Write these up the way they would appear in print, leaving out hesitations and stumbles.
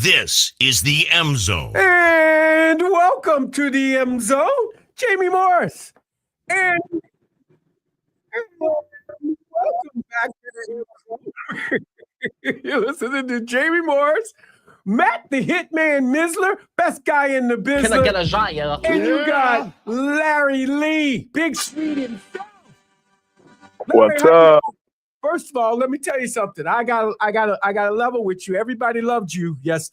This is the M Zone. And welcome to the M Zone, Jamie Morris. And welcome back to the M Zone. You're listening to Jamie Morris, Matt the Hitman Misler, best guy in the business. Can I get a Jaya? And you got Larry Lee, Big Street himself. What's up? First of all, let me tell you something. I got a level with you. Everybody loved you this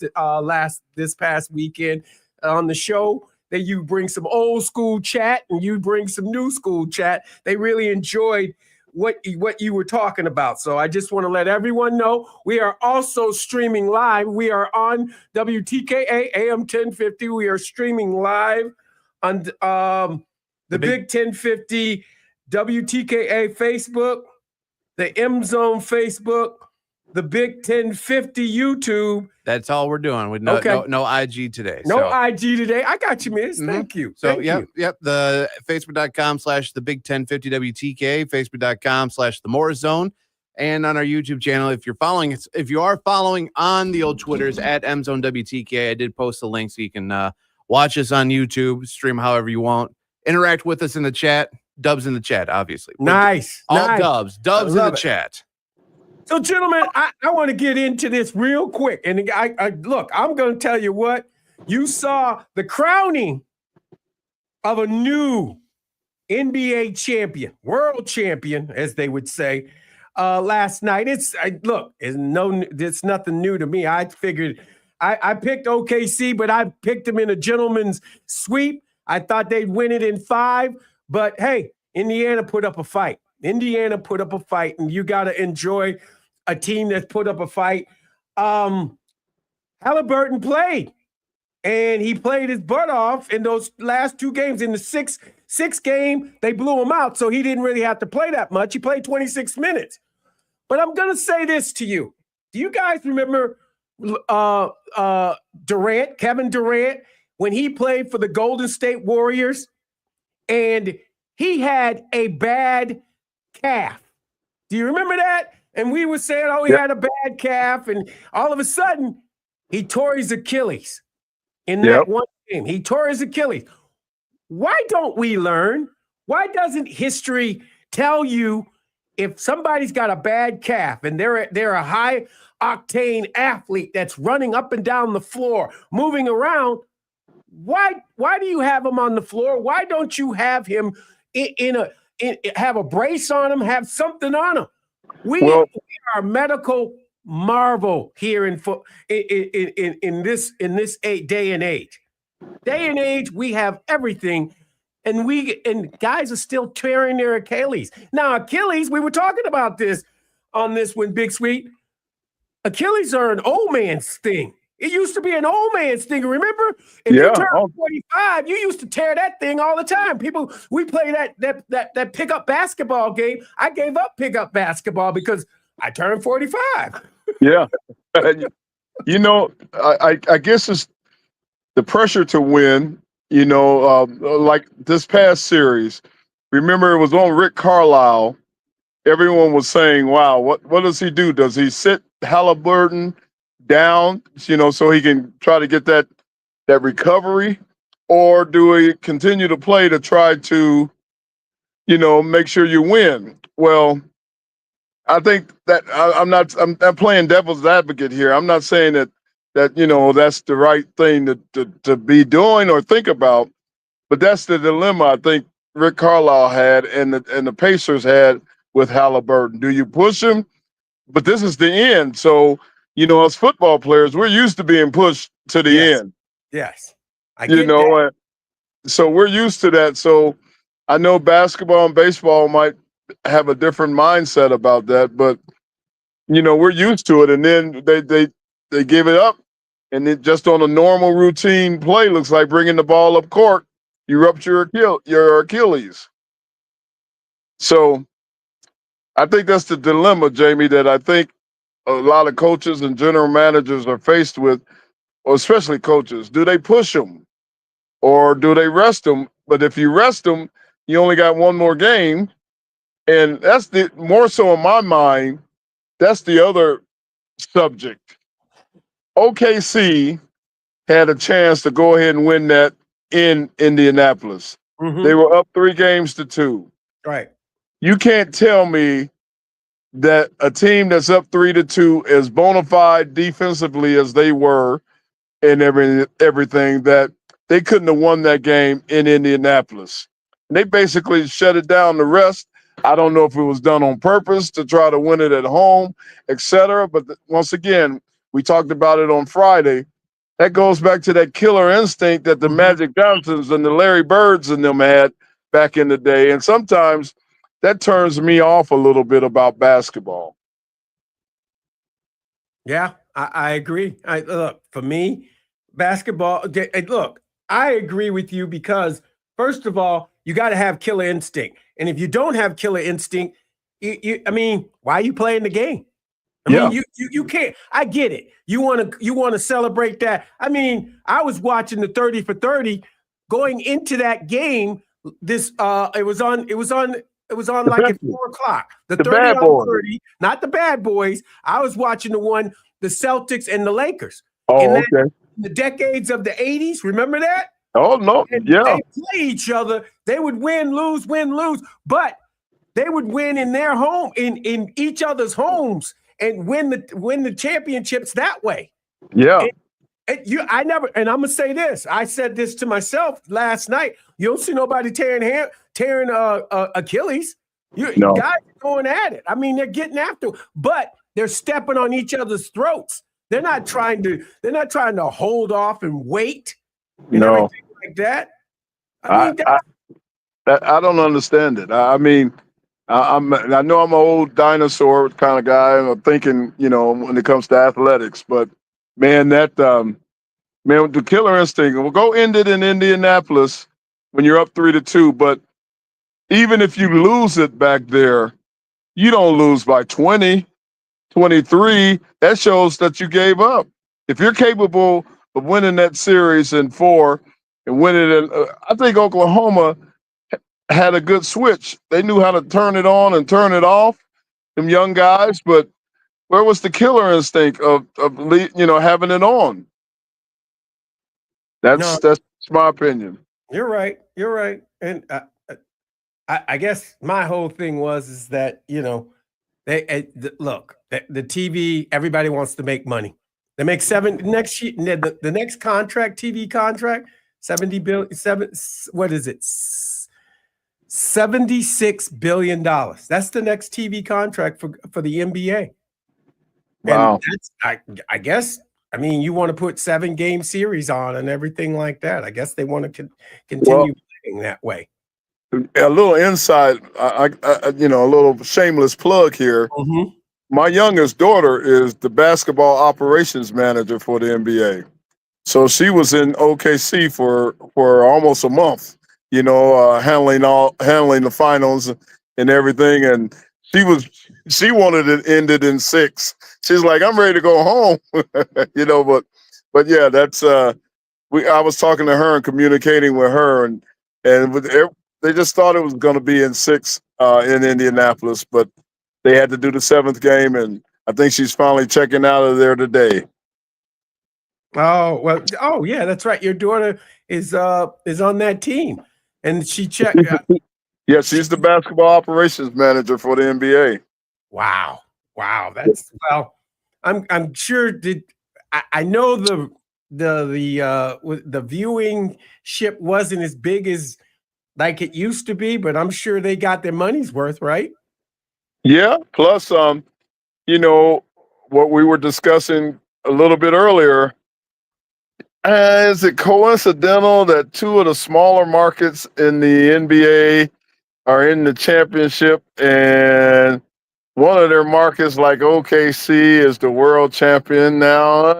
past weekend on the show. That you bring some old school chat and you bring some new school chat. They really enjoyed what you were talking about. So I just want to let everyone know we are also streaming live. We are on WTKA AM 1050. We are streaming live on the Big 1050 WTKA Facebook, the M Zone Facebook, the Big 1050 YouTube. That's all we're doing with no IG today. No IG today. I got you, miss. Thank you. So, yep. The Facebook.com/the Big 1050 WTK, Facebook.com/the Morris Zone, and on our YouTube channel. If you are following on the old Twitters at MZone WTK, I did post a link so you can watch us on YouTube, stream however you want, interact with us in the chat. Dubs in the chat, obviously. Nice. All dubs in the chat. So, gentlemen, I want to get into this real quick. And look, I'm going to tell you what. You saw the crowning of a new NBA champion, world champion, as they would say, last night. It's nothing new to me. I figured I picked OKC, but I picked them in a gentleman's sweep. I thought they'd win it in 5. But, hey, Indiana put up a fight. And you got to enjoy a team that's put up a fight. Halliburton played, and he played his butt off in those last 2 games. In the sixth game, they blew him out, so he didn't really have to play that much. He played 26 minutes. But I'm going to say this to you. Do you guys remember Kevin Durant, when he played for the Golden State Warriors? And he had a bad calf. Do you remember that? And we were saying, he had a bad calf. And all of a sudden, he tore his Achilles in that one game. He tore his Achilles. Why don't we learn? Why doesn't history tell you if somebody's got a bad calf and they're a high-octane athlete that's running up and down the floor, moving around, why do you have him on the floor? Why don't you have him have a brace on him, have something on him? We are a medical marvel here in this day and age. We have everything, and guys are still tearing their Achilles. Now, Achilles, we were talking about this on this one, Big Sweet. Achilles are an old man's thing. It used to be an old man's thing. Remember? If you turned 45, you used to tear that thing all the time. We play that pickup basketball game. I gave up pickup basketball because I turned 45. Yeah. I guess it's the pressure to win, like this past series. Remember, it was on Rick Carlisle. Everyone was saying, wow, what does he do? Does he sit Halliburton down, so he can try to get that recovery, or do we continue to play to try to, make sure you win? Well, I think that I'm playing devil's advocate here. I'm not saying that that's the right thing to be doing or think about, but that's the dilemma I think Rick Carlisle had and the Pacers had with Halliburton. Do you push him? But this is the end, so. As football players, we're used to being pushed to the end. Yes. I get that. So we're used to that. So I know basketball and baseball might have a different mindset about that, but, we're used to it. And then they give it up, and it just on a normal routine play looks like bringing the ball up court, you rupture your Achilles. So I think that's the dilemma, Jamie, that I think a lot of coaches and general managers are faced with, or especially coaches. Do they push them or do they rest them? But if you rest them, you only got one more game. And that's more so in my mind, that's the other subject. OKC had a chance to go ahead and win that in Indianapolis. Mhm. They were up 3-2. Right. You can't tell me that a team that's up 3-2, as bona fide defensively as they were and everything, that they couldn't have won that game in Indianapolis. And they basically shut it down. The rest, I don't know if it was done on purpose to try to win it at home, etc. But once again, we talked about it on Friday. That goes back to that killer instinct that the Magic Johnsons and the Larry Birds and them had back in the day. And sometimes that turns me off a little bit about basketball. Yeah, I agree. Look, for me, basketball, look, I agree with you because, first of all, you got to have killer instinct. And if you don't have killer instinct, I mean, why are you playing the game? I mean, you can't. I get it. You want to celebrate that. I mean, I was watching the 30 for 30 going into that game. This it was on like at 4:00. The 30 bad on boys. 30, not the bad boys. I was watching the Celtics and the Lakers. Oh, in okay. the decades of the 80s. Remember that? Oh, no. And Yeah. they play each other. They would win, lose, but they would win in their home, in each other's homes, and win the championships that way. Yeah. And I'm gonna say this. I said this to myself last night. You don't see nobody tearing Achilles. No. Guys are going at it. I mean, they're getting after it, but they're stepping on each other's throats. They're not trying to hold off and wait and everything like that. I mean, I don't understand it. I mean, I know I'm an old dinosaur kind of guy, and I'm thinking, when it comes to athletics, but man, the killer instinct. We'll go end it in Indianapolis when you're up 3-2. But even if you lose it back there, you don't lose by 20, 23. That shows that you gave up. If you're capable of winning that series in 4 and winning it, I think Oklahoma had a good switch. They knew how to turn it on and turn it off, them young guys. But where was the killer instinct of having it on? That's my opinion. You're right. And I guess my whole thing is that look, the TV. Everybody wants to make money. They make the next contract, TV contract, 70 billion. What is it? $76 billion. That's the next TV contract for the NBA. Wow. And I guess. I mean, you want to put 7-game series on and everything like that. I guess they want to continue playing that way. A little insight, a little shameless plug here. Mm-hmm. My youngest daughter is the basketball operations manager for the NBA. So she was in OKC for almost a month, handling the finals and everything. And she wanted it ended in 6. She's like, I'm ready to go home, but yeah, that's I was talking to her and communicating with her, and they just thought it was going to be in 6 in Indianapolis, but they had to do the 7th game, and I think she's finally checking out of there today. Oh, well, yeah, that's right. Your daughter is on that team, and she checked. Yeah, she's the basketball operations manager for the NBA. Wow, that's I'm sure. I know the viewing ship wasn't as big as like it used to be, but I'm sure they got their money's worth, right? Yeah. Plus, what we were discussing a little bit earlier. Is it coincidental that 2 of the smaller markets in the NBA are in the championship, and one of their markets, like OKC, is the world champion now?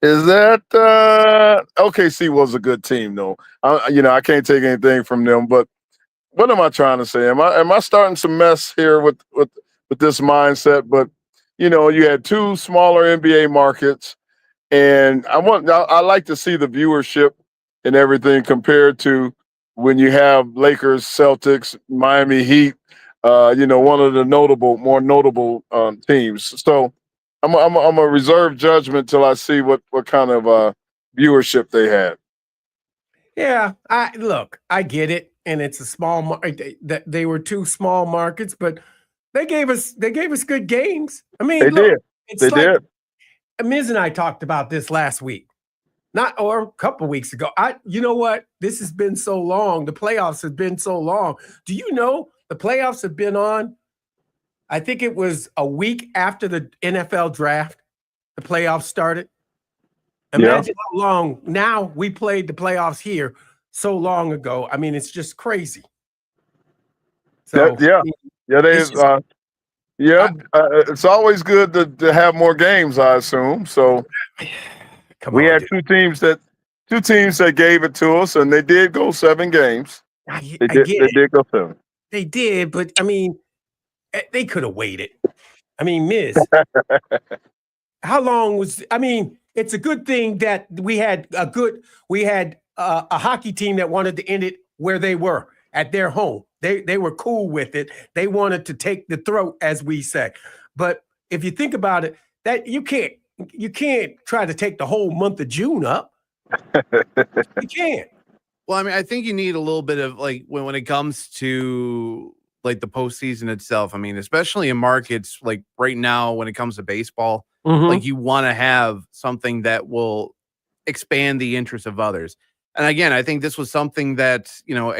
Is that OKC was a good team, though. I can't take anything from them. But what am I trying to say? Am I starting some mess here with this mindset? But you had 2 smaller NBA markets, and I like to see the viewership and everything compared to when you have Lakers, Celtics, Miami Heat, one of the more notable teams. So I'm a reserve judgment till I see what kind of viewership they had. Yeah, I get it, and it's a small market. They were two small markets, but they gave us good games. I mean, They look, did. it's They like did. Miz and I talked about this last week, or a couple weeks ago. You know what? This has been so long. The playoffs have been so long. Do you know the playoffs have been on? I think it was a week after the NFL draft. The playoffs started. Imagine how long now we played the playoffs here so long ago. I mean, it's just crazy. So Yeah. it's just, It's always good to have more games, I assume. So come we on, had dude. two teams that gave it to us, and they did go 7 games. I They get it. did go 7. They did, but I mean, they could have waited. I mean, Miz, how long was? I mean, it's a good thing that we had a hockey team that wanted to end it where they were at their home. They were cool with it. They wanted to take the throat, as we say. But if you think about it, that you can't try to take the whole month of June up. You can't. Well, I mean, I think you need a little bit of like when it comes to like the postseason itself. I mean, especially in markets like right now when it comes to baseball, like you want to have something that will expand the interest of others. And again, I think this was something that our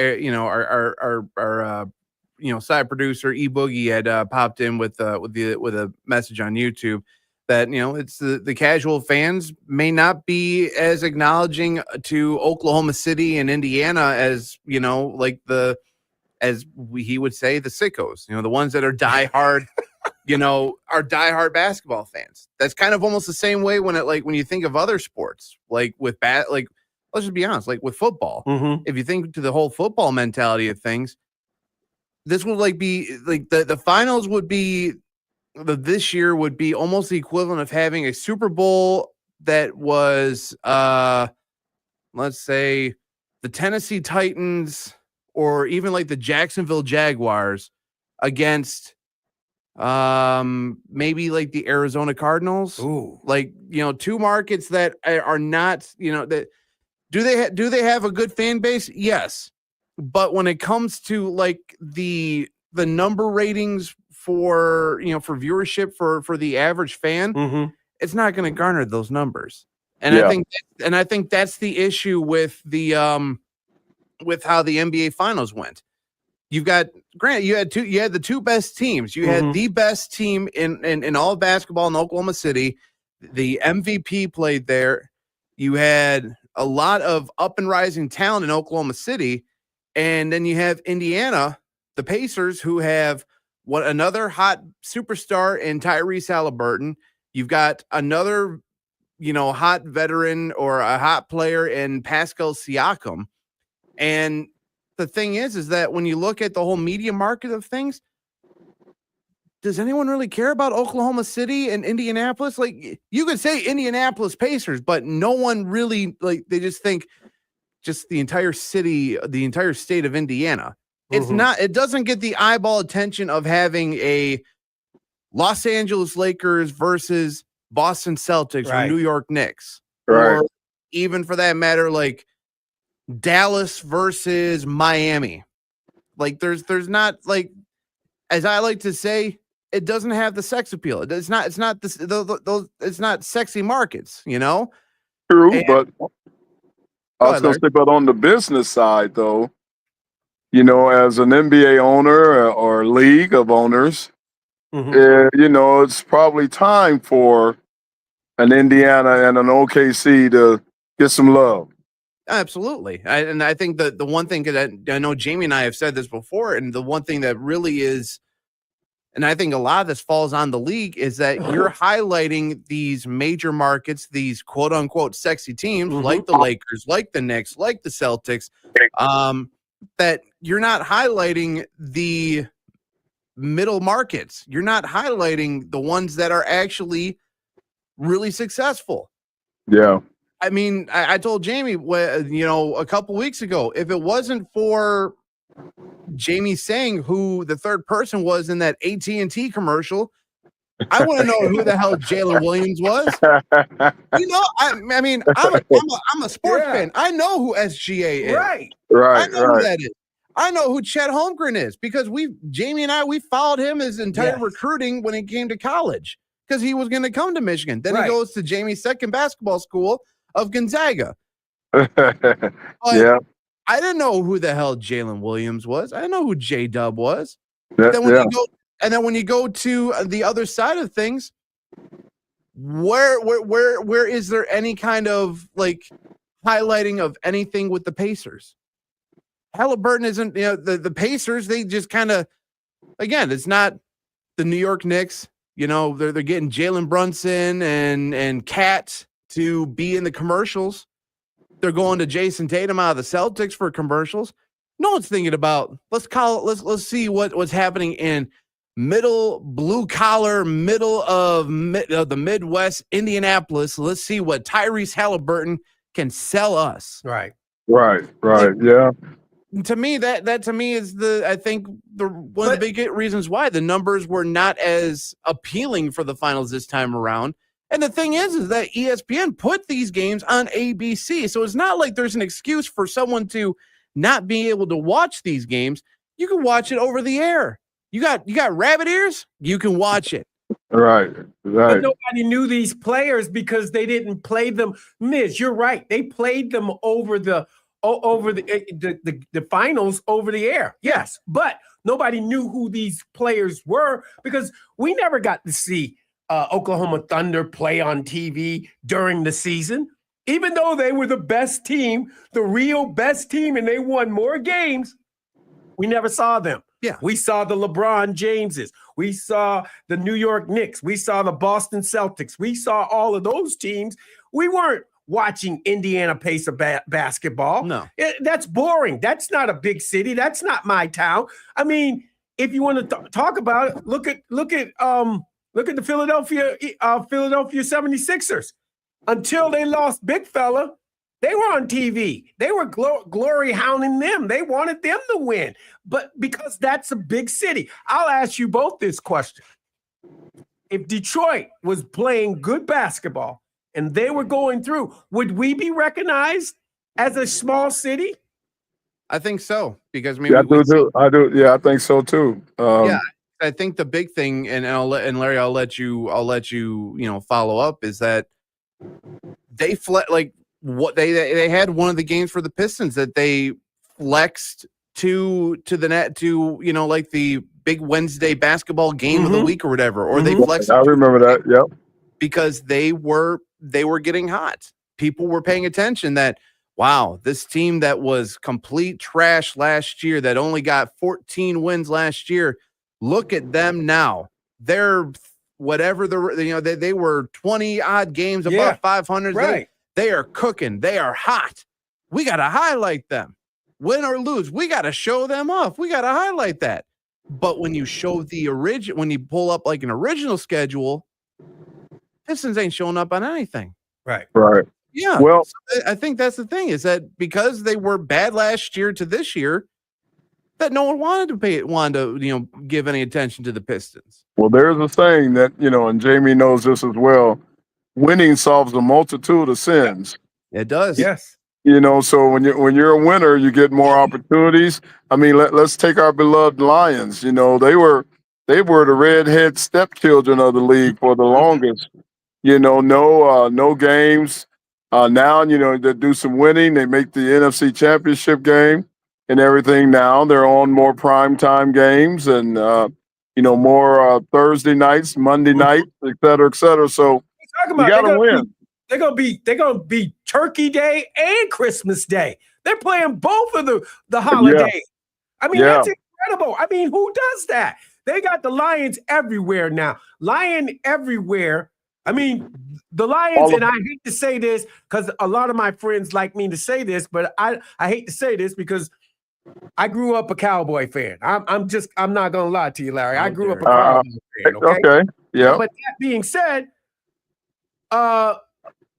side producer E Boogie had popped in with a message on YouTube that it's the casual fans may not be as acknowledging to Oklahoma City and Indiana as he would say the sickos, the ones that are diehard. Are diehard basketball fans. That's kind of almost the same way when you think of other sports, like with let's just be honest, like with football. If you think to the whole football mentality of things, this would be the finals would be this year would be almost the equivalent of having a Super Bowl that was, let's say, the Tennessee Titans or even like the Jacksonville Jaguars against maybe like the Arizona Cardinals. Ooh. Two markets that are not, that do they have a good fan base? Yes. But when it comes to like the number ratings for viewership for the average fan, it's not going to garner those numbers. And I think that's the issue with the with how the NBA finals went. You've got you had the two best teams. You had the best team in all of basketball in Oklahoma City. The MVP played there. You had a lot of up and rising talent in Oklahoma City. And then you have Indiana, the Pacers, who have another hot superstar in Tyrese Halliburton. You've got another, hot veteran or a hot player in Pascal Siakam. And the thing is that when you look at the whole media market of things, does anyone really care about Oklahoma City and Indianapolis? Like, you could say Indianapolis Pacers, but no one really, they just think just the entire city, the entire state of Indiana. It's not, it doesn't get the eyeball attention of having a Los Angeles Lakers versus Boston Celtics or New York Knicks. Right. Or even for that matter, like Dallas versus Miami. Like there's not, like, as I like to say, it doesn't have the sex appeal. It's not this, those, it's not sexy markets, True, but I was going to say, but on the business side, though, as an NBA owner or league of owners, it's probably time for an Indiana and an OKC to get some love. Absolutely. And I think the one thing that I know Jamie and I have said this before, and the one thing that really is, and I think a lot of this falls on the league, is that you're highlighting these major markets, these quote unquote sexy teams like the Lakers, like the Knicks, like the Celtics, that you're not highlighting the middle markets. You're not highlighting the ones that are actually really successful. Yeah. I mean, I told Jamie, a couple weeks ago, if it wasn't for Jamie saying who the third person was in that AT&T commercial, I want to know who the hell Jalen Williams was. You know, I mean, I'm a sports fan. I know who SGA is. Right. I Right, know who right. that is. I know who Chet Holmgren is because Jamie and I followed him his entire Yes. recruiting when he came to college because he was going to come to Michigan. Then Right. he goes to Jamie's second basketball school of Gonzaga. But Yeah, I didn't know who the hell Jalen Williams was. I didn't know who J Dub was. yeah, Then when yeah. you go to the other side of things, where is there any kind of like highlighting of anything with the Pacers? Halliburton isn't, the Pacers, they just kind of, again, it's not the New York Knicks. They're getting Jalen Brunson and Cat to be in the commercials. They're going to Jason Tatum out of the Celtics for commercials. No one's thinking about, let's see what's happening in middle blue collar, middle of the Midwest, Indianapolis. Let's see what Tyrese Halliburton can sell us. Right. Right, yeah. To me, that to me is I think one of the big reasons why the numbers were not as appealing for the finals this time around. And the thing is that ESPN put these games on ABC. So it's not like there's an excuse for someone to not be able to watch these games. You can watch it over the air. You got rabbit ears, you can watch it. Right. But nobody knew these players because they didn't play them. Miz, you're right. They played them over the finals over the air. Yes, but nobody knew who these players were because we never got to see Oklahoma Thunder play on TV during the season. Even though they were the best team, the real best team, and they won more games, we never saw them. Yeah. We saw the LeBron Jameses. We saw the New York Knicks. We saw the Boston Celtics. We saw all of those teams. We weren't watching Indiana Pacer basketball. No. That's boring. That's not a big city. That's not my town. I mean, if you want to talk about it, look at the Philadelphia 76ers. Until they lost Big Fella, they were on TV. They were glory hounding them. They wanted them to win. But because that's a big city, I'll ask you both this question. If Detroit was playing good basketball and they were going through, would we be recognized as a small city? I think so because maybe I do. Yeah, I think so too. Yeah, I think the big thing, and Larry, I'll let you follow up, is that they what they had one of the games for the Pistons that they flexed to the net to like the big Wednesday basketball game of the week or whatever, or they flexed. I remember that. Yep. Because they were getting hot. People were paying attention that, wow, this team that was complete trash last year, that only got 14 wins last year, look at them now. They're whatever they were 20 odd games above 500. Right. They are cooking. They are hot. We got to highlight them. Win or lose, we got to show them off. We got to highlight that. But when you show when you pull up like an original schedule, Pistons ain't showing up on anything. Right. Right. Yeah. Well, so I think that's the thing, is that because they were bad last year to this year, that no one wanted to give any attention to the Pistons. Well, there's a saying that, and Jamie knows this as well. Winning solves a multitude of sins. It does. Yes. So when you're a winner, you get more opportunities. I mean, let's take our beloved Lions. They were the redhead stepchildren of the league for the longest. No games. Now, they do some winning. They make the NFC Championship game and everything. Now they're on more primetime games and more Thursday nights, Monday nights, et cetera, et cetera. So you got to win. They're gonna be Turkey Day and Christmas Day. They're playing both of the holidays. Yeah. I mean, that's incredible. I mean, who does that? They got the Lions everywhere now. Lion everywhere. I mean, the Lions, and I hate to say this because a lot of my friends like me to say this, but I hate to say this because I grew up a Cowboy fan. I'm not gonna lie to you, Larry. I grew up a Cowboy fan. Okay. Yeah. But that being said,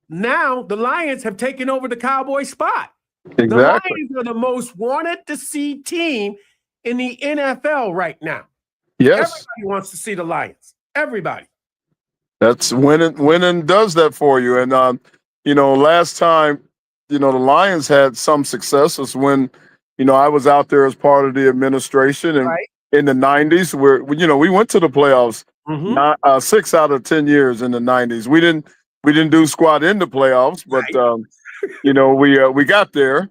now the Lions have taken over the Cowboy spot. Exactly. The Lions are the most wanted to see team in the NFL right now. Yes. Everybody wants to see the Lions. Everybody. That's winning does that for you. And last time, the Lions had some success was when, I was out there as part of the administration and Right. in the 90s where, we went to the playoffs Mhm. 6 out of 10 years in the 90s. We didn't do squat in the playoffs, but we got there.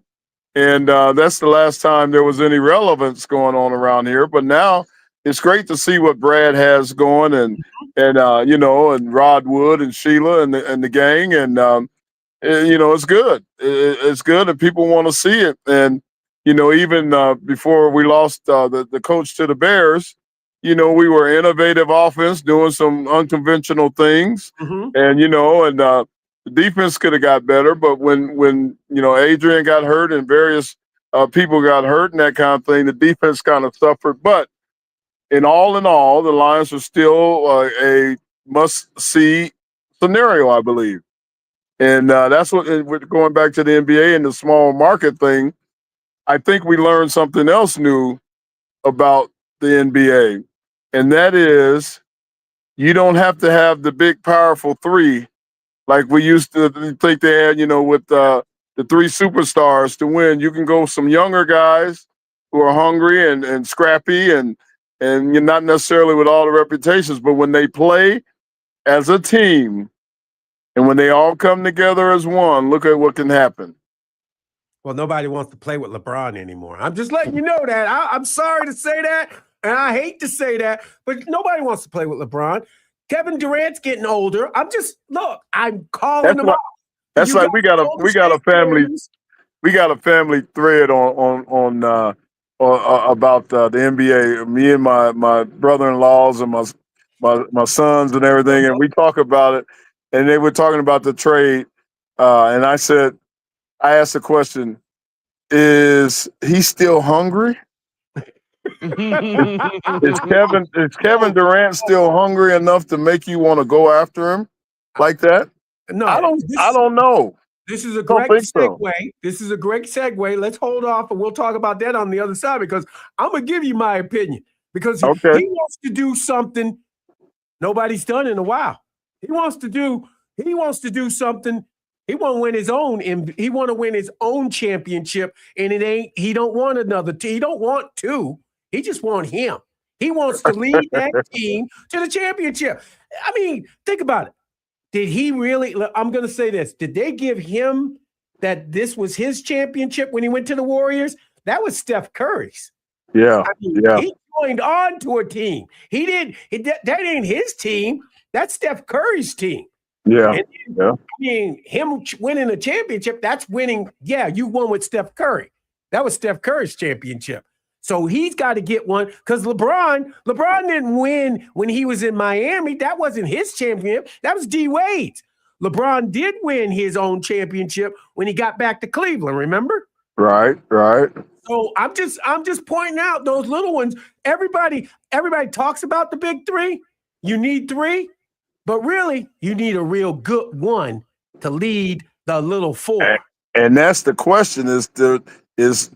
And that's the last time there was any relevance going on around here. But now it's great to see what Brad has going and and Rod Wood and Sheila and the gang. And it's good. It's good, and people want to see it. And even before we lost the coach to the Bears, we were innovative offense, doing some unconventional things, Mhm. and the defense could have got better. But when Adrian got hurt and various people got hurt and that kind of thing, the defense kind of suffered. But in all, the Lions are still a must-see scenario, I believe. And that's what, going back to the NBA and the small market thing, I think we learned something else new about the NBA. And that is you don't have to have the big, powerful three like we used to think they had, with the three superstars to win. You can go some younger guys who are hungry and scrappy and you're not necessarily with all the reputations, but when they play as a team, and when they all come together as one, look at what can happen. Well, nobody wants to play with LeBron anymore. I'm just letting you know that. I'm sorry to say that, and I hate to say that, but nobody wants to play with LeBron. Kevin Durant's getting older. I'm calling him out. That's You like we got a family thread on about the NBA. Me and my brother-in-laws and my sons and everything, and we talk about it. And they were talking about the trade, and I asked the question: is he still hungry? Is Kevin Durant still hungry enough to make you want to go after him like that? No, I don't know. This is a Don't great think segue. so. This is a great segue. Let's hold off and we'll talk about that on the other side because I'm going to give you my opinion because Okay. he wants to do something nobody's done in a while. He wants to do something. He want to win his own he want to win his own championship and he don't want another he don't want two. He just want him. He wants to lead that team to the championship. I mean, think about it. Did he really? I'm going to say this. Did they give him that this was his championship when he went to the Warriors? That was Steph Curry's. Yeah. I mean, yeah. He joined on to a team. He didn't. That ain't his team. That's Steph Curry's team. Yeah. And, yeah. I mean, him winning a championship, that's winning. Yeah, you won with Steph Curry. That was Steph Curry's championship. So he's got to get one because LeBron didn't win when he was in Miami. That wasn't his championship. That was D Wade's. LeBron did win his own championship when he got back to Cleveland, remember? Right. So I'm just pointing out those little ones. Everybody talks about the big three. You need three, but really you need a real good one to lead the little four. And that's the question: is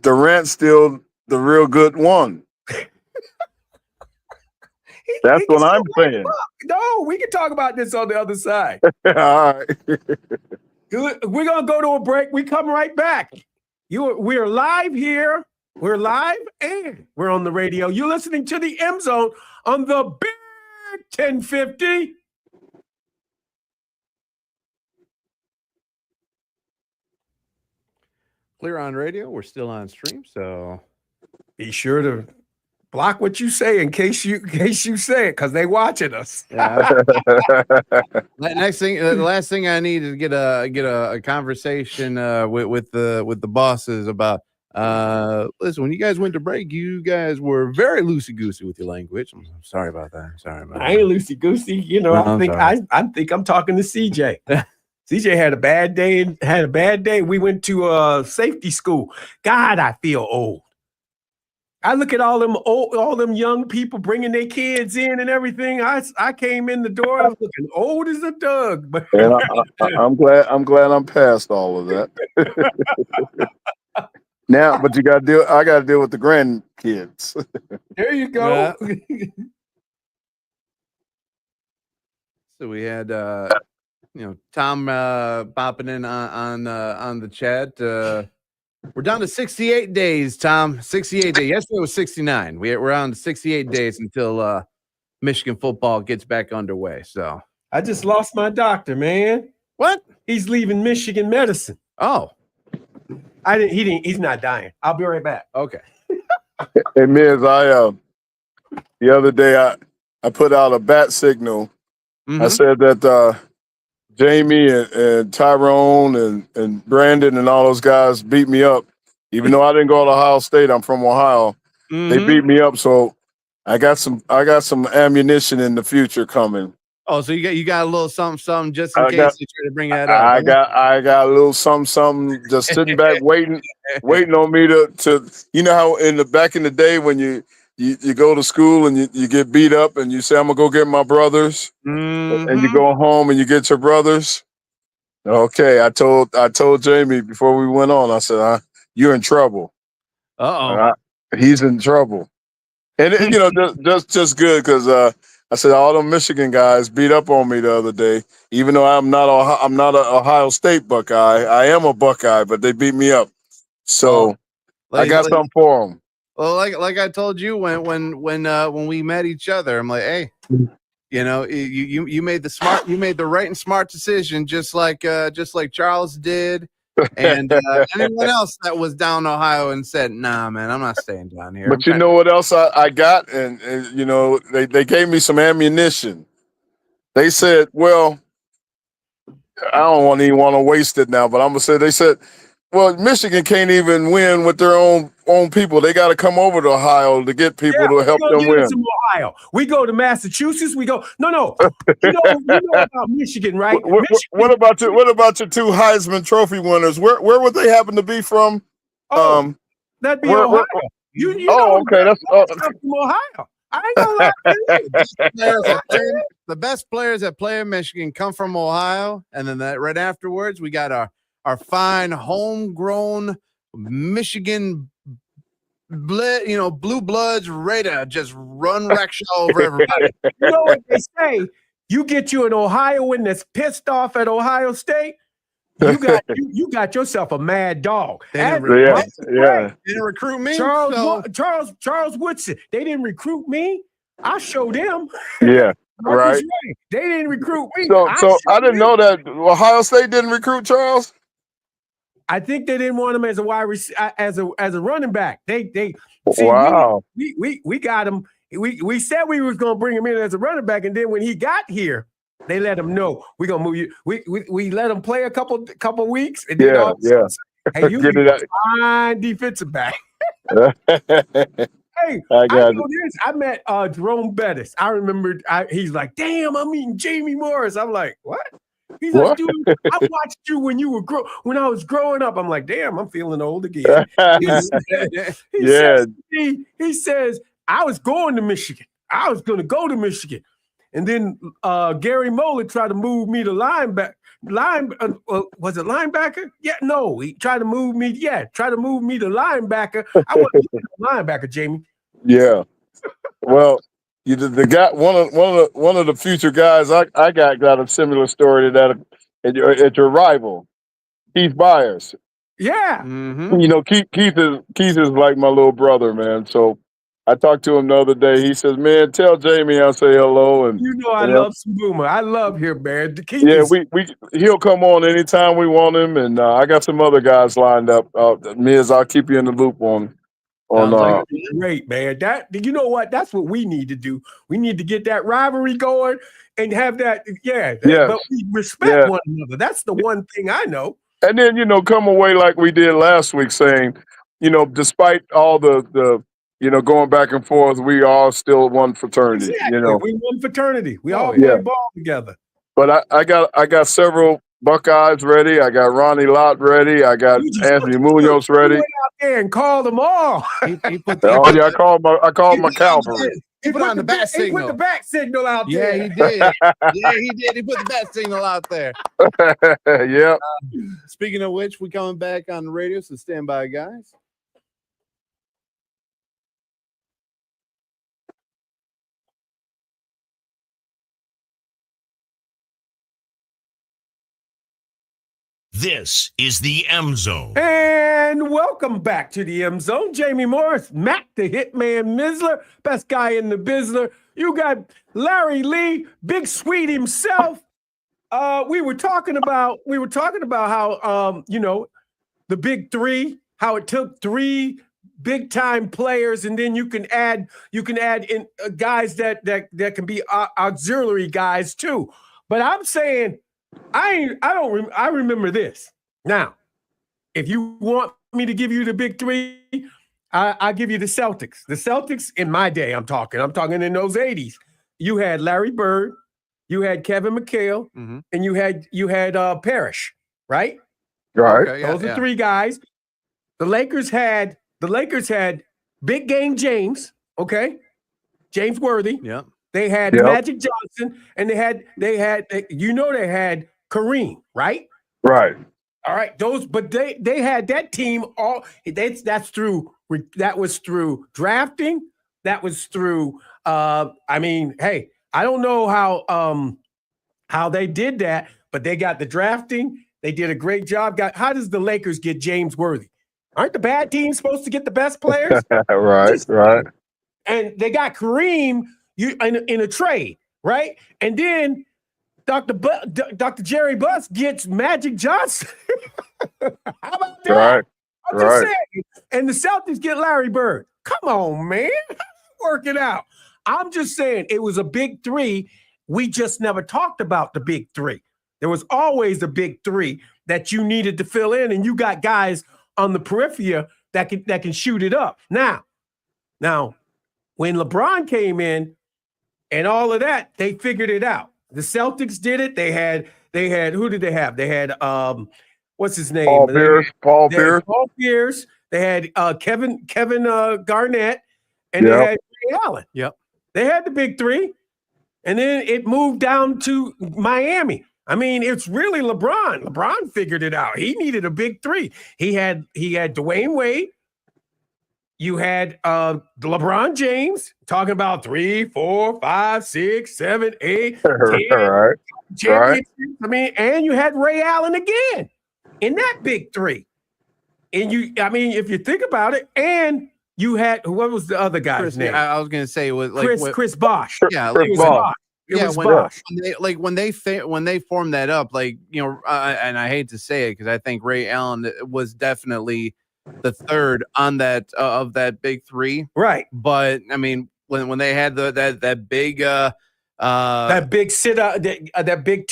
Durant still the real good one? That's what I'm saying. No, we can talk about this on the other side. All right. We're going to go to a break. We come right back. We're live here. We're live and we're on the radio. You're listening to the M Zone on the Big 1050. Clear on radio. We're still on stream, so be sure to block what you say in case you say it because they watching us. Yeah. Next thing, the last thing I need is get a conversation with the bosses about. Listen, when you guys went to break, you guys were very loosey goosey with your language. I'm sorry about that. I ain't loosey goosey. You know, I think I'm talking to CJ. CJ had a bad day. We went to safety school. God, I feel old. I look at all them young people bringing their kids in and everything. I came in the door. I was looking old as a Doug. But I'm glad I'm past all of that. Now, but I got to deal with the grandkids. There you go. So we had Tom popping in on the chat. We're down to 68 days, Tom. 68 days. Yesterday was 69. We're on to 68 days until Michigan football gets back underway. So I just lost my doctor, man. what? He's leaving Michigan Medicine. Oh, He's not dying. I'll be right back. okay. Hey, Miz, the other day I put out a bat signal. I Mhm. said that Jamie and Tyrone and Brandon and all those guys beat me up. Even though I didn't go to Ohio State, I'm from Ohio. They Mhm. beat me up, so I got some ammunition in the future coming. Oh, so you got a little something just in I case got- they try to bring that up. I got a little something just sitting back waiting on me to how in the back in the day when you go to school and you get beat up and you say I'm gonna go get my brothers and you Mhm. go home and you get your brothers. Okay, I told Jamie before we went on. I said, "You're in trouble. Uh-oh. He's in trouble." And just good because I said all them Michigan guys beat up on me the other day. Even though I'm not an Ohio State Buckeye, I am a Buckeye, but they beat me up. So I got something for them. Well, like I told you when we met each other, I'm like, hey, you made the right and smart decision, just like Charles did, and anyone else that was down Ohio and said, nah, man, I'm not staying down here. But you know what else I got? And they gave me some ammunition. They said, well, I don't even want to waste it now, but I'm gonna say they said, well, Michigan can't even win with their own people. They got to come over to Ohio to get people to help them win. Some Ohio. We go to Massachusetts. We go. No. You know about Michigan, right? What about your two Heisman Trophy winners? Where would they happen to be from? That'd be Ohio. Okay. That's from Ohio. I ain't gonna lie to you. The best players that play in Michigan come from Ohio, and then right afterwards, we got our fine homegrown Michigan blue bloods ready to just run rickshaw over everybody. You know what they say? You get you an Ohioan that's pissed off at Ohio State. You got yourself a mad dog. They didn't recruit me. Charles Woodson. They didn't recruit me. I showed them. Yeah. Right. They didn't recruit me. So I didn't know that Ohio State didn't recruit Charles. I think they didn't want him as a wide as a running back. They wow. We got him. We said we was gonna bring him in as a running back, and then when he got here, they let him know we're gonna move you. We let him play a couple weeks, and then hey, you be a fine defensive back. Hey, I know this. I met Jerome Bettis. I remember he's like, damn, I'm meeting Jamie Morris. I'm like, what? He's like, dude, I watched you when I was growing up. I'm like, damn, I'm feeling old again. He says, I was going to Michigan. I was going to go to Michigan. And then Gary Moeller tried to move me to linebacker. Was it linebacker? Yeah, no, he tried to move me. Yeah, tried to move me to linebacker. I wasn't linebacker, Jamie. Yeah. Well, the guy, one of the future guys I got a similar story to that at your rival, Keith Byers. Yeah. Mm-hmm. Keith is like my little brother, man. So I talked to him the other day. He says, "Man, tell Jamie I'll say hello." And I love some Boomer. I love him, man. He'll come on anytime we want him, and I got some other guys lined up. Miz, I'll keep you in the loop on. Great, man. You know what? That's what we need to do. We need to get that rivalry going and have that. But we respect one another. That's the one thing I know. And then come away like we did last week, saying, despite all the going back and forth, we all still one fraternity. Exactly. We one fraternity. We all play ball together. But I got several Buckeyes ready. I got Ronnie Lott ready. I got Anthony Munoz ready. Went out there and called them all. I called my cavalry. He put on the bat signal. He put the bat signal out there. Yeah, he did. He did. He put the bat signal out there. Yeah. Speaking of which, we coming back on the radio, so stand by, guys. This is the M Zone. And welcome back to the M Zone. Jamie Morris, Mac the Hitman Mizzler, best guy in the Bizzler. You got Larry Lee, Big Sweet himself. We were talking about how the big three, how it took three big time players, and then you can add in guys that can be auxiliary guys too. But I'm saying I remember this. Now, if you want me to give you the big three, I'll give you the Celtics. The Celtics in my day, I'm talking in those 80s. You had Larry Bird, you had Kevin McHale, and you had Parrish, right? Right. Okay, Those are three guys. The Lakers had Big Game James, okay? James Worthy. Yeah. They had Magic Johnson, and they had Kareem, right? Right. All right, but they had that team all. That was through drafting. That was through. Hey, I don't know how they did that, but they got the drafting. They did a great job. How does the Lakers get James Worthy? Aren't the bad teams supposed to get the best players? Right. And they got Kareem in a trade, right? And then Dr. Jerry Buss gets Magic Johnson. How about that? Right. I'm just saying. And the Celtics get Larry Bird. Come on, man. Work it out. I'm just saying it was a big three. We just never talked about the big three. There was always a big three that you needed to fill in, and you got guys on the periphery that can shoot it up. Now, when LeBron came in and all of that, they figured it out. The Celtics did it. They had who did they have? They had what's his name? Paul Pierce. They had Kevin Garnett, and they had Ray Allen. Yep. They had the big three, and then it moved down to Miami. I mean, it's really LeBron. LeBron figured it out. He needed a big three. He had Dwayne Wade. You had LeBron James talking about 3, 4, 5, 6, 7, 8, 10 Right. championships. I mean, and you had Ray Allen again in that big three. And if you think about it, and you had what was the other guy's name? I was gonna say it was like Chris Bosh. Yeah, It was Bosh. It was Bosh. when they formed that up, and I hate to say it because I think Ray Allen was definitely the third on that of that big three, right? But I mean, when they had that big that big sit out that big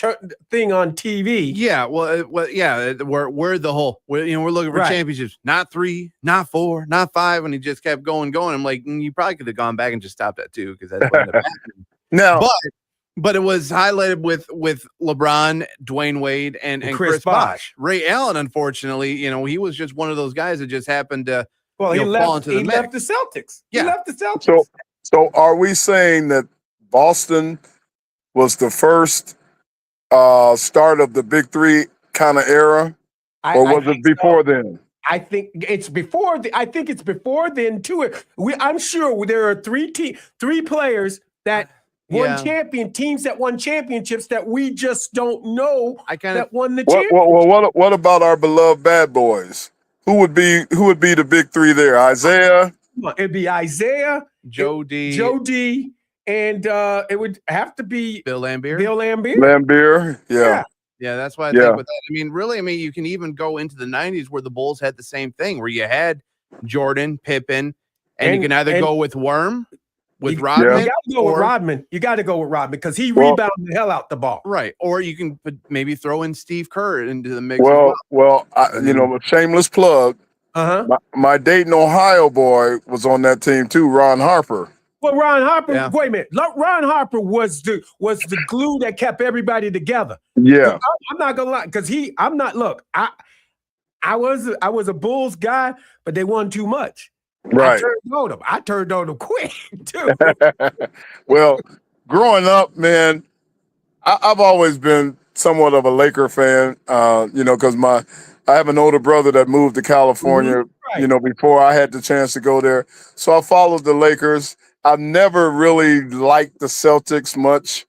thing on TV, we're the whole we're looking for championships, not 3, not 4, not 5, and he just kept going. I'm like, you probably could have gone back and just stopped at 2 because that's what ended up happening. No, but it was highlighted with LeBron, Dwayne Wade, and Chris Bosh. Ray Allen, unfortunately, he was just one of those guys that just happened to he fall into the mix. Left the Celtics. Yeah. He left the Celtics. So are we saying that Boston was the first start of the big three kind of era, or was it before then? I think it's before. I think it's before then too. I'm sure there are three players that won teams that won championships that we just don't know that won the championship. Well, what about our beloved Bad Boys? Who would be the big three there? Isaiah. It'd be Isaiah, Joe D, and it would have to be Bill Laimbeer. Laimbeer, yeah. Yeah, that's why I think with that. I mean, really, you can even go into the 90s where the Bulls had the same thing, where you had Jordan, Pippen, and you can either go with Worm, with Rodman. You got to go with Rodman. You got to go with Rodman because he rebounded the hell out the ball. Right. Or you can maybe throw in Steve Kerr into the mix. A shameless plug. My Dayton, Ohio boy was on that team too, Ron Harper. Well, Ron Harper, wait a minute. Ron Harper was the glue that kept everybody together. Yeah. I'm not gonna lie, because I was a Bulls guy, but they won too much. Right. I turned on them quick too. Well, growing up, man, I've always been somewhat of a Laker fan, because I have an older brother that moved to California, before I had the chance to go there. So I followed the Lakers. I've never really liked the Celtics much,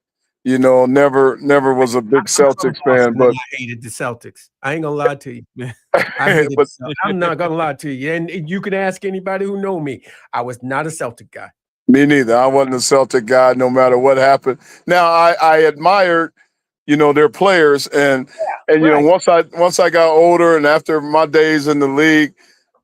You know, never was a big I'm from Celtics fan, Boston, but and I hated the Celtics. I ain't gonna lie to you. I hated but the Celtics. I'm not gonna lie to you. And you can ask anybody who know me. I was not a Celtic guy. me neither. I wasn't a Celtic guy, no matter what happened. Now I admired, their players, and Right. once I got older and after my days in the league,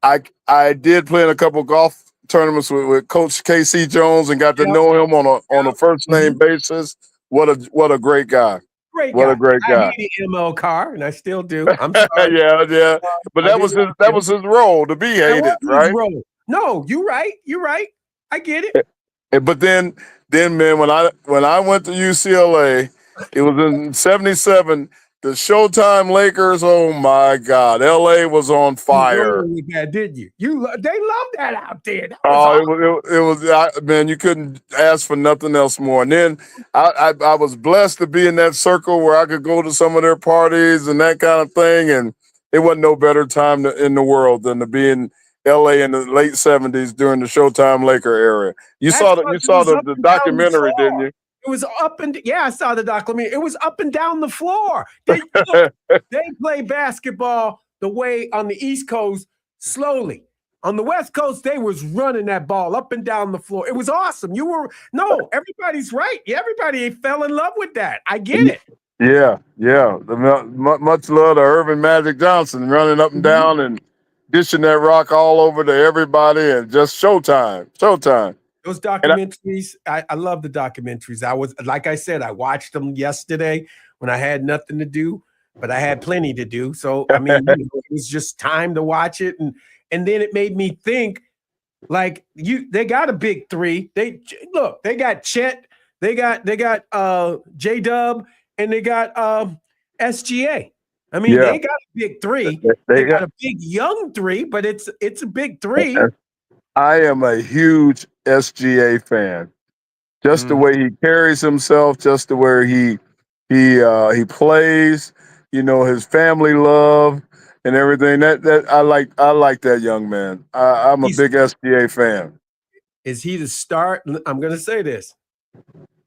I did play in a couple golf tournaments with Coach KC Jones and got to Yep. know him on a first name basis. What a great guy. Great What guy. a great I guy. hated ML Carr, and I still do. I'm sorry. Yeah. But I that didn't was his like that him. was his role to be That hated, was his right? role. No, you're right. You're right. I get it. But then man, when I went to UCLA, it was in '77. The Showtime Lakers. Oh my God, LA was on You fire. rolling with that, didn't you? They love that out there. That was Oh, awesome. it was man. You couldn't ask for nothing else more. And then I was blessed to be in that circle where I could go to some of their parties and that kind of thing. And it wasn't no better time in the world than to be in LA in the late '70s during the Showtime Laker era. You That's saw because you it saw was up the and down the documentary, didn't floor. you? It was up and yeah, I saw the documentary. It was up and down the floor. They play basketball the way on the East Coast slowly. On the West Coast, they was running that ball up and down the floor. It was awesome. Everybody's right. Everybody fell in love with that. I get it. Yeah. Much love to Irvin Magic Johnson running up and Mhm. down and dishing that rock all over to everybody and just showtime. Those And documentaries, I love the documentaries. Like I said, I watched them yesterday when I had nothing to do, but I had plenty to do. So I mean, it was just time to watch it, and then it made me think, like they got a big three. They got Chet, they got J Dub, and they got SGA. I mean, Yeah. they got a big three. They They got got. a big young three, but it's a big three. I am a huge SGA fan. Just the way he carries himself, just the way he plays. His family love and everything. That I like that young man. I'm a He's big SGA fan. Is he the start? I'm going to say this.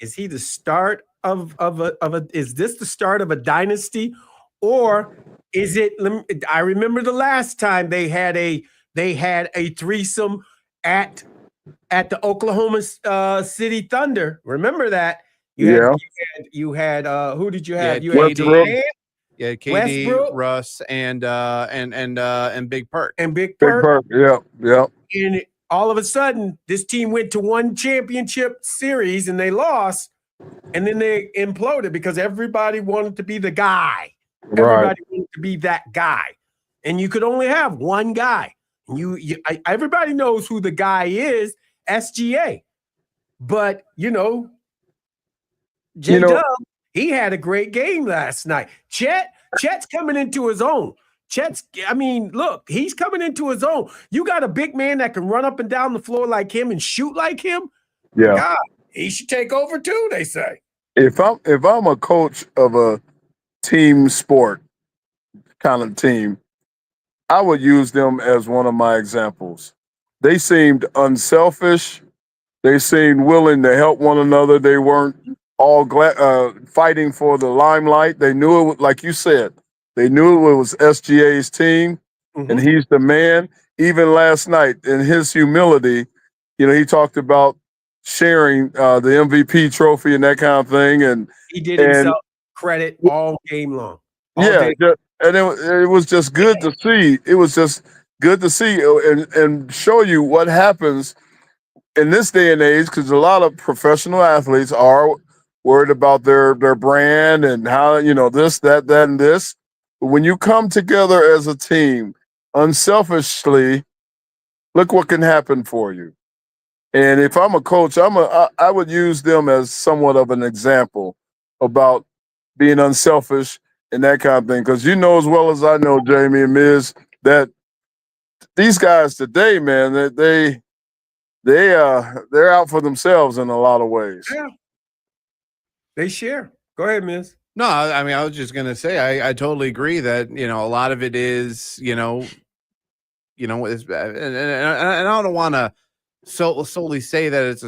Is he the start of a? Is this the start of a dynasty, or is it? I remember the last time they had a threesome at the Oklahoma City Thunder. Remember that? You had who did you have? You had Westbrook. Durant Yeah, KD, Westbrook. Russ, and Big Perk. and Big Big Perk. Perk. Yeah. And all of a sudden, this team went to one championship series and they lost, and then they imploded because everybody wanted to be the guy. Right. Everybody wanted to be that guy, and you could only have one guy. Everybody knows who the guy is, SGA. But J Dub, he had a great game last night. Chet's coming into his own. Look, he's coming into his own. You got a big man that can run up and down the floor like him and shoot like him. Yeah. God, he should take over too, they say. If I'm a coach of a team sport kind of team, I would use them as one of my examples. They seemed unselfish. They seemed willing to help one another. They weren't all fighting for the limelight. They knew it was, like you said, they knew it was SGA's team, and he's the man. Even last night, in his humility, he talked about sharing the MVP trophy and that kind of thing. And he did himself credit all game long. And it was just good to see. It was just good to see and show you what happens in this day and age, because a lot of professional athletes are worried about their brand and how, this, that, and this. But when you come together as a team unselfishly, look what can happen for you. And if I'm a coach, I would use them as somewhat of an example about being unselfish and that kind of thing. Because you know as well as I know, Jamie and Miz, that these guys today, man, they're out for themselves in a lot of ways. Yeah. They share. Go ahead, Miz. No, I mean, I was just gonna say I totally agree that a lot of it is and I don't want to solely say that it's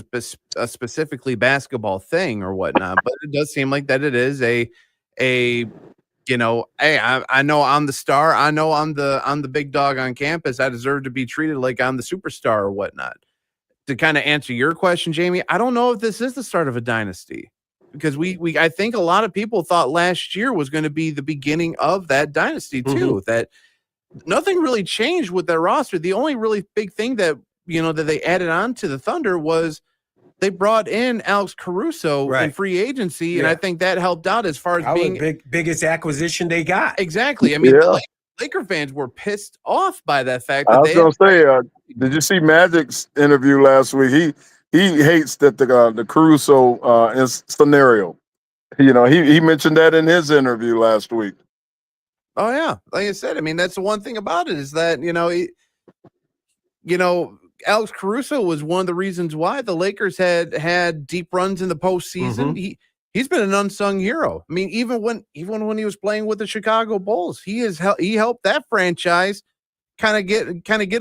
a specifically basketball thing or whatnot, but it does seem like that it is a you know, hey, I know I'm the star. I know I'm the big dog on campus. I deserve to be treated like I'm the superstar or whatnot. To kind of answer your question, Jamie, I don't know if this is the start of a dynasty, because I think a lot of people thought last year was going to be the beginning of that dynasty too. That nothing really changed with their roster. The only really big thing that that they added on to the Thunder was they brought in Alex Caruso in free agency, and I think that helped out as far as being biggest acquisition they got. Exactly. I mean, the Laker fans were pissed off by that fact. I was going to say, did you see Magic's interview last week? He hates that the Caruso scenario. He mentioned that in his interview last week. Oh yeah, like I said, I mean that's the one thing about it is that Alex Caruso was one of the reasons why the Lakers had deep runs in the postseason. He's been an unsung hero. I mean, even when he was playing with the Chicago Bulls, he helped that franchise kind of get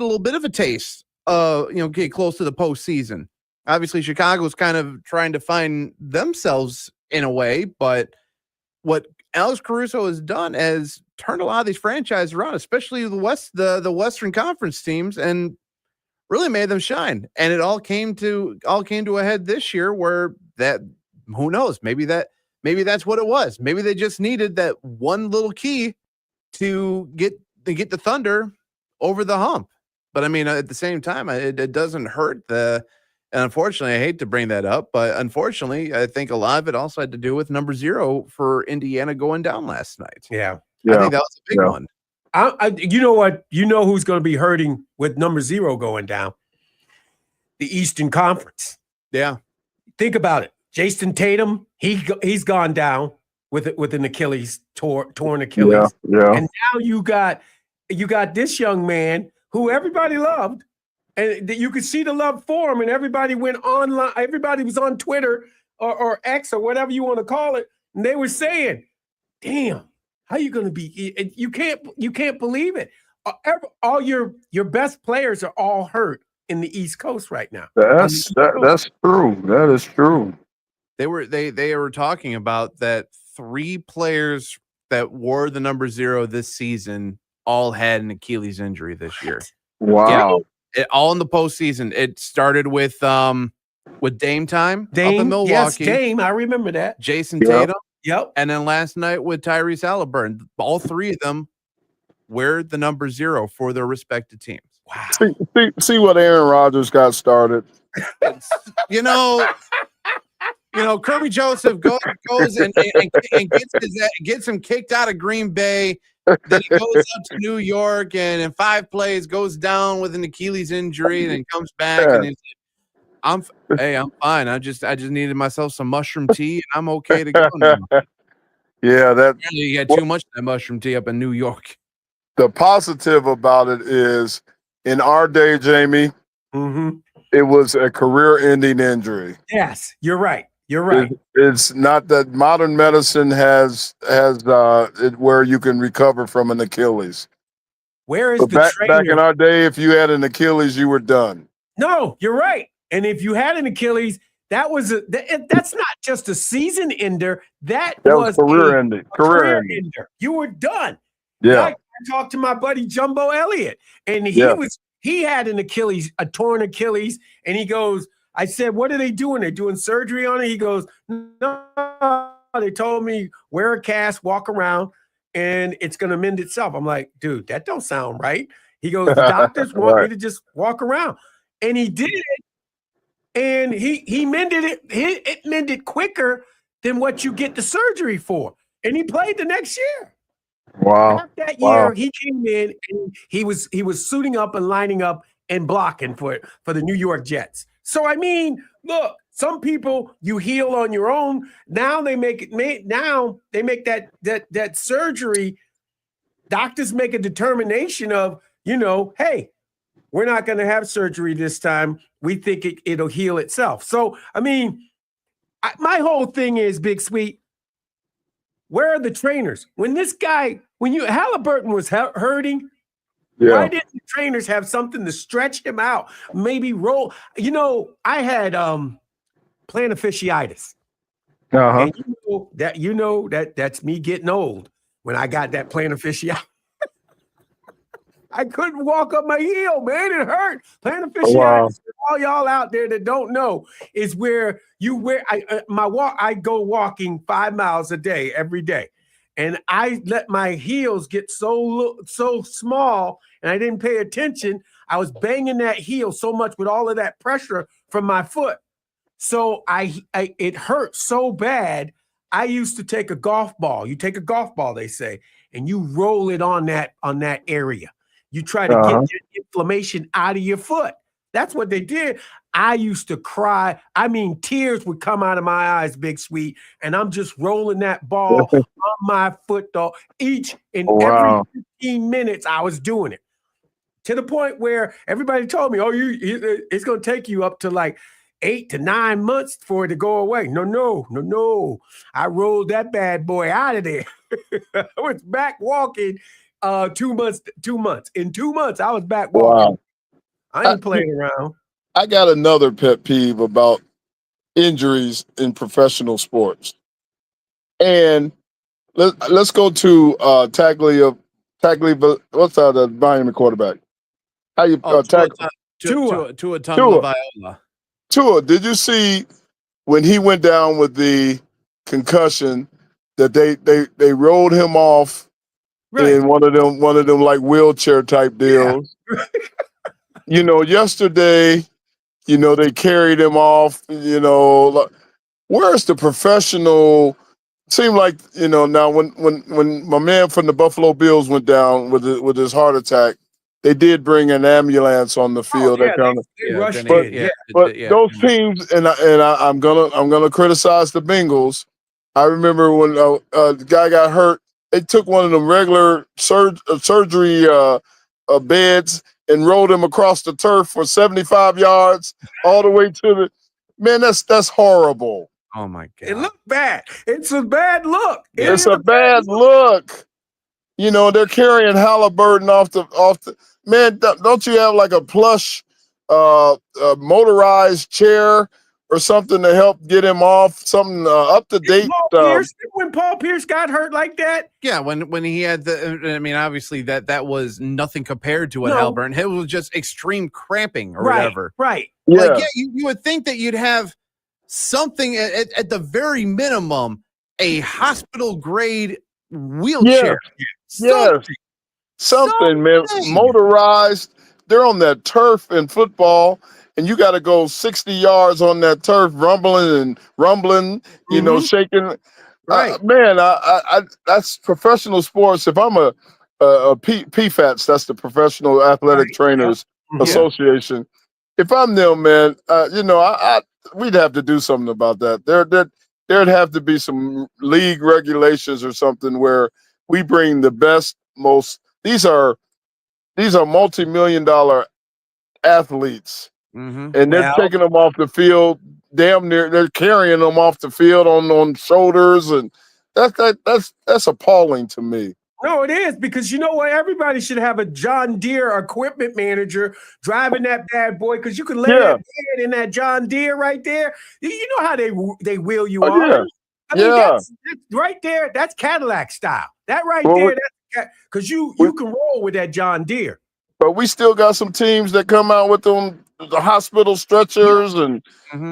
a little bit of a taste, get close to the postseason. Obviously, Chicago's kind of trying to find themselves in a way, but what Alex Caruso has done is turned a lot of these franchises around, especially the Western Conference teams, and really made them shine. And it all came to a head this year where that, who knows, maybe that's what it was. Maybe they just needed that one little key to get the Thunder over the hump. But I mean, at the same time, it doesn't hurt and unfortunately, I hate to bring that up, but unfortunately, I think a lot of it also had to do with number 0 for Indiana going down last night. Yeah. I think that was a big one. You know what? You know who's going to be hurting with number 0 going down? The Eastern Conference. Yeah. Think about it. Jason Tatum, he's gone down with an Achilles torn Achilles. Yeah. And now you got this young man who everybody loved, and you could see the love for him, and everybody went online. Everybody was on Twitter or X or whatever you want to call it, and they were saying, "Damn, how you going to be? You can't believe it. All your best players are all hurt in the East Coast right now." That's true. That is true. They were talking about that 3 players that wore the number 0 this season all had an Achilles injury this year. Wow. All in the postseason. It started with Dame up in Milwaukee. Yes, Dame. I remember that. Jason Tatum. Yep. And then last night with Tyrese Haliburton. All 3 of them wear the number 0 for their respective teams. Wow. See what Aaron Rodgers got started. Kirby Joseph goes and gets him kicked out of Green Bay. Then he goes up to New York and in 5 plays goes down with an Achilles injury and then comes back and he's like, I'm fine. I just needed myself some mushroom tea and I'm okay to go now. Yeah, apparently you had too much of that mushroom tea up in New York. The positive about it is in our day, Jamie, it was a career-ending injury. Yes, you're right. You're right. It's not that modern medicine has where you can recover from an Achilles. Where is the trainer? Back in our day, if you had an Achilles, you were done. No, you're right. And if you had an Achilles, that's not just a season ender. That was career ending. Career ending. You were done. Yeah. I talked to my buddy Jumbo Elliott, and he had an Achilles, a torn Achilles, and he goes, I said, "What are they doing? They're doing surgery on it?" He goes, "No, they told me wear a cast, walk around, and it's going to mend itself." I'm like, "Dude, that don't sound right." He goes, "The doctors want me to just walk around," and he did it, and he mended it. It mended quicker than what you get the surgery for, and he played the next year. Wow! That year, he came in and he was suiting up and lining up and blocking for the New York Jets. So, I mean, look, some people you heal on your own. Now they make that surgery. Doctors make a determination of, hey, we're not going to have surgery this time. We think it'll heal itself. So, I mean, my whole thing is, Big Sweet, where are the trainers? When Halliburton was hurting, Why didn't the trainers have something to stretch him out? Maybe roll. I had plantar fasciitis. Uh-huh. And that's me getting old when I got that plantar fasciitis. I couldn't walk up my heel, man. It hurt. Plantar fasciitis. Wow. All y'all out there that don't know is where I go walking 5 miles a day every day. And I let my heels get so small, and I didn't pay attention. I was banging that heel so much with all of that pressure from my foot. So it hurt so bad. I used to take a golf ball. You take a golf ball, they say, and you roll it on that area. You try to get your inflammation out of your foot. That's what they did. I used to cry. I mean, tears would come out of my eyes, Big Sweet, and I'm just rolling that ball on my foot, though. Every 15 minutes, I was doing it to the point where everybody told me, it's going to take you up to like 8 to 9 months for it to go away. No. I rolled that bad boy out of there. I was back walking 2 months. In 2 months, I was back walking. Wow. I ain't playing around. I got another pet peeve about injuries in professional sports. And let's go to Taglio. What's the Miami quarterback? How you tackle? Tua Tagovailoa. Tua, did you see when he went down with the concussion that they rolled him off in one of them like wheelchair type deals? Yeah. Yesterday, they carried him off. Where's the professional? Seemed like now when my man from the Buffalo Bills went down with his heart attack, they did bring an ambulance on the field. They rushed in. But those teams, and I'm gonna criticize the Bengals. I remember when the guy got hurt, they took one of them regular surgery beds and rolled him across the turf for 75 yards all the way to the man. That's horrible. Oh my God! It looked bad. It's a bad look. It's a bad look. They're carrying Halliburton off the man. Don't you have like a plush motorized chair or something to help get him off? Something up to date stuff. When Paul Pierce got hurt like that? Yeah, when he had obviously that was nothing compared to what Halliburton. It was just extreme cramping or whatever. Right. Yeah. You would think that you'd have something at the very minimum, a hospital grade wheelchair. Something, man. Motorized. They're on that turf in football, and you got to go 60 yards on that turf, rumbling, shaking. Right, man. I that's professional sports. If I'm a PFATS, that's the Professional Athletic Trainers Association. If I'm them, man, we'd have to do something about that. There'd have to be some league regulations or something where we bring the best, most. These are multi-million-dollar athletes, and they're taking them off the field. Damn near, they're carrying them off the field on shoulders, and that's appalling to me. No, it is, because you know what? Everybody should have a John Deere equipment manager driving that bad boy, because you can lay that bed in that John Deere right there. You know how they wheel you off. That's right there. That's Cadillac style. That right there. That's because you can roll with that John Deere. But we still got some teams that come out with them the hospital stretchers, and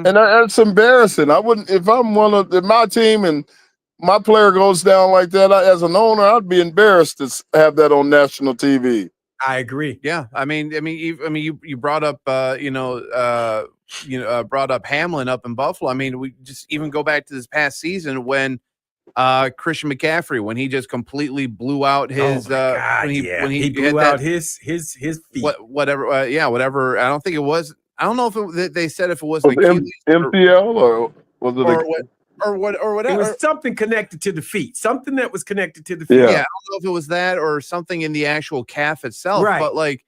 that's embarrassing. I wouldn't, if I'm one of my team and my player goes down like that, as an owner, I'd be embarrassed to have that on national TV. I agree. Yeah, I mean, you brought up, brought up Hamlin up in Buffalo. I mean, we just even go back to this past season when Christian McCaffrey, when he just completely blew out his when he blew out his feet. Whatever. Whatever. I don't think it was. I don't know if they said if it was MCL or was it or whatever. It was something connected to the feet. Something that was connected to the feet. Yeah, I don't know if it was that or something in the actual calf itself. Right. But like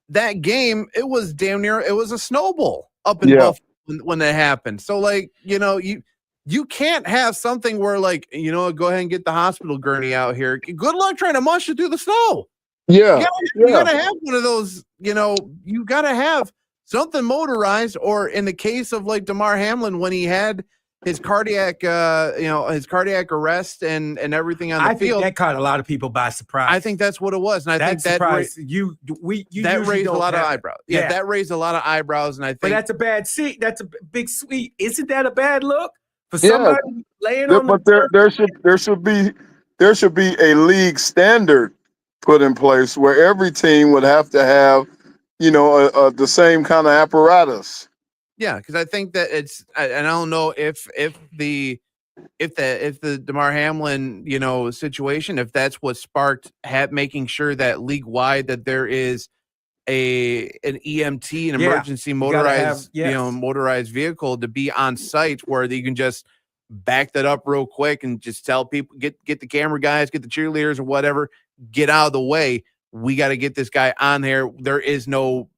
that game, it was damn near. It was a snowball up in Buffalo when that happened. So like you can't have something where like go ahead and get the hospital gurney out here. Good luck trying to mush it through the snow. Yeah, You yeah. gotta have one of those, you gotta have something motorized, or in the case of like Damar Hamlin, when he had his cardiac arrest and everything on the I think field. that caught a lot of people by surprise. I think that's what it was. And I think that surprised you that raised a lot of eyebrows. eyebrows. Yeah, that raised a lot of eyebrows. And I think But that's a bad seat. That's a big sweet. Isn't that a bad look for Yeah. somebody laying on But the there should be a league standard put in place where every team would have to have, the same kind of apparatus. Yeah, because I think that and I don't know if the Damar Hamlin, situation, if that's what sparked making sure that league wide that there is an EMT, an emergency motorized, motorized vehicle to be on site where you can just back that up real quick and just tell people, get the camera guys, get the cheerleaders or whatever, get out of the way. We got to get this guy on there. There is no,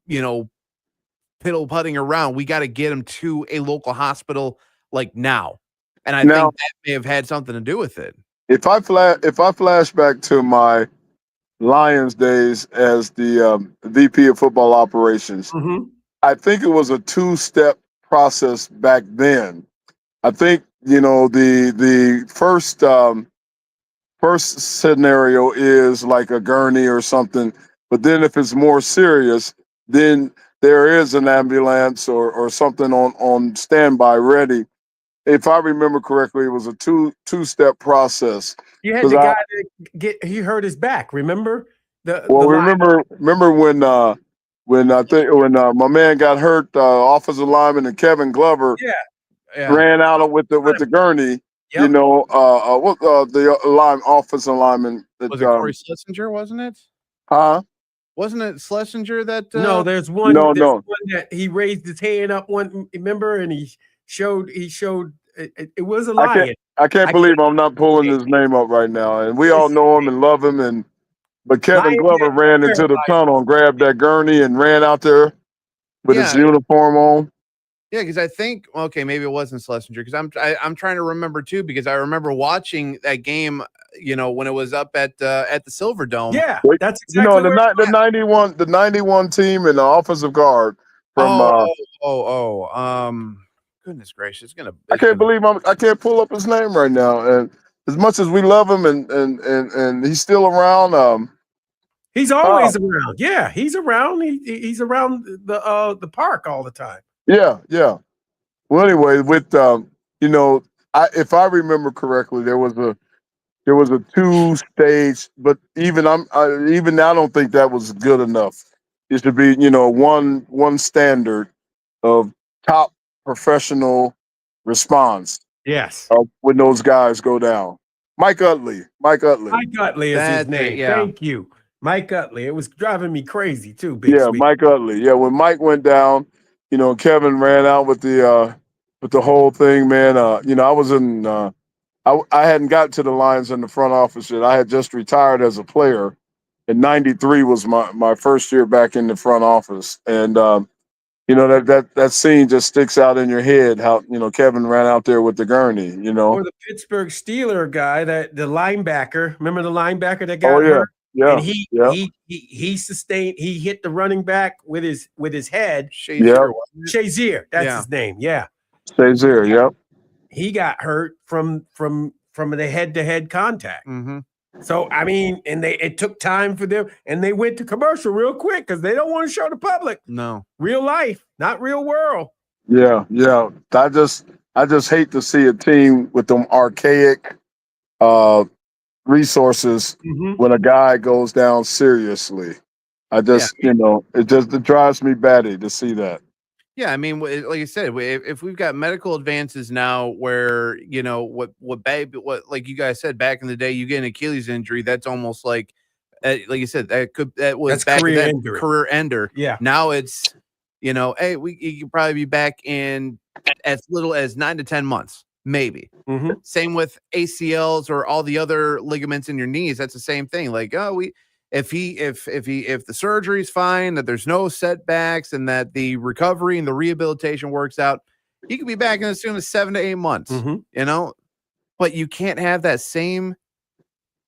piddle putting around. We got to get him to a local hospital like now. And I think that may have had something to do with it. If I flash back to my Lions days as the VP of football operations, I think it was a 2-step process back then. I think the first scenario is like a gurney or something, but then if it's more serious, then there is an ambulance or something on standby ready. If I remember correctly, it was a two-step process. You had the guy that he hurt his back. Remember remember when my man got hurt, offensive lineman and Kevin Glover ran out with the gurney. Yep. The offensive lineman. Was it Corey Schlesinger? Wasn't it? Huh? Wasn't it Schlesinger that? No, there's one. No. One that he raised his hand up. Remember, and he showed. It was a lion. I can't believe I'm not pulling his name up right now, and we all know him and love him. But Kevin Glover ran into the tunnel and grabbed that gurney and ran out there with his uniform on. Yeah, because I think maybe it wasn't Schlesinger, because I'm trying to remember too, because I remember watching that game, when it was up at the Silver Dome. Yeah, that's exactly the 91 team and the offensive guard from. Goodness gracious, I can't believe I can't pull up his name right now. And as much as we love him and he's still around. He's always around. Yeah, he's around. He's around the park all the time. Yeah. Well, anyway, with if I remember correctly, there was a 2-stage, but even I don't think that was good enough. It should be one standard of top professional response. Yes. When those guys go down. Mike Utley. Mike Utley is his name. Yeah. Thank you. Mike Utley. It was driving me crazy too. Mike Utley. Yeah, when Mike went down, Kevin ran out with the whole thing, man. I was in I hadn't got to the Lions in the front office yet. I had just retired as a player. And 93 was my first year back in the front office. And that scene just sticks out in your head, how Kevin ran out there with the gurney, Or the Pittsburgh Steeler guy, the linebacker. Remember the linebacker that got hurt? Yeah. And he sustained. He hit the running back with his head. Shazier, that's his name. Yeah. Shazier. Yep. He got hurt from the head-to-head contact. Mm-hmm. So I mean, and it took time for them, and they went to commercial real quick because they don't want to show the public. No, real life, not real world. Yeah. I just hate to see a team with them archaic resources when a guy goes down seriously. I just, it drives me batty to see that. Yeah, I mean, like I said, if we've got medical advances now, where what like you guys said back in the day, you get an Achilles injury, that's almost like you said, that was back career ender. Yeah. Now it's hey, you could probably be back in as little as 9 to 10 months, maybe. Mm-hmm. Same with ACLs or all the other ligaments in your knees. That's the same thing. Like, if the surgery's fine, that there's no setbacks, and that the recovery and the rehabilitation works out, he could be back in as soon as 7 to 8 months. Mm-hmm. But you can't have that same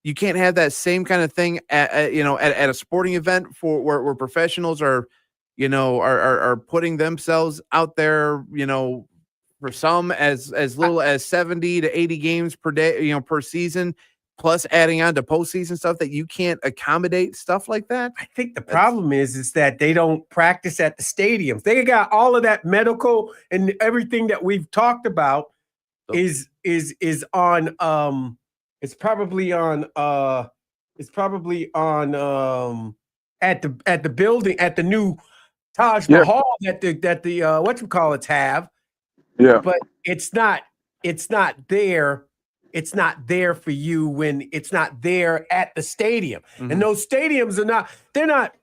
you can't have that same kind of thing at a sporting event for where professionals are, are putting themselves out there, for some as little as 70 to 80 games per day, per season, plus adding on to postseason stuff that you can't accommodate stuff like that. I think the problem is that they don't practice at the stadiums. They got all of that medical and everything that we've talked about is on it's probably on at the building at the new Taj Mahal that the whatchamacallits have. Yeah. But it's not there. It's not there for you when it's not there at the stadium. Mm-hmm. And those stadiums they're not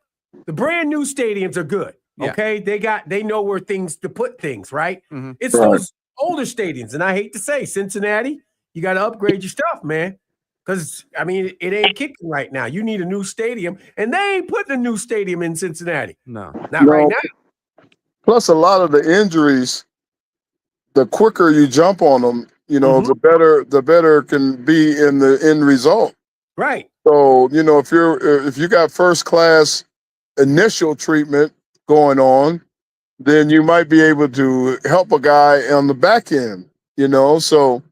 the brand new stadiums are good. Okay. They know where to put things, right? Mm-hmm. It's those older stadiums. And I hate to say, Cincinnati, you got to upgrade your stuff, man. Because, I mean, it ain't kicking right now. You need a new stadium. And they ain't putting a new stadium in Cincinnati. No. Not right now. Plus, a lot of the injuries, the quicker you jump on them, the better can be in the end result. Right. So, if you got first class initial treatment going on, then you might be able to help a guy on the back end, So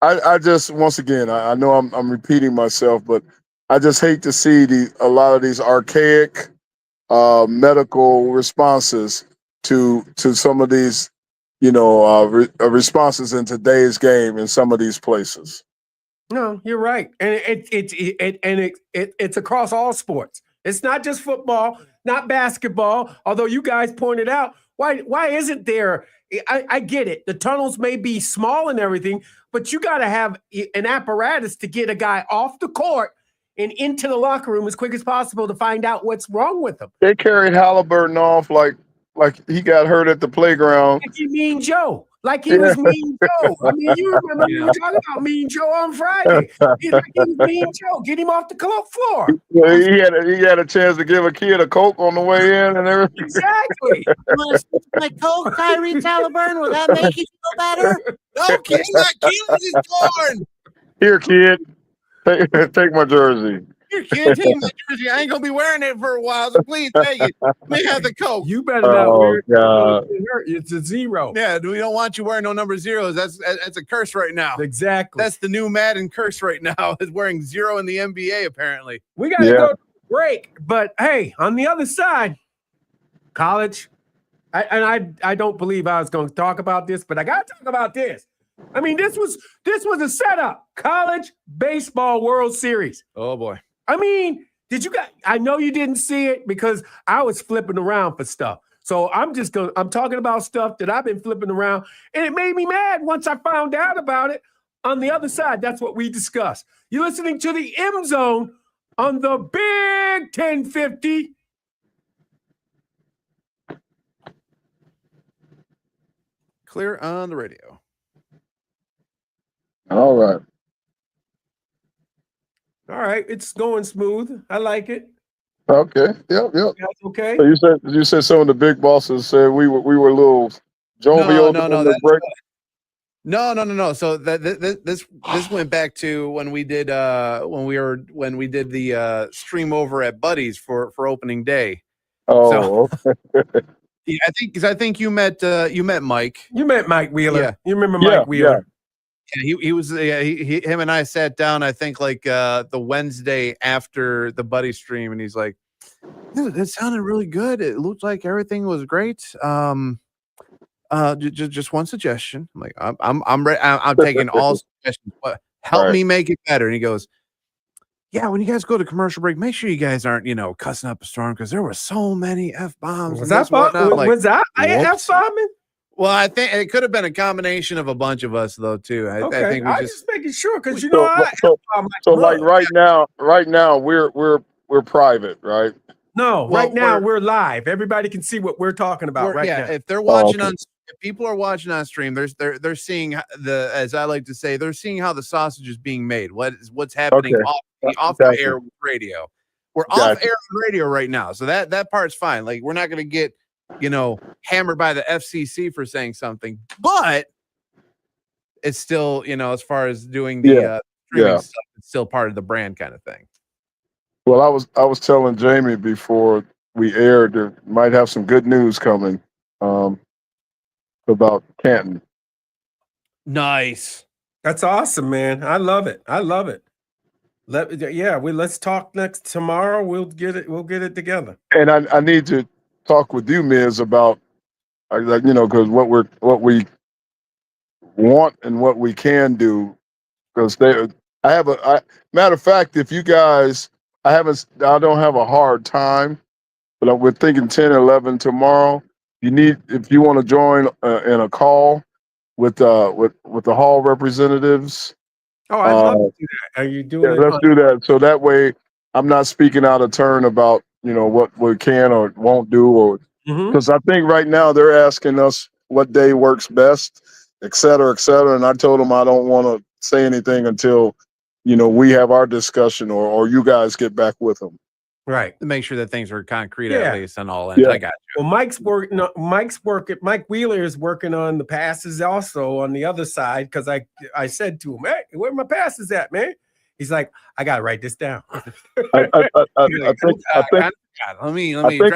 I just, once again, I know I'm repeating myself, but I just hate to see a lot of these archaic medical responses to some of these, responses in today's game in some of these places. No, you're right, and it's across all sports. It's not just football, not basketball. Although you guys pointed out, why isn't there? I get it. The tunnels may be small and everything, but you got to have an apparatus to get a guy off the court and into the locker room as quick as possible to find out what's wrong with him. They carried Halliburton off like he got hurt at the playground. Like he Mean Joe. Like he was Mean Joe. I mean, you remember we were talking about Mean Joe on Friday. He's like he was Mean Joe. Get him off the floor. Yeah, he had a chance to give a kid a Coke on the way in and everything. Exactly. My Coke, Tyrese Halliburton, will that make you feel better? No, kid, my Achilles is torn. Here, kid, take my jersey. Here, kid, take my jersey. I ain't gonna be wearing it for a while, so please take it. Let me have the Coke. You better not wear it. God. It's a 0. Yeah, we don't want you wearing no number 0s. That's a curse right now. Exactly. That's the new Madden curse right now. Is wearing 0 in the NBA apparently. We got to go to break, but hey, on the other side, college. I don't believe I was going to talk about this, but I got to talk about this. I mean, this was a setup. College baseball World Series. Oh boy. I mean, I know you didn't see it because I was flipping around for stuff. So I'm talking about stuff that I've been flipping around, and it made me mad once I found out about it. On the other side, that's what we discussed. You're listening to the M Zone on the Big 1050. Clear on the radio. All right. All right, it's going smooth. I like it. Okay. Yep. That's okay. So you said some of the big bosses said we were a little jovial. No. So this went back to when we did the stream over at Buddy's for opening day. Oh. So, yeah, I think you met Mike. You met Mike Wheeler. Yeah. You remember Mike Wheeler? Yeah, he was. Him and I sat down. I think like the Wednesday after the Buddy stream, and he's like, "Dude, that sounded really good. It looked like everything was great. Just one suggestion. I'm like, I'm taking all suggestions. But help me make it better." And he goes, "Yeah, when you guys go to commercial break, make sure you guys aren't, cussing up a storm because there were so many F-bombs." Was that F-bombing? Well, I think it could have been a combination of a bunch of us, though, too. I think we just making sure because right now we're private, right? No, right now we're live. Everybody can see what we're talking about now. If they're watching if people are watching on stream, they're seeing as I like to say, they're seeing how the sausage is being made. What's happening off the air with radio. We're off air radio right now, so that part's fine. Like we're not going to get hammered by the FCC for saying something, but it's still as far as doing the streaming Yeah. stuff is still part of the brand kind of thing. Well, I was telling Jamie before we aired, there might have some good news coming about Canton. Nice. That's awesome, man. I love it. I love it. Let's talk next tomorrow. We'll get it together. And I need to talk with you, Miz, about because what we want and what we can do. Because matter of fact, if you guys, I don't have a hard time, but we're thinking 10, 11 tomorrow. If you want to join in a call with the hall representatives. Oh, I'd love to do that. Are you doing it? Let's do that. So that way I'm not speaking out of turn about, what we can or won't do, or because I think right now they're asking us what day works best, et cetera, et cetera. And I told them I don't want to say anything until, we have our discussion or you guys get back with them. Right. To make sure that things are concrete at least on all ends. Yeah. I got you. Well, Mike Wheeler is working on the passes also on the other side, because I said to him, "Hey, where my passes at, man?" He's like, "I gotta write this down." I think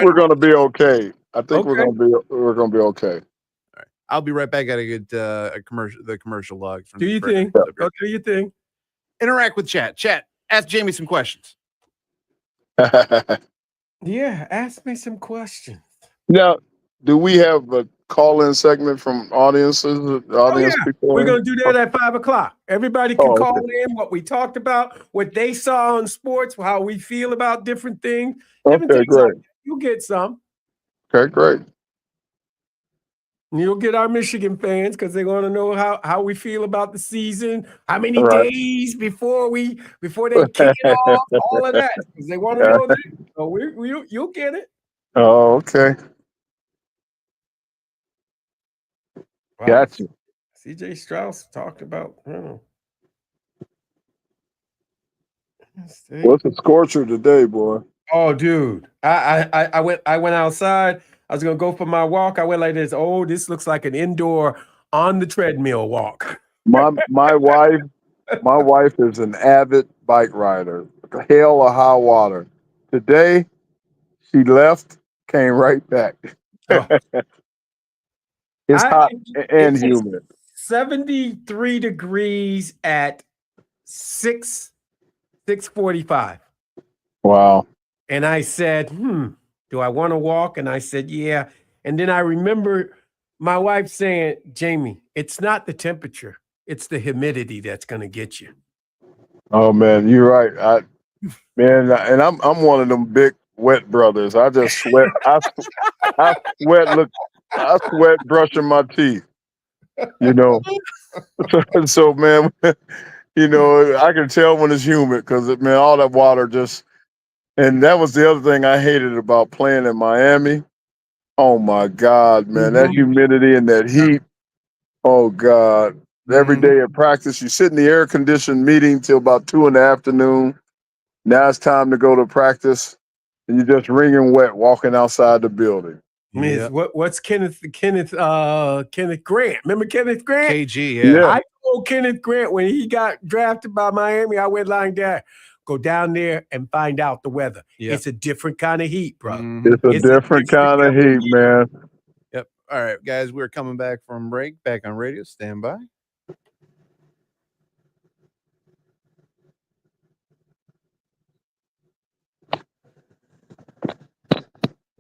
we're gonna be okay. I think we're gonna be okay. All right. I'll be right back. Gotta get the commercial log from Do you think? Go do you think? Interact with chat. Chat. Ask Jamie some questions. Yeah, ask me some questions. Now, do we have a call-in segment from audiences? People? We're going to do that at 5:00. Everybody can call in what we talked about, what they saw on sports, how we feel about different things. Okay, great. You'll get some. Okay, great. And you'll get our Michigan fans because they want to know how we feel about the season, how many days before they kick it off, all of that, because they want to know that. So you'll get it. Oh, okay. Wow. Gotcha. CJ Strauss talked about. What's the scorcher today, boy? Oh, dude! I went outside. I was gonna go for my walk. I went like this. Oh, this looks like an indoor on the treadmill walk. My wife is an avid bike rider. Hell or high water. Today, she left, came right back. Oh. It's hot and humid. 73 degrees at 6:45. Wow. And I said, do I want to walk? And I said, yeah. And then I remember my wife saying, Jamie, it's not the temperature, it's the humidity that's going to get you. Oh man, you're right. And I'm one of them big wet brothers. I just sweat. I sweat brushing my teeth. So man, I can tell when it's humid because all that water just. And that was the other thing I hated about playing in Miami. Oh my God, man, that humidity and that heat. Oh God. Every day at practice, you sit in the air-conditioned meeting till about 2 PM. Now it's time to go to practice, and you're just wringing wet walking outside the building. Yeah. What's Kenneth Grant? Remember Kenneth Grant? KG, yeah. I told Kenneth Grant when he got drafted by Miami, I went lying there. Go down there and find out the weather. Yep. It's a different kind of heat, bro. It's a different kind of heat, man. Yep. All right, guys, we're coming back from break. Back on radio. Stand by.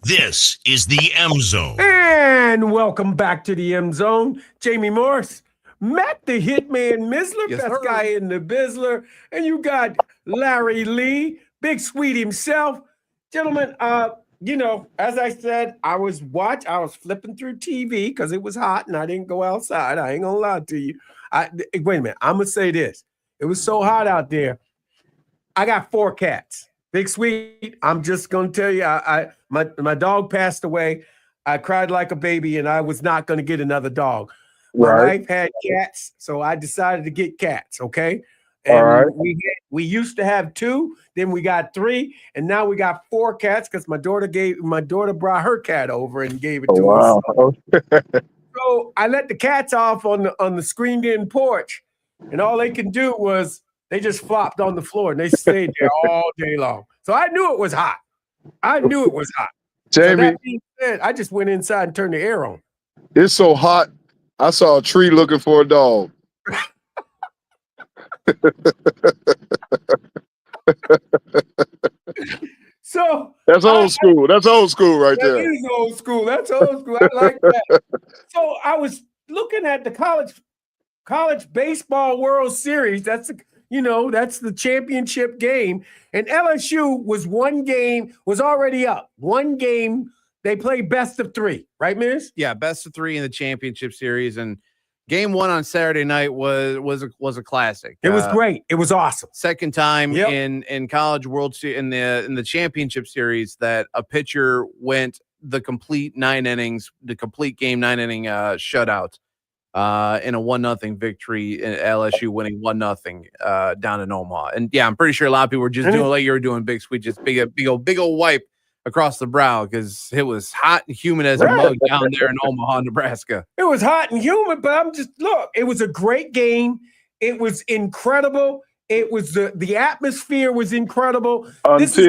This is the M Zone. And welcome back to the M Zone. Jamie Morse, Matt the Hitman Misler, best guy in the Bizzler, and you got Larry Lee, Big Sweet himself. Gentlemen, as I said, I was flipping through TV because it was hot and I didn't go outside. I ain't gonna lie to you. Wait a minute, I'm gonna say this. It was so hot out there. I got 4 cats. Big Sweet, I'm just gonna tell you, my dog passed away. I cried like a baby, and I was not gonna get another dog. My wife had cats, so I decided to get cats. Okay, and we used to have 2, then we got 3, and now we got 4 cats because my daughter brought her cat over and gave it to us. So I let the cats off on the screened-in porch, and all they can do was They just flopped on the floor and they stayed there all day long. So I knew it was hot. So Jamie, that being said, I just went inside and turned the air on. it's so hot. I saw a tree looking for a dog. So That's old school. That's old school right that there. is old school. That's old school. I like that. So I was looking at the college baseball World Series. That's the championship game. And LSU was already up. One game, they played best of 3, right, Miz? Yeah, best of 3 in the championship series, and game 1 on Saturday night was a classic. It was great. It was awesome. Second time Yep. in College World Series in the championship series that a pitcher went the complete 9 innings, the complete game 9 inning shutout in a 1-0 victory. LSU winning 1-0 down in Omaha. And yeah, I'm pretty sure a lot of people were just doing like you were doing, Big Sweet, just big old wipe across the brow because it was hot and humid as a mug down there in Omaha, Nebraska. It was hot and humid, but it was a great game. It was incredible. It was the atmosphere was incredible. This is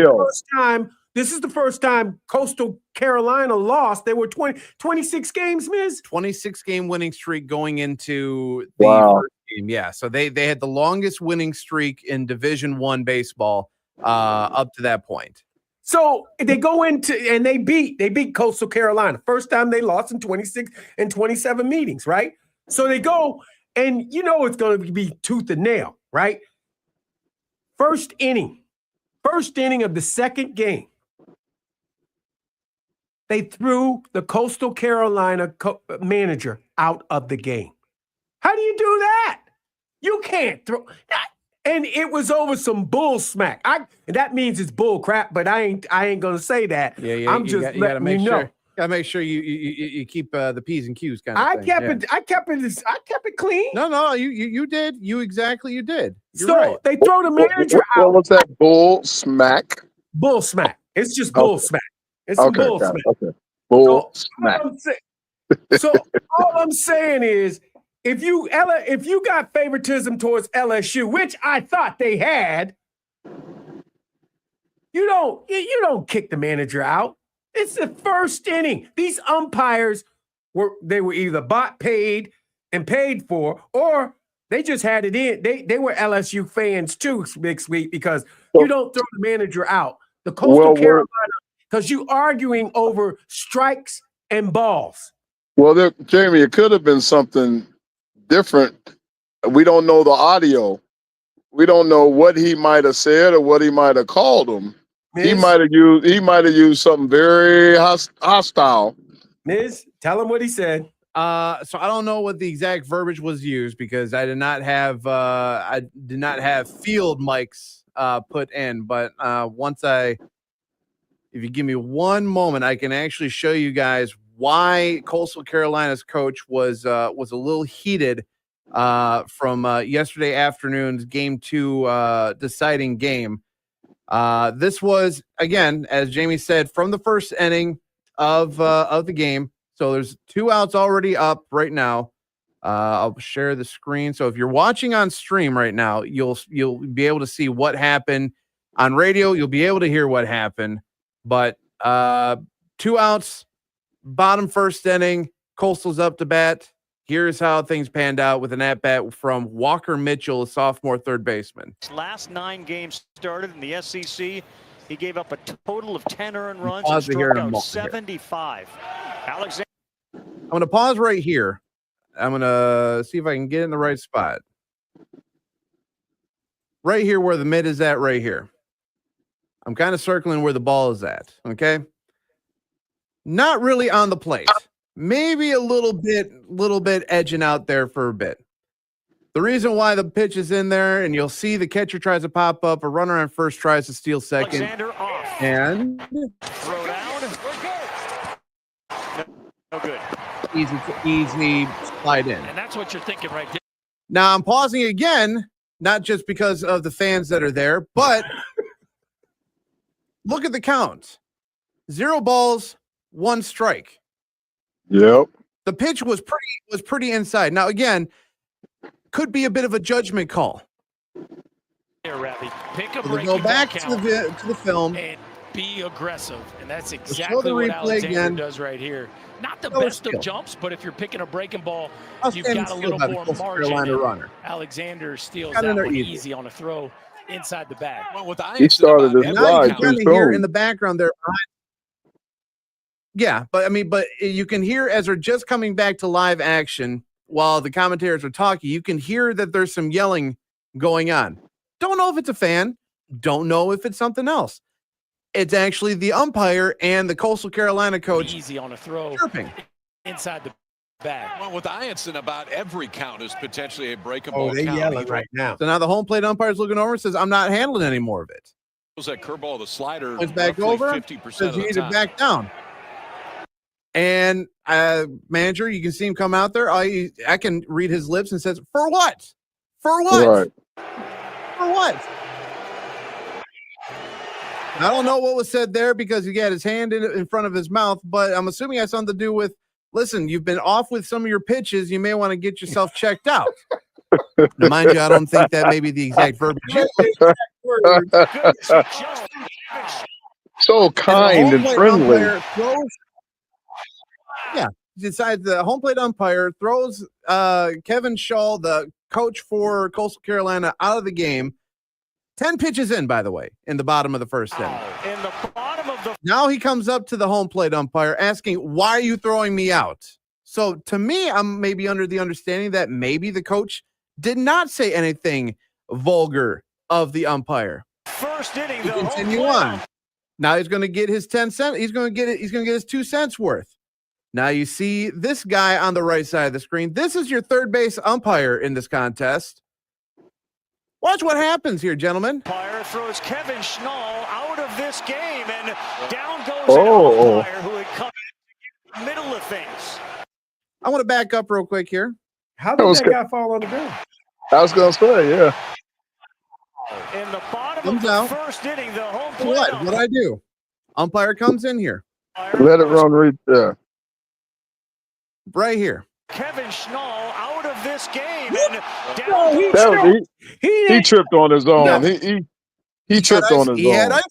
the first time Coastal Carolina lost. There were 26 games, Miz? 26-game winning streak going into the first game. Yeah, so they had the longest winning streak in Division I baseball up to that point. So they go into and they beat Coastal Carolina. First time they lost in 26 and 27 meetings, right? So they go and it's going to be tooth and nail, right? First inning of the second game, they threw the Coastal Carolina manager out of the game. How do you do that? You can't throw that. And it was over some bull smack. That means it's bull crap, but I ain't gonna say that. Yeah. I'm just letting you know. Gotta make sure you keep the P's and Q's kind of I thing. kept it clean. No, you did. You did. You're so right. they throw the manager out. What was that? Bull smack? Bull smack. It's just bull smack. It's some bull smack. Okay. Bull smack. So all I'm saying is, if you got favoritism towards LSU, which I thought they had, you don't kick the manager out. It's the first inning. These umpires were either bought, paid for, or they just had it in. They were LSU fans too, Big Sweet, because you don't throw the manager out. The Coastal Carolina, because you arguing over strikes and balls. Well, Jamie, it could have been something different. We don't know the audio. We don't know what he might have said or what he might have called him. Miz, he might have used something very hostile. Miz, tell him what he said. So I don't know what the exact verbiage was used because I did not have field mics put in, but if you give me one moment, I can actually show you guys why Coastal Carolina's coach was a little heated from yesterday afternoon's game 2 deciding game. This was, again, as Jamie said, from the first inning of the game. So there's 2 outs already up right now. I'll share the screen. So if you're watching on stream right now, you'll be able to see what happened. On radio, you'll be able to hear what happened. But 2 outs. Bottom first inning, Coastal's up to bat. Here's how things panned out with an at-bat from Walker Mitchell, a sophomore third baseman. Last 9 games started in the SEC. He gave up a total of 10 earned runs and struck out 75. Alexander. I'm going to pause right here. I'm going to see if I can get in the right spot. Right here where the mid is at right here. I'm kind of circling where the ball is at, okay? Not really on the plate. Maybe a little bit edging out there for a bit. The reason why the pitch is in there, and you'll see the catcher tries to pop up, a runner on first tries to steal second. Alexander off. And throw down. No good. Easy slide in. And that's what you're thinking right there. Now I'm pausing again, not just because of the fans that are there, but look at the count. 0 balls, 1 strike. Yep. The pitch was pretty inside. Now again, could be a bit of a judgment call. Ravi. Pick a So they breaking go ball back to count the film. and be aggressive, and that's show exactly the what replay Alexander again. does right here. Not the Show the best skill. of jumps, but if you're picking a breaking ball, you've Outstanding got a skill little by the more Coastal margin. Carolina And runner. Alexander steals Got in that there one easy. easy on a throw inside the bag. Well, with He started about his Now you slide can too kind of hear in soon. the background there. Yeah, but you can hear as they're just coming back to live action while the commentators are talking, you can hear that there's some yelling going on. Don't know if it's a fan. Don't know if it's something else. It's actually the umpire and the Coastal Carolina coach Easy on a throw chirping. inside the bag. Well, with Ianson, about every count is potentially a breakable Oh, they count. yelling He right now. So now the home plate umpire's looking over and says, I'm not handling any more of it. throws that curveball, the slider, Points back roughly over, 50% Says of you the need to time. back down. And manager, you can see him come out there. I can read his lips and says, for what? For what? Right. For what? I don't know what was said there because he had his hand in front of his mouth, but I'm assuming it has something to do with, listen, you've been off with some of your pitches. You may want to get yourself checked out. Now, mind you, I don't think that may be the exact verbiage. So kind and friendly. Decides the home plate umpire throws Kevin Shaw, the coach for Coastal Carolina, out of the game. 10 pitches in, by the way, in the bottom of the first inning. In the bottom of the Now he comes up to the home plate umpire asking, why are you throwing me out? So to me, I'm maybe under the understanding that maybe the coach did not say anything vulgar of the umpire. first inning, To the home continue plate on. Now he's going to get his 10 cents. He's going to get it. He's going to get his 2 cents worth. Now you see this guy on the right side of the screen. This is your third base umpire in this contest. Watch what happens here, gentlemen. umpire throws Kevin Schnall out of this game, and down goes Oh. an umpire who had come in the middle of things. I want to back up real quick here. How That did was that good. guy fall on the ground? I was gonna say, yeah. In the bottom Comes of the out. first inning, the home plate What? What I do? Umpire comes in here, umpire Let it throws run right there. right here. Kevin Schnall out of this game, and down No, he goes That was, He he didn't. tripped on his own. No. He tripped on his He had own. ice.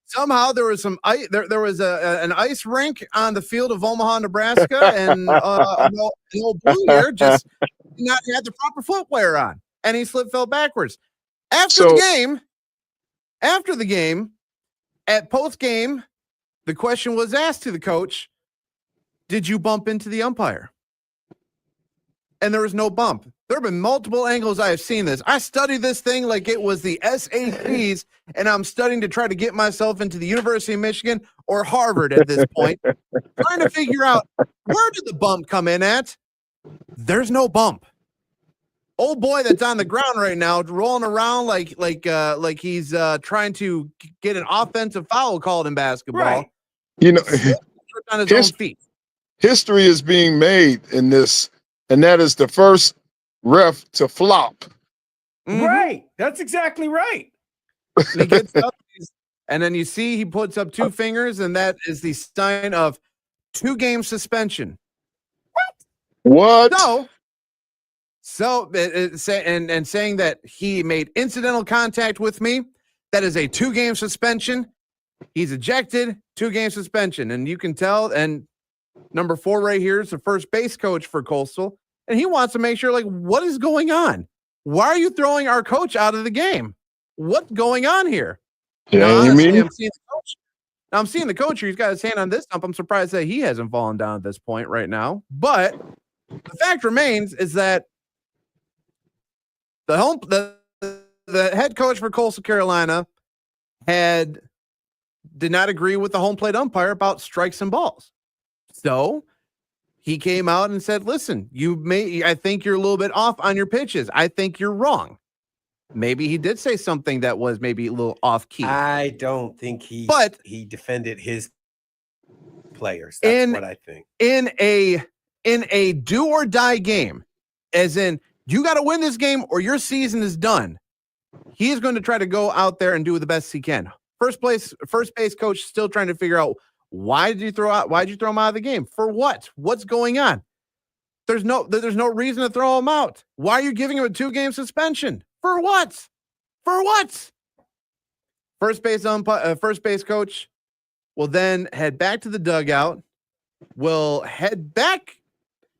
Somehow there was some ice. There was an ice rink on the field of Omaha, Nebraska, and an old blue here just did not have the proper footwear on, and he fell backwards. After So- the game, at post game, the question was asked to the coach: did you bump into the umpire? And there was no bump. There have been multiple angles I have seen this. I studied this thing like it was the SATs, and I'm studying to try to get myself into the University of Michigan or Harvard at this point, trying to figure out where did the bump come in at? There's no bump. Old boy that's on the ground right now, rolling around like he's trying to get an offensive foul called in basketball. Right. You know, Tripped on his His- own feet. history is being made in this, and that is the first ref to flop. Mhm. Right. That's exactly right. And he gets up, and then you see he puts up 2 fingers, and that is the sign of 2-game suspension. What? So saying that he made incidental contact with me, that is a 2-game suspension. He's ejected, 2-game suspension, and you can tell. And number 4 right here is the first base coach for Coastal, and he wants to make sure, like, what is going on? Why are you throwing our coach out of the game? What's going on here? Yeah, Now, you honestly, mean? I'm seeing the coach here. He's got his hand on this stump. I'm surprised that he hasn't fallen down at this point right now. But the fact remains is that the head coach for Coastal Carolina did not agree with the home plate umpire about strikes and balls. So he came out and said, listen, I think you're a little bit off on your pitches. I think you're wrong. Maybe he did say something that was maybe a little off key. I don't think he defended his players. That's what I think. In a do or die game, as in you got to win this game or your season is done. He is going to try to go out there and do the best he can. First base coach still trying to figure out why'd you throw him out of the game? For what? What's going on? There's no reason to throw him out. Why are you giving him a 2-game suspension? For what? For what? First base coach will then head back to the dugout, will head back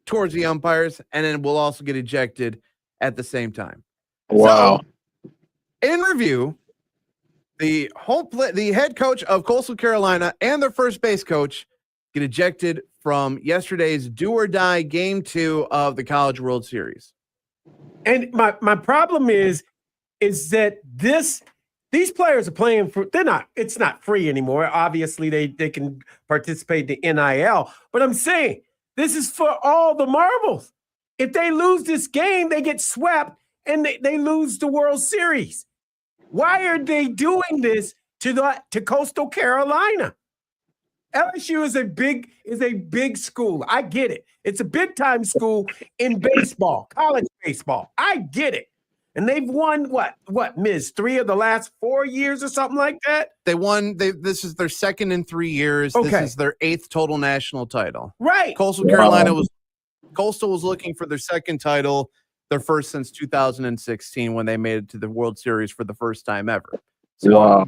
towards the umpires, and then will also get ejected at the same time. Wow. So, in review, the head coach of Coastal Carolina and their first base coach get ejected from yesterday's do or die game 2 of the College World Series. And my problem is that these players are playing for, it's not free anymore. Obviously, they can participate in the NIL, but I'm saying this is for all the marbles. If they lose this game, they get swept and they lose the World Series. Why are they doing this to Coastal Carolina? LSU is a big school. I get it. It's a big time school in baseball, college baseball. I get it. And they've won Miz, 3 of the last 4 years or something like that? They won. This is their second in 3 years. Okay. This is their 8th total national title. Right. Coastal was looking for their second title, their first since 2016 when they made it to the World Series for the first time ever. So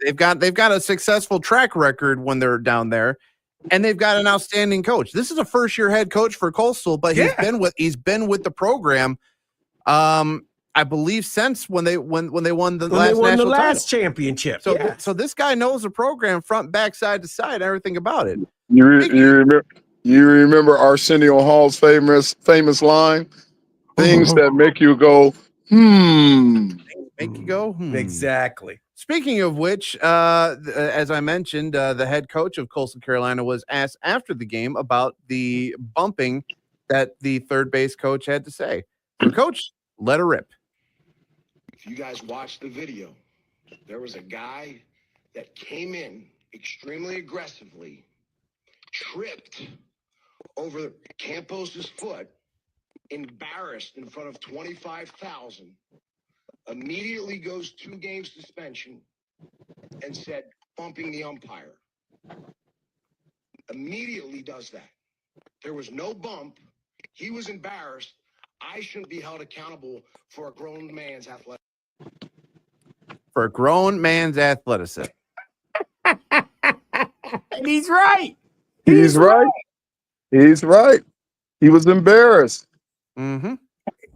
they've got a successful track record when they're down there, and they've got an outstanding coach. This is a first-year head coach for Coastal, but he's been with the program. I believe since when they won the last championship. So this guy knows the program front, back, side to side, everything about it. You remember Arsenio Hall's famous line? Things that make you go, Make you go, Exactly. Speaking of which, as I mentioned, the head coach of Coastal Carolina was asked after the game about the bumping that the third base coach had to say. So, Coach, let her rip. If you guys watched the video, there was a guy that came in extremely aggressively, tripped over Campos's foot, embarrassed in front of 25,000, immediately goes 2-game suspension, and said, bumping the umpire. Immediately does that. There was no bump. He was embarrassed. I shouldn't be held accountable for a grown man's athleticism. For a grown man's athleticism. And he's right. He's right. He's right. He was embarrassed. Mm-hmm.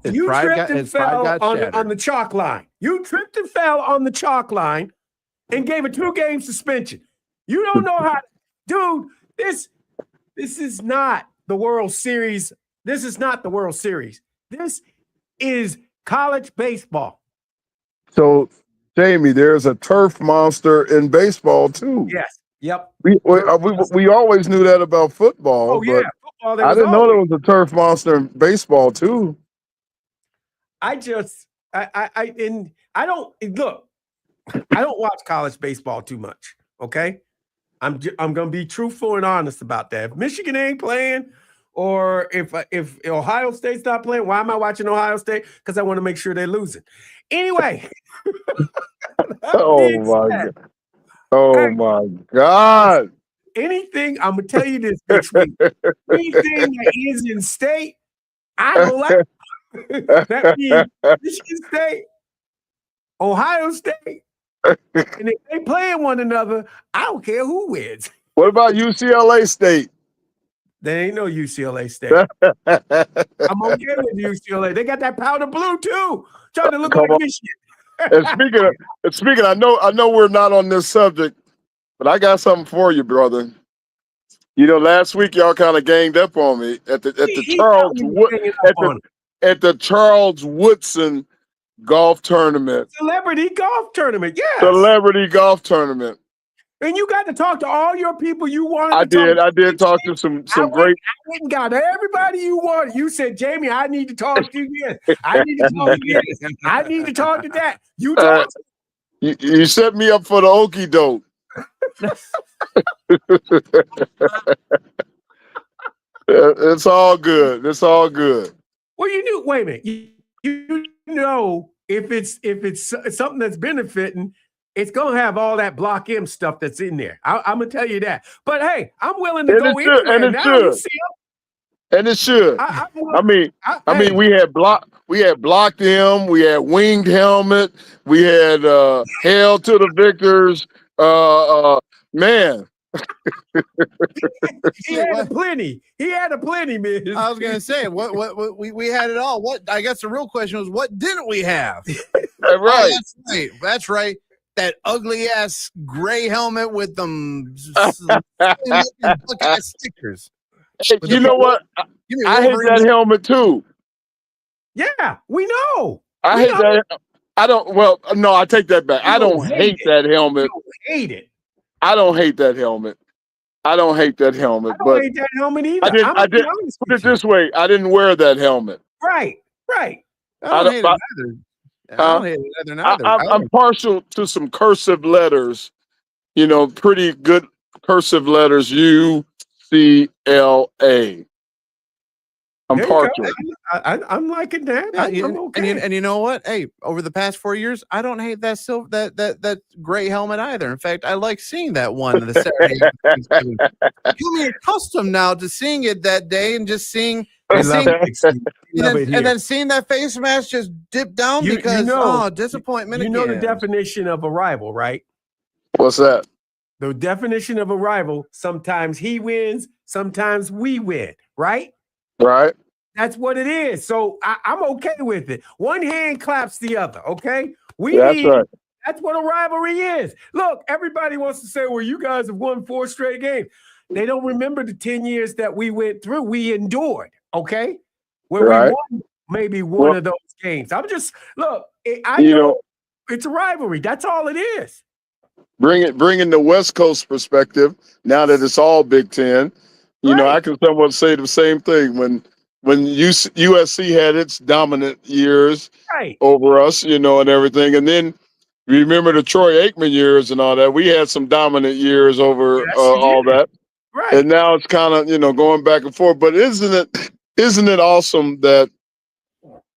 You tripped and fell on the chalk line. You tripped and fell on the chalk line and gave a 2-game suspension. You don't know how, dude, this is not the World Series. This is not the World Series. This is college baseball. So, Jamie, there's a turf monster in baseball too. Yes. Yep. We always knew that about football. Oh, yeah. Football, I didn't know there was a turf monster in baseball too. I don't watch college baseball too much. Okay. I'm going to be truthful and honest about that. If Michigan ain't playing, or if Ohio State's not playing, why am I watching Ohio State? Because I want to make sure they're losing. Anyway. My God. Anything, I'm going to tell you this next week. Anything that is in state, I don't like. That means Michigan State, Ohio State, and if they playing one another, I don't care who wins. What about UCLA State? There ain't no UCLA State. I'm okay with UCLA. They got that powder blue too, trying to look like Michigan. And speaking, I know we're not on this subject, but I got something for you, brother. You know, last week y'all kind of ganged up on me at the Charles Woodson golf tournament. Celebrity golf tournament, yes. Celebrity golf tournament. And you got to talk to all your people you wanted I to talk to. I did talk to some great. I went and got everybody you wanted. You said, Jamie, I need to talk to you. I need to talk to this. I need to talk to that. You talk. You set me up for the okie doke. It's all good. It's all good. Well, you knew. Wait a minute. You know if it's something that's benefiting, it's gonna have all that Block M stuff that's in there. I'm gonna tell you that. But hey, I'm willing to go in there now. You see and it should. I mean, we had blocked him, we had winged helmet, we had hail to the victors. Man, he had a plenty. He had a plenty, man. I was gonna say what we had it all. What I guess the real question was what didn't we have? right. That's right. That ugly ass gray helmet with them ass stickers. Hey, you know what? I hate that helmet too. Yeah, we know. I hate that. I don't. Well, no, I take that back. I don't hate that helmet. You don't hate it. I don't hate that helmet. I don't hate that helmet. I don't hate that helmet either. I did. Put it this way: I didn't wear that helmet. Right. I don't hate it either. I don't hate it either. I'm partial to some cursive letters. You know, pretty good cursive letters. UCLA. I'm partial. I'm liking that. I'm okay. And you know what? Hey, over the past 4 years, I don't hate that that gray helmet either. In fact, I like seeing that one the Saturday. You're accustomed now to seeing it that day and just seeing. And then seeing that face mask just dip down because disappointment. You know the definition of a rival, right? What's that? The definition of a rival: sometimes he wins, sometimes we win, right? Right. That's what it is. So I'm okay with it. One hand claps the other. Okay. That's what a rivalry is. Look, everybody wants to say, well, you guys have won 4 straight games. They don't remember the 10 years that we went through. We endured. Okay. Where we won maybe one of those games. I'm just I know it's a rivalry. That's all it is. Bringing the West Coast perspective, now that it's all Big Ten. You know, I can somewhat say the same thing when USC had its dominant years over us, you know, and everything. And then remember the Troy Aikman years and all that. We had some dominant years over all that. Right. And now it's kind of, you know, going back and forth. But isn't it awesome that,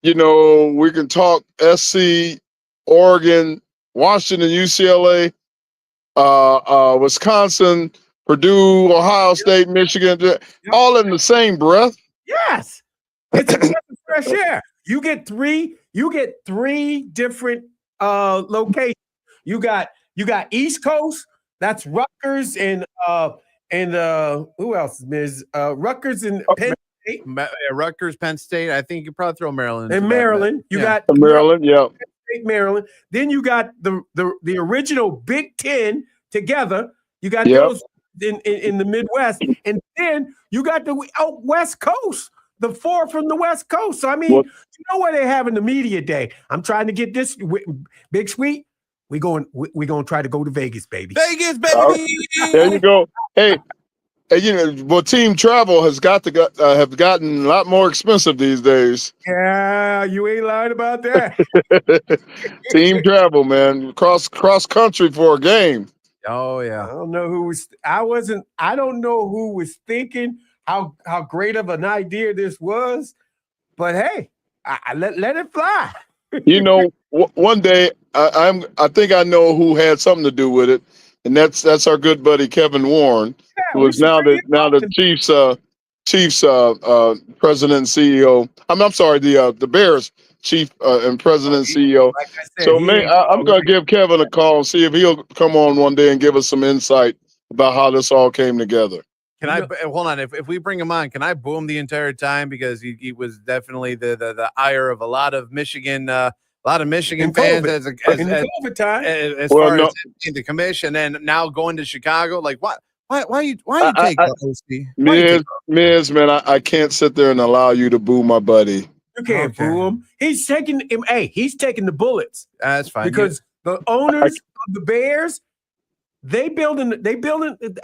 you know, we can talk SC, Oregon, Washington, UCLA, Wisconsin, Purdue, Ohio State, Michigan, all in the same breath. Yes, it's a breath of fresh air. You get three different locations. You got East Coast. That's Rutgers and who else is Rutgers and Penn State. Rutgers, Penn State. I think you probably throw Maryland. And Maryland. You got Maryland. Yeah. Penn State, Maryland. Then you got the original Big Ten together. You got those in the Midwest, and then you got the West Coast, the 4 from the West Coast. So I mean, you know what they have in the media day. I'm trying to get this Big Sweet. We're going to try to go to Vegas, baby. Vegas, baby. There you go. Hey, you know, well, team travel has have gotten a lot more expensive these days. Yeah, you ain't lying about that. Team travel, man, cross country for a game. Oh yeah. I don't know who was thinking how great of an idea this was, but hey, I let it fly. You know, one day I think I know who had something to do with it, and that's our good buddy Kevin Warren, who is now the Chiefs president and CEO. I'm sorry, the Bears chief and president and CEO. Like I said, so I'm going to give Kevin a call and see if he'll come on one day and give us some insight about how this all came together. Can I hold on? If we bring him on, can I boo him the entire time because he was definitely the ire of a lot of Michigan fans as far as in the commission, and now going to Chicago. Like what? Why you take that, Miz, man, I can't sit there and allow you to boo my buddy. You can't boo him. He's taking him. Hey, he's taking the bullets. That's fine. Because the owners of the Bears, they building.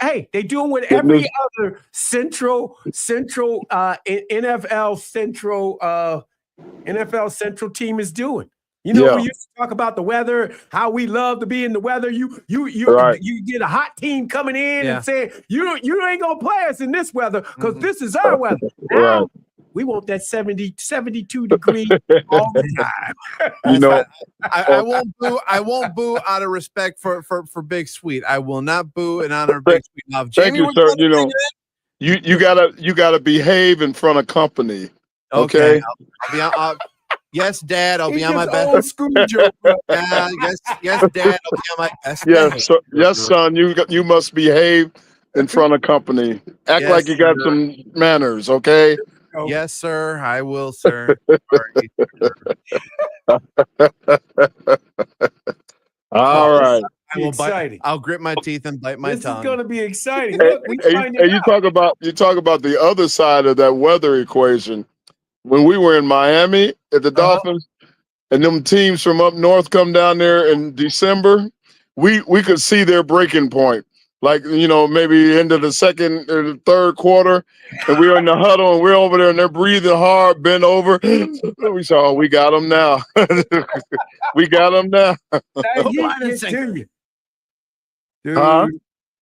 Hey, they doing what every other central NFL central team is doing. You know, we used to talk about the weather, how we love to be in the weather. You get a hot team coming in and saying you ain't gonna play us in this weather because this is our weather. Now, we want that 72 degree all the time. You know, I won't boo out of respect for Big Sweet. I will not boo in honor of Big Sweet. Now, thank you, sir. You know, you gotta behave in front of company. Okay. Okay. I'll be on. Yes, Dad. I'll He be on my just best. old school Joe. Yes, Dad. I'll be on my best. Yes, son. You must behave in front of company. Act Yes, like you got sir. some manners. Okay. Yes, sir. I will, sir. Sorry. All right. I will bite. Exciting. I'll grit my teeth and bite my This tongue. is going to be exciting. Hey, Look, we find it you out. talk about the other side of that weather equation. When we were in Miami at the Dolphins, and them teams from up north come down there in December, we could see their breaking point. Like, maybe into the second or the third quarter, and we're in the huddle and we're over there and they're breathing hard, bent over. We saw, we got them now. We got them now. That heat Line and gets sinker. to you. Dude, Huh?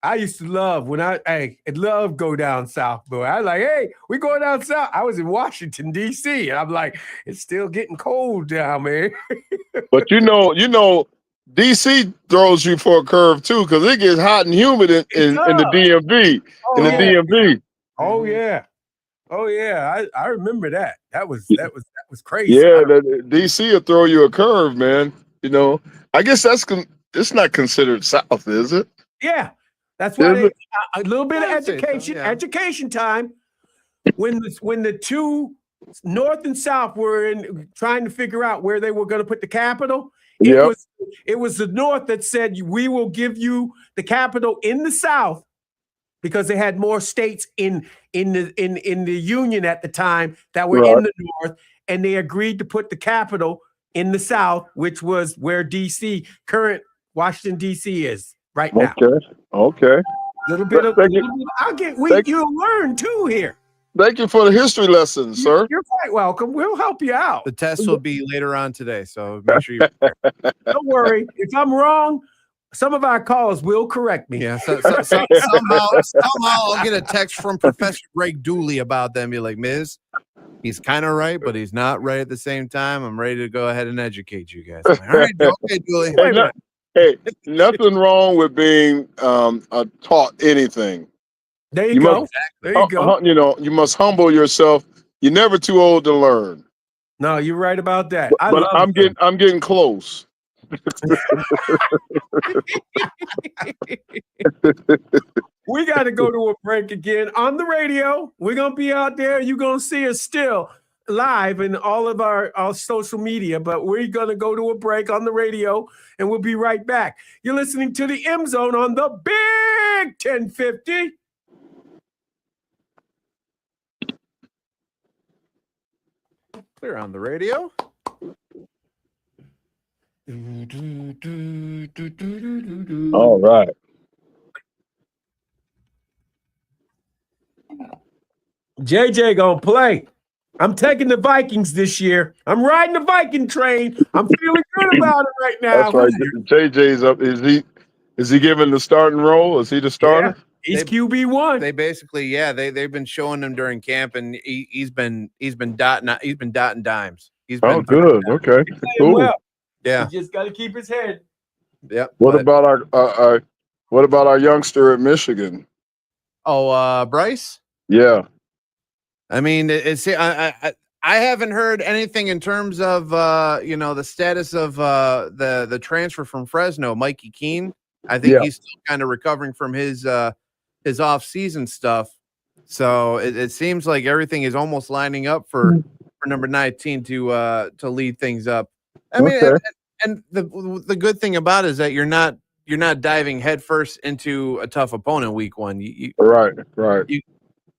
I used to love I'd love go down south, boy. I like, hey, we going down south. I was in Washington, D.C., and I'm like, it's still getting cold down, man. But DC throws you for a curve too, because it gets hot and humid in the DMV. Oh, In the yeah. DMV. Oh, yeah. Oh, yeah. I remember that. That was crazy. Yeah, the DC will throw you a curve, man. I guess it's not considered south, is it? Yeah. That's why Is it? a little bit of I'd say so, education, yeah. education time. When the two north and south were trying to figure out where they were going to put the capital, Yep. it was the north that said we will give you the capital in the south because they had more states in the union at the time that were in the north, and they agreed to put the capital in the south, which was where current Washington D.C. is right now. Okay. You'll learn too here. Thank you for the history lessons, sir. You're quite welcome. We'll help you out. The test will be later on today, so make sure you. Don't worry. If I'm wrong, some of our callers will correct me. Yeah. Somehow I'll get a text from Professor Greg Dooley about them. Be like, Miz, he's kind of right, but he's not right at the same time. I'm ready to go ahead and educate you guys. Like, all right, okay, Dooley. Hey, nothing wrong with being taught anything. There you go. There you go. You must humble yourself. You're never too old to learn. No, you're right about that. But I'm getting close. We got to go to a break again on the radio. We're going to be out there. You're going to see us still live in all of our social media, but we're going to go to a break on the radio, and we'll be right back. You're listening to the M Zone on the Big 1050. Clear on the radio. All right. JJ gonna play. I'm taking the Vikings this year. I'm riding the Viking train. I'm feeling good about it right now. That's right. JJ's up. Is he given the starting role? Is he the starter? Yeah, he's QB1. They basically, they've been showing him during camp, and he's been dotting dimes. He's been good. Okay. Cool. Well. Yeah. He just got to keep his head. Yep. What about our youngster at Michigan? Bryce? Yeah. I mean, I haven't heard anything in terms of the status of the transfer from Fresno, Mikey Keene. I think he's still kind of recovering from his off-season stuff. So it seems like everything is almost lining up for number 19 to lead things up. I mean, and the good thing about it is that you're not diving headfirst into a tough opponent week one. Right.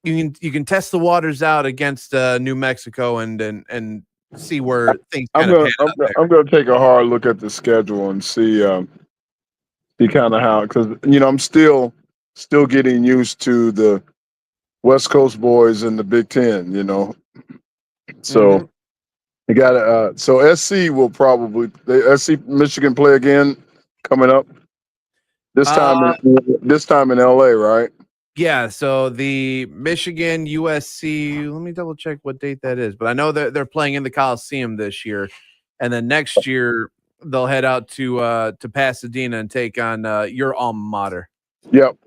You can test the waters out against New Mexico and see where things. I'm going to take a hard look at the schedule and see kind of how, because I'm still getting used to the West Coast boys in the Big Ten. So you got so SC will probably SC Michigan play again coming up this time in LA, right? Yeah, so the Michigan USC, let me double check what date that is, but I know that they're playing in the Coliseum this year, and then next year they'll head out to Pasadena and take on your alma mater. Yep.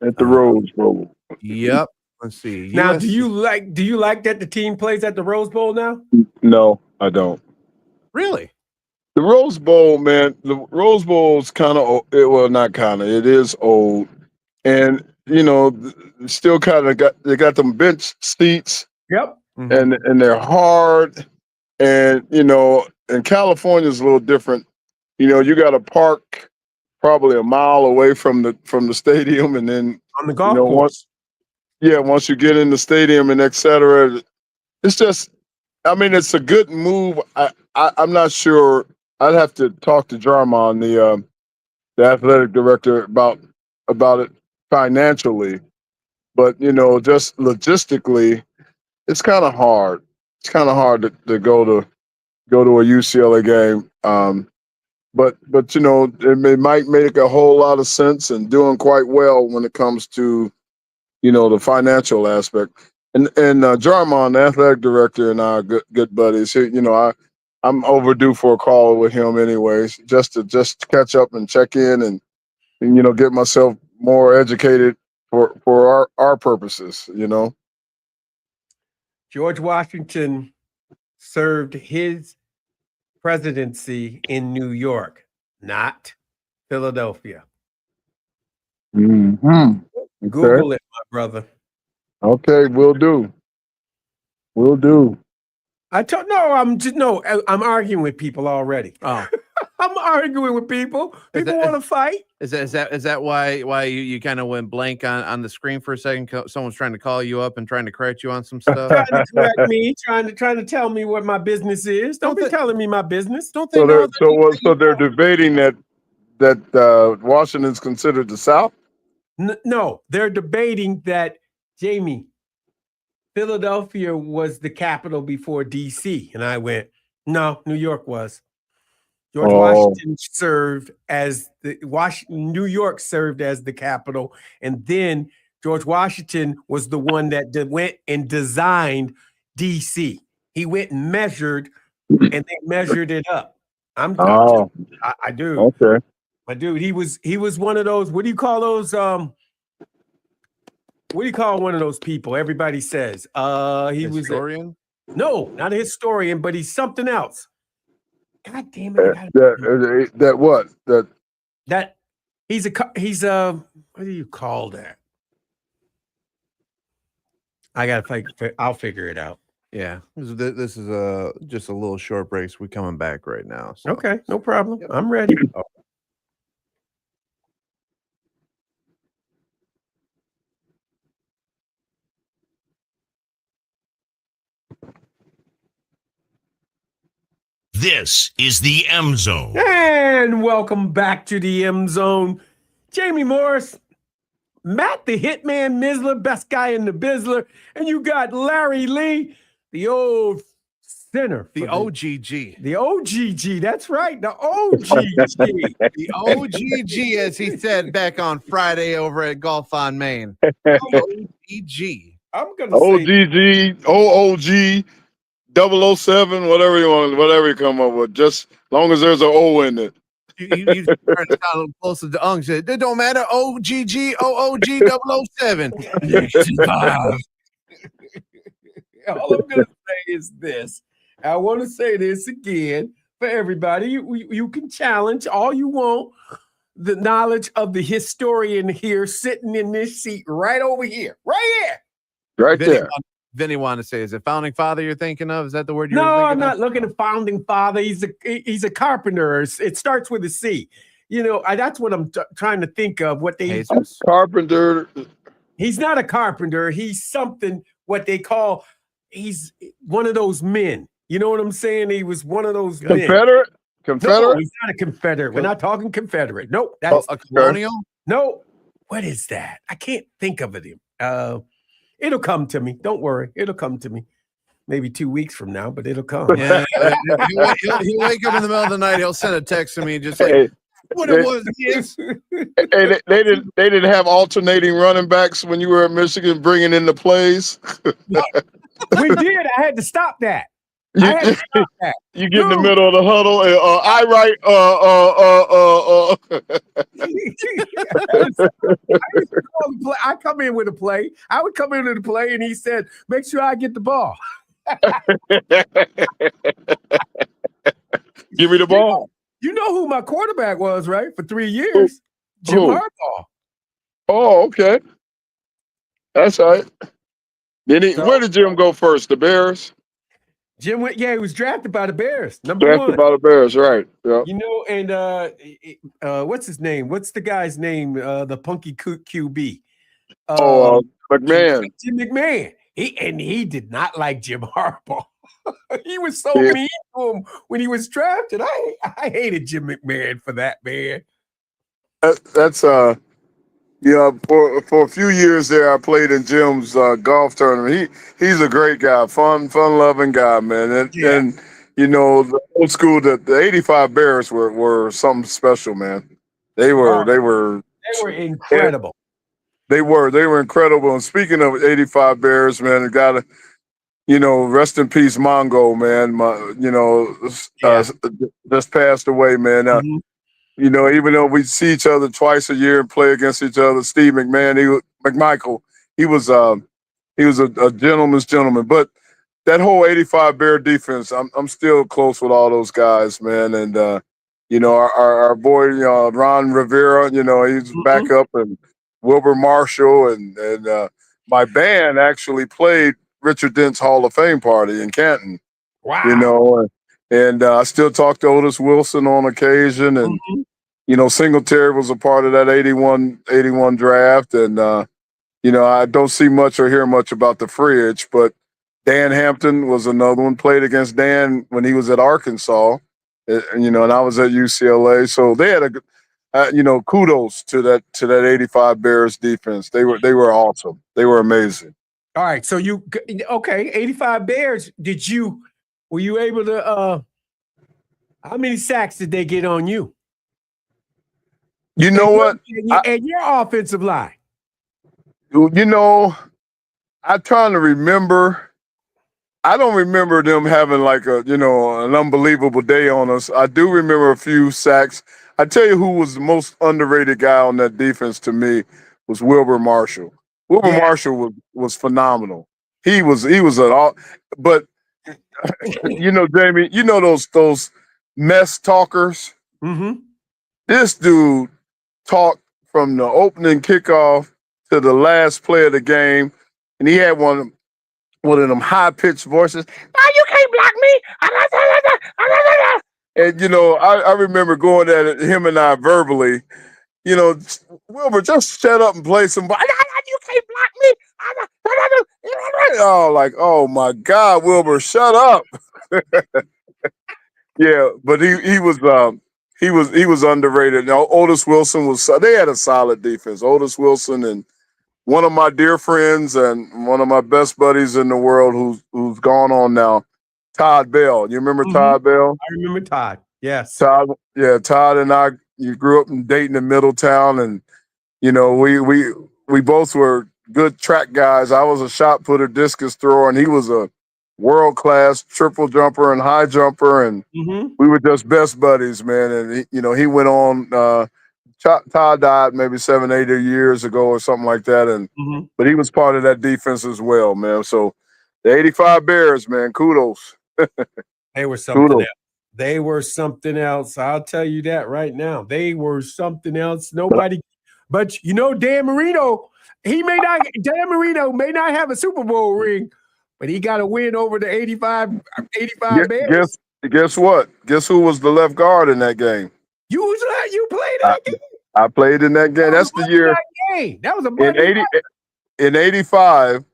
At the Rose Bowl. Yep. Let's see. Now, USC. do you like that the team plays at the Rose Bowl now? No, I don't. Really? The Rose Bowl, man. The Rose Bowl is kind of well, not kind of. It is old, and still kind of got them bench seats, Yep. and they're hard, and and California is a little different. You got to park probably a mile away from the stadium, and then On the golf course. once you get in the stadium and et cetera, it's just, I mean, it's a good move. I'm not sure. I'd have to talk to Jarmon, the athletic director, about it financially, but just logistically, it's kind of hard. It's kind of hard to go to a UCLA game. But it might make a whole lot of sense and doing quite well when it comes to the financial aspect. And Jarmon, the athletic director, and I are good buddies. I'm overdue for a call with him anyways, just to catch up and check in and get myself more educated for our purposes. George Washington served his presidency in New York, not Philadelphia. Mm-hmm. Google it, my brother. Okay, will do. Will do. I'm arguing with people already. Oh, I'm arguing with people. People want to fight. is that why you kind of went blank on the screen for a second? Someone's trying to call you up and trying to correct you on some stuff. Trying to correct me, trying to tell me what my business is. Don't be telling me my business. Don't they know? So they're debating that Washington's considered the South? No, they're debating that, Jamie, Philadelphia was the capital before DC. And I went, no, New York was. George Washington served as New York served as the capital. And then George Washington was the one that went and designed DC. He went and measured, and they measured it up. I do. Okay. My dude, he was one of those. What do you call those? What do you call one of those people? Everybody says he was historian. No, not a historian, but he's something else. God damn it! He's a what do you call that? I gotta I'll figure it out. Yeah, this is just a little short break. So we're coming back right now. So. Okay, no problem. Yep. I'm ready. Oh. This is the M Zone. And welcome back to the M Zone. Jamie Morris, Matt the Hitman Mizzler, best guy in the Bizzler, and you got Larry Lee, the old center. The OGG. The OGG, that's right, the OGG. The OGG, as he said back on Friday over at Golf on Main. OGG. I'm going to say OGG, OOG, 007, whatever you come up with, just as long as there's an O in it. You trying to sound a little closer to Ung. It don't matter. OGG, OOG, 007. All I'm going to say is this. I want to say this again for everybody. You can challenge all you want the knowledge of the historian here sitting in this seat right over here. Right here. Right there. Vinny wanted to say, is it founding father you're thinking of? Is that the word you're thinking of? No, I'm not looking at founding father. He's a carpenter. It starts with a C. That's what I'm trying to think of. What they carpenter. He's not a carpenter. He's something what they call. He's one of those men. You know what I'm saying? He was one of those Confederate. Men. No, he's not a Confederate. We're not talking Confederate. Nope. That's a colonial. No. What is that? I can't think of it. It'll come to me. Don't worry. It'll come to me. Maybe 2 weeks from now, but it'll come. Yeah, he'll wake up in the middle of the night. He'll send a text to me just like, what it was. Yes. Hey, they didn't have alternating running backs when you were at Michigan bringing in the plays. We did. I had to stop that. You, I had to stop that. you get in the Dude. middle of the huddle and I write. I come in with a play. I would come in with a play, and he said, "Make sure I get the ball." Give me the ball. You know who my quarterback was, right? For 3 years, Jim Who? Harbaugh. Oh, okay. That's all right. Where did Jim go first? The Bears? Jim went. Yeah, he was drafted by the Bears, number Drafted one. by the Bears, right? Yeah. You know, and what's his name? What's the guy's name? The punky QB. McMahon. Jim McMahon. He did not like Jim Harbaugh. He was so Yeah. mean to him when he was drafted. I hated Jim McMahon for that, man. That's for a few years there, I played in Jim's golf tournament. He's a great guy, fun loving guy, man. And you know, the old school, the '85 Bears were something special, man. They were incredible. They were incredible. And speaking of '85 Bears, man, rest in peace, Mongo, man. Just passed away, man. Even though we see each other twice a year and play against each other, Steve McMichael, he was a gentleman's gentleman. But that whole '85 Bear defense, I'm still close with all those guys, man. And our boy Ron Rivera, he's back up, and Wilbur Marshall, and my band actually played Richard Dent's Hall of Fame party in Canton. Wow. And I still talk to Otis Wilson on occasion, and Singletary was a part of that 81 draft, and I don't see much or hear much about the Fridge, but Dan Hampton was another one. Played against Dan when he was at Arkansas, and I was at UCLA, so they had a good. Kudos to that '85 Bears defense. They were awesome. They were amazing. All right, so '85 Bears. Were you able to? How many sacks did they get on you? You know what? And your offensive line. I'm trying to remember. I don't remember them having like an unbelievable day on us. I do remember a few sacks. I tell you who was the most underrated guy on that defense to me was Wilbur Marshall. Wilbur Marshall was phenomenal. He was but Jamie, those mess talkers. Mm-hmm. This dude talked from the opening kickoff to the last play of the game, and he had one of them high-pitched voices. "No, you can't block me." And I remember going at him and I verbally. Wilbur, just shut up and play some ball. You can't block me. Oh my God, Wilbur, shut up. Yeah, but he was underrated. Now, Otis Wilson they had a solid defense. Otis Wilson and one of my dear friends and one of my best buddies in the world who's gone on now, Todd Bell. You remember Todd Bell? I remember Todd. Yes. Todd and I, you grew up in Dayton and Middletown, and we both were good track guys. I was a shot putter, discus thrower, and he was a world-class triple jumper and high jumper, and we were just best buddies, man. And he went on. Todd died maybe 7-8 years ago or something like that, but he was part of that defense as well, man. So the '85 Bears, man, kudos. They were something else. They were something else. I'll tell you that right now. They were something else. But Dan Marino, Dan Marino may not have a Super Bowl ring, but he got a win over the '85 Bears. Guess what? Guess who was the left guard in that game? You played that game? I played in that game. That's the year. That was a in '85.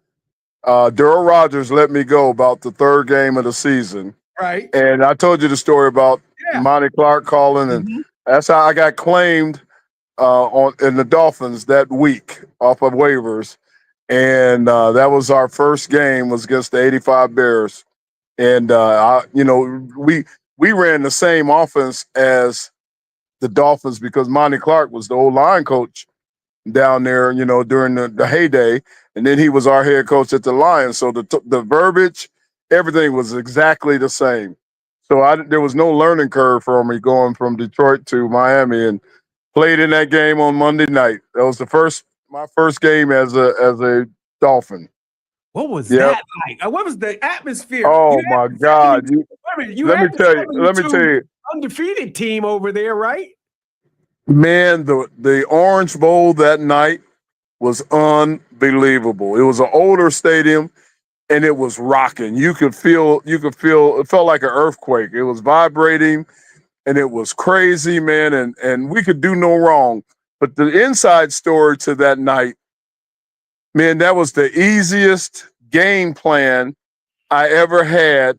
Darrell Rogers let me go about the third game of the season. Right. And I told you the story about Monty Clark calling, and that's how I got claimed in the Dolphins that week off of waivers. And that was our first game, was against the '85 Bears. And we ran the same offense as the Dolphins because Monty Clark was the old line coach down there, during the heyday. And then he was our head coach at the Lions. So the verbiage everything was exactly the same. So there was no learning curve for me going from Detroit to Miami, and played in that game on Monday night. That was my first game as a Dolphin. What was Yep. that like? What was the atmosphere? Oh my God! Let me tell you, undefeated team over there, right? man, the Orange Bowl that night was unbelievable. It was an older stadium, and it was rocking. You could feel. It felt like an earthquake. It was vibrating, and it was crazy, man. And we could do no wrong. But the inside story to that night, man, that was the easiest game plan I ever had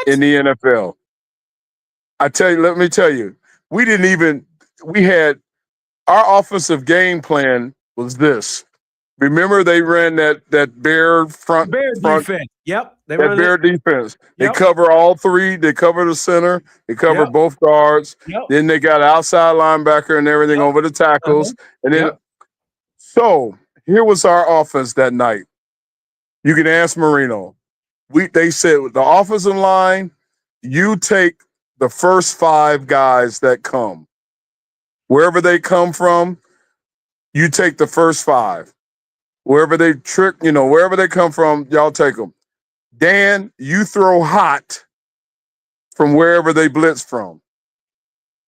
in the NFL. Let me tell you, we had our offensive game plan was this. Remember they ran that bear front defense. Yep. That bear defense. Yep. They cover all three. They cover the center. They cover both guards. Yep. Then they got outside linebacker and everything over the tackles. And then, so here was our offense that night. You can ask Marino. They said with the offensive line, you take the first 5 guys that come. Wherever they come from, you take the first 5. Wherever they wherever they come from, y'all take them. Dan, you throw hot from wherever they blitz from.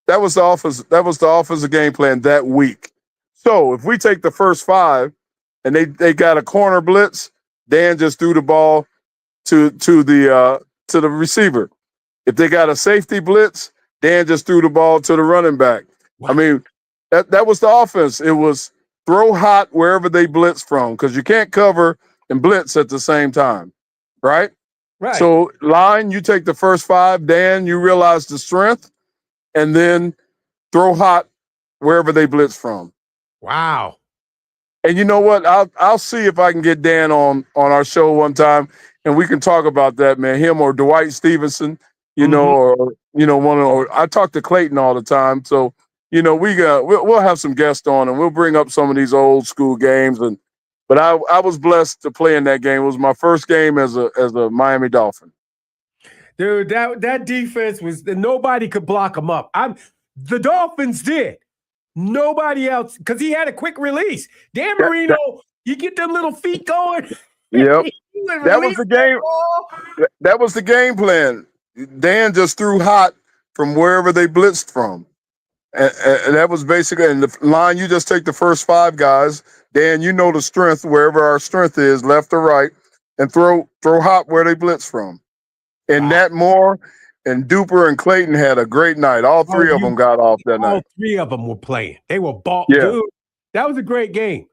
That was the offensive game plan that week. So if we take the first 5 and they got a corner blitz, Dan just threw the ball to the receiver. If they got a safety blitz, Dan just threw the ball to the running back. Wow. I mean, that was the offense. It was throw hot wherever they blitz from, because you can't cover and blitz at the same time. Right? Right. So line, you take the first 5. Dan, you realize the strength, and then throw hot wherever they blitz from. Wow. And you know what? I'll see if I can get Dan on our show one time, and we can talk about that, man. Him or Dwight Stevenson, or I talk to Clayton all the time. So, we'll have some guests on, and we'll bring up some of these old school games. But I was blessed to play in that game. It was my first game as a Miami Dolphin. Dude, that defense was nobody could block them up. The Dolphins did. Nobody else, because he had a quick release. Dan Marino, you get them little feet going. Yep. That was the game. That was the game plan. Dan just threw hot from wherever they blitzed from. And that was basically in the line. You just take the first 5 guys. Dan, you know the strength, wherever our strength is, left or right, and throw hot where they blitz from. And Nat Moore and Duper and Clayton had a great night. All 3 of them got off that night. All 3 of them were playing. They were ball. Yeah. Dude, that was a great game.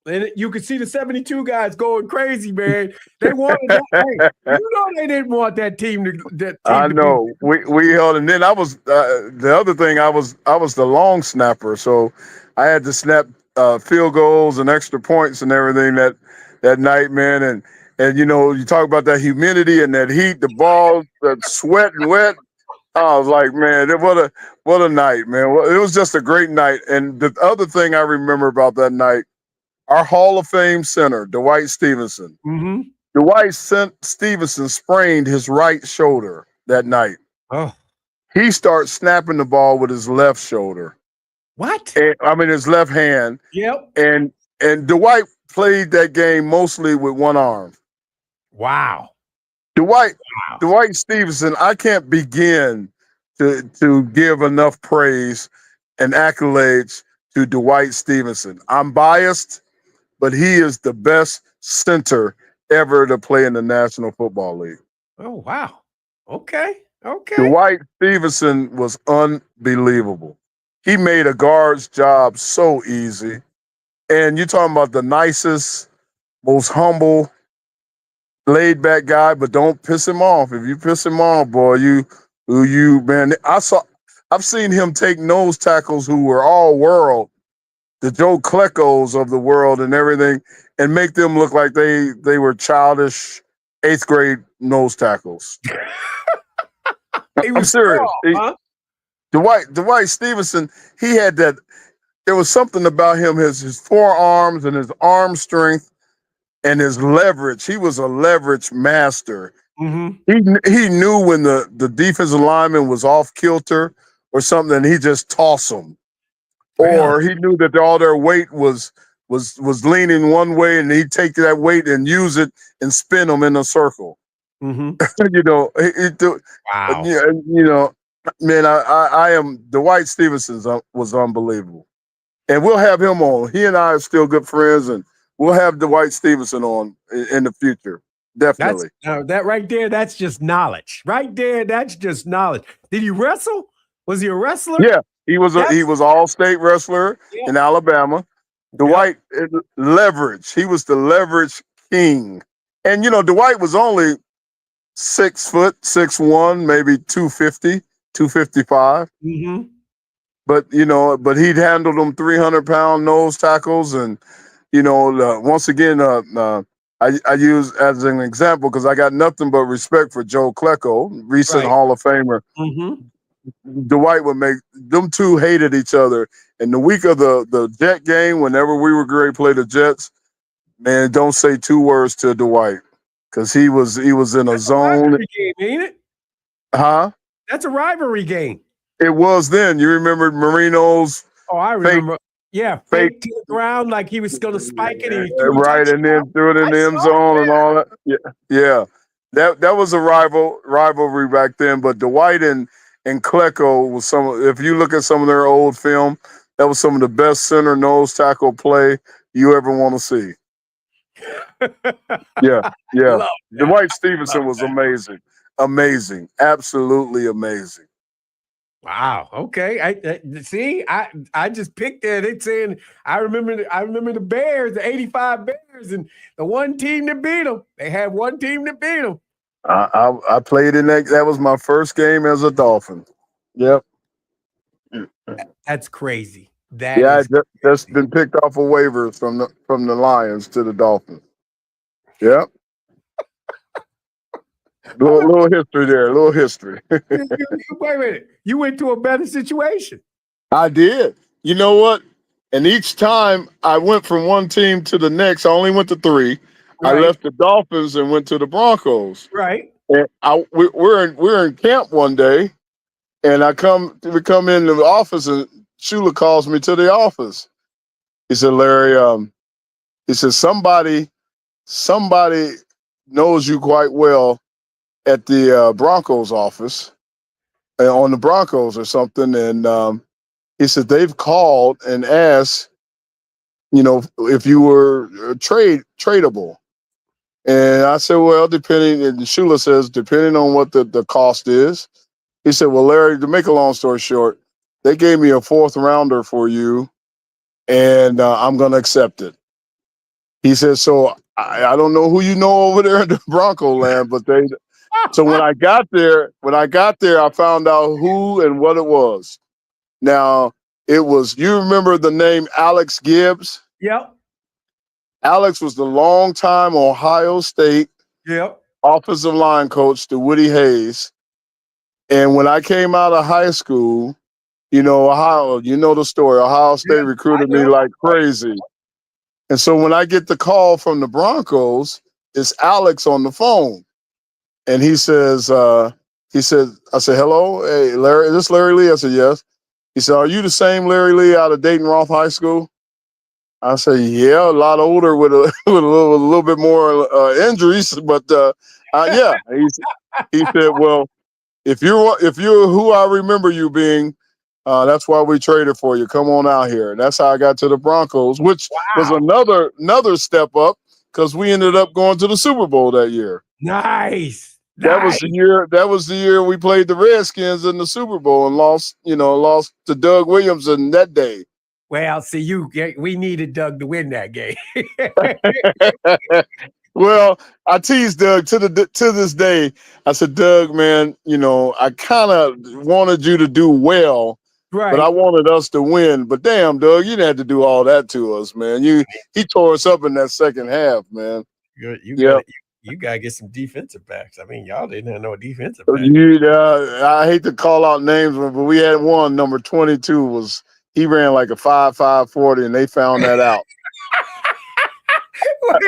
And you could see the 72 guys going crazy, man. They wanted that. They didn't want that team to. I know. We held, and then I was the other thing. I was the long snapper, so I had to snap field goals and extra points and everything that night, man. And you talk about that humidity and that heat, the ball, that sweat and wet. I was like, man, what a night, man. It was just a great night. And the other thing I remember about that night, our Hall of Fame center, Dwight Stevenson. Mm-hmm. Dwight Stevenson sprained his right shoulder that night. Oh. He starts snapping the ball with his left shoulder. What? His left hand. Yep. And Dwight played that game mostly with one arm. Wow. Dwight Stevenson, I can't begin to give enough praise and accolades to Dwight Stevenson. I'm biased, but he is the best center ever to play in the National Football League. Oh, wow. Okay. Dwight Stevenson was unbelievable. He made a guard's job so easy. And you're talking about the nicest, most humble, laid-back guy, but don't piss him off. If you piss him off, boy, man. I've seen him take nose tackles who were all world, the Joe Kleckos of the world and everything, and make them look like they were childish 8th grade nose tackles. I'm serious. Dwight Stevenson, he had that. There was something about him, his forearms and his arm strength. and his leverage. He was a leverage master. Mm-hmm. He knew when the defensive lineman was off kilter or something, and he just tossed them. Or he knew that all their weight was leaning one way, and he'd take that weight and use it and spin them in a circle. Mm-hmm. Wow. Man, I am Dwight Stevenson was unbelievable, and we'll have him on. He and I are still good friends, and we'll have Dwight Stevenson on in the future. Definitely. That right there, that's just knowledge. Right there, that's just knowledge. Did he wrestle? Was he a wrestler? Yeah, he was all-state wrestler in Alabama. Dwight leverage. He was the leverage king. And Dwight was only 6 foot, 6'1", maybe 250, 255. Mm-hmm. But he'd handle them 300-pound nose tackles, and once again, I use as an example because I got nothing but respect for Joe Klecko, recent Hall of Famer. Mm-hmm. Dwight would make them two hated each other. And the week of the Jet game, whenever we were going to play the Jets, man, don't say 2 words to Dwight because he was in a zone. Game, ain't it? Huh? That's a rivalry game. It was then. You remember Marino's? Oh, I remember. Fake to the ground like he was going to spike it. And right, and then threw it in the end zone and all that. Yeah. That was a rivalry back then. But Dwight and Klecko was if you look at some of their old film, that was some of the best center nose tackle play you ever want to see. Yeah. Dwight Stevenson was amazing, absolutely amazing. Wow. Okay. I just picked that. It's saying I remember the Bears, the '85 Bears, and the one team that beat them. They had one team that beat them. I played in that. That was my first game as a Dolphin. Yep. That's crazy. I just been picked off of waivers from the Lions to the Dolphins. Yep. little history there. Little history. Wait a minute. You went to a better situation. I did. You know what? And each time I went from one team to the next, I only went to 3. Right. I left the Dolphins and went to the Broncos. Right. And we're in camp one day, and we come in the office, and Shula calls me to the office. He said, Larry, he said, somebody knows you quite well at the Broncos office, on the Broncos or something. And he said, they've called and asked, if you were tradable. And I said, well, depending, and Shula says, depending on what the cost is. He said, well, Larry, to make a long story short, they gave me a 4th rounder for you, and I'm going to accept it. He said, so I don't know who you know over there in the Bronco land, but so when I got there, I found out who and what it was. Now, you remember the name Alex Gibbs? Yep. Alex was the longtime Ohio State offensive line coach to Woody Hayes. And when I came out of high school, Ohio, the story. Ohio State recruited me like crazy. And so when I get the call from the Broncos, it's Alex on the phone. And he says, I said, hello, hey, Larry, is this Larry Lee? I said, yes. He said, are you the same Larry Lee out of Dayton Roth High School? I said, yeah, a lot older with a little bit more injuries, but yeah. He said, well, if you're who I remember you being, that's why we traded for you. Come on out here. And that's how I got to the Broncos, which was another step up because we ended up going to the Super Bowl that year. Nice. That was the year we played the Redskins in the Super Bowl and lost to Doug Williams in that day. Well, see, we needed Doug to win that game. Well, I teased Doug to this day. I said, Doug, man, I kind of wanted you to do well, right, but I wanted us to win. But damn, Doug, you didn't have to do all that to us, man. He tore us up in that second half, man. You gotta get some defensive backs. I mean, y'all didn't have no defensive backs. I hate to call out names, but we had one, number 22 he ran like a 5.40, and they found that out.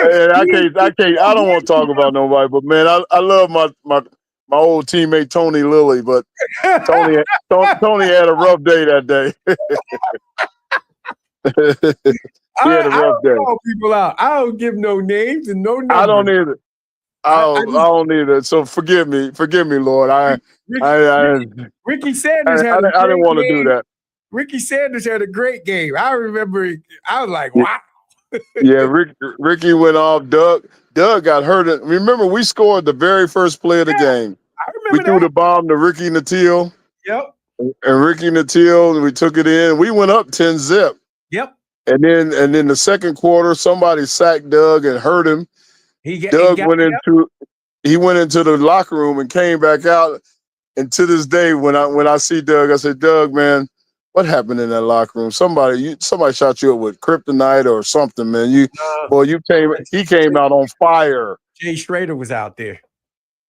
And I don't want to talk about nobody, but man, I love my old teammate Tony Lilly, but Tony had a rough day that day. He had a rough day. Call people out. I don't give no names and no numbers. I don't either. I don't either. So forgive me, Lord. Ricky Sanders I didn't want to do that. Ricky Sanders had a great game. I remember. I was like, wow. Yeah, Ricky went off. Doug got hurt. Remember, we scored the very first play of the game. I We remember threw that. the bomb to Ricky Natil. Yep. And Ricky Natil, we took it in. We went up 10-0. Yep. And then the second quarter, somebody sacked Doug and hurt him. Doug went into the locker room and came back out. And to this day, when I see Doug, I said, Doug, man, what happened in that locker room? Somebody shot you up with kryptonite or something, man. He came out on fire. Jay Schrader was out there.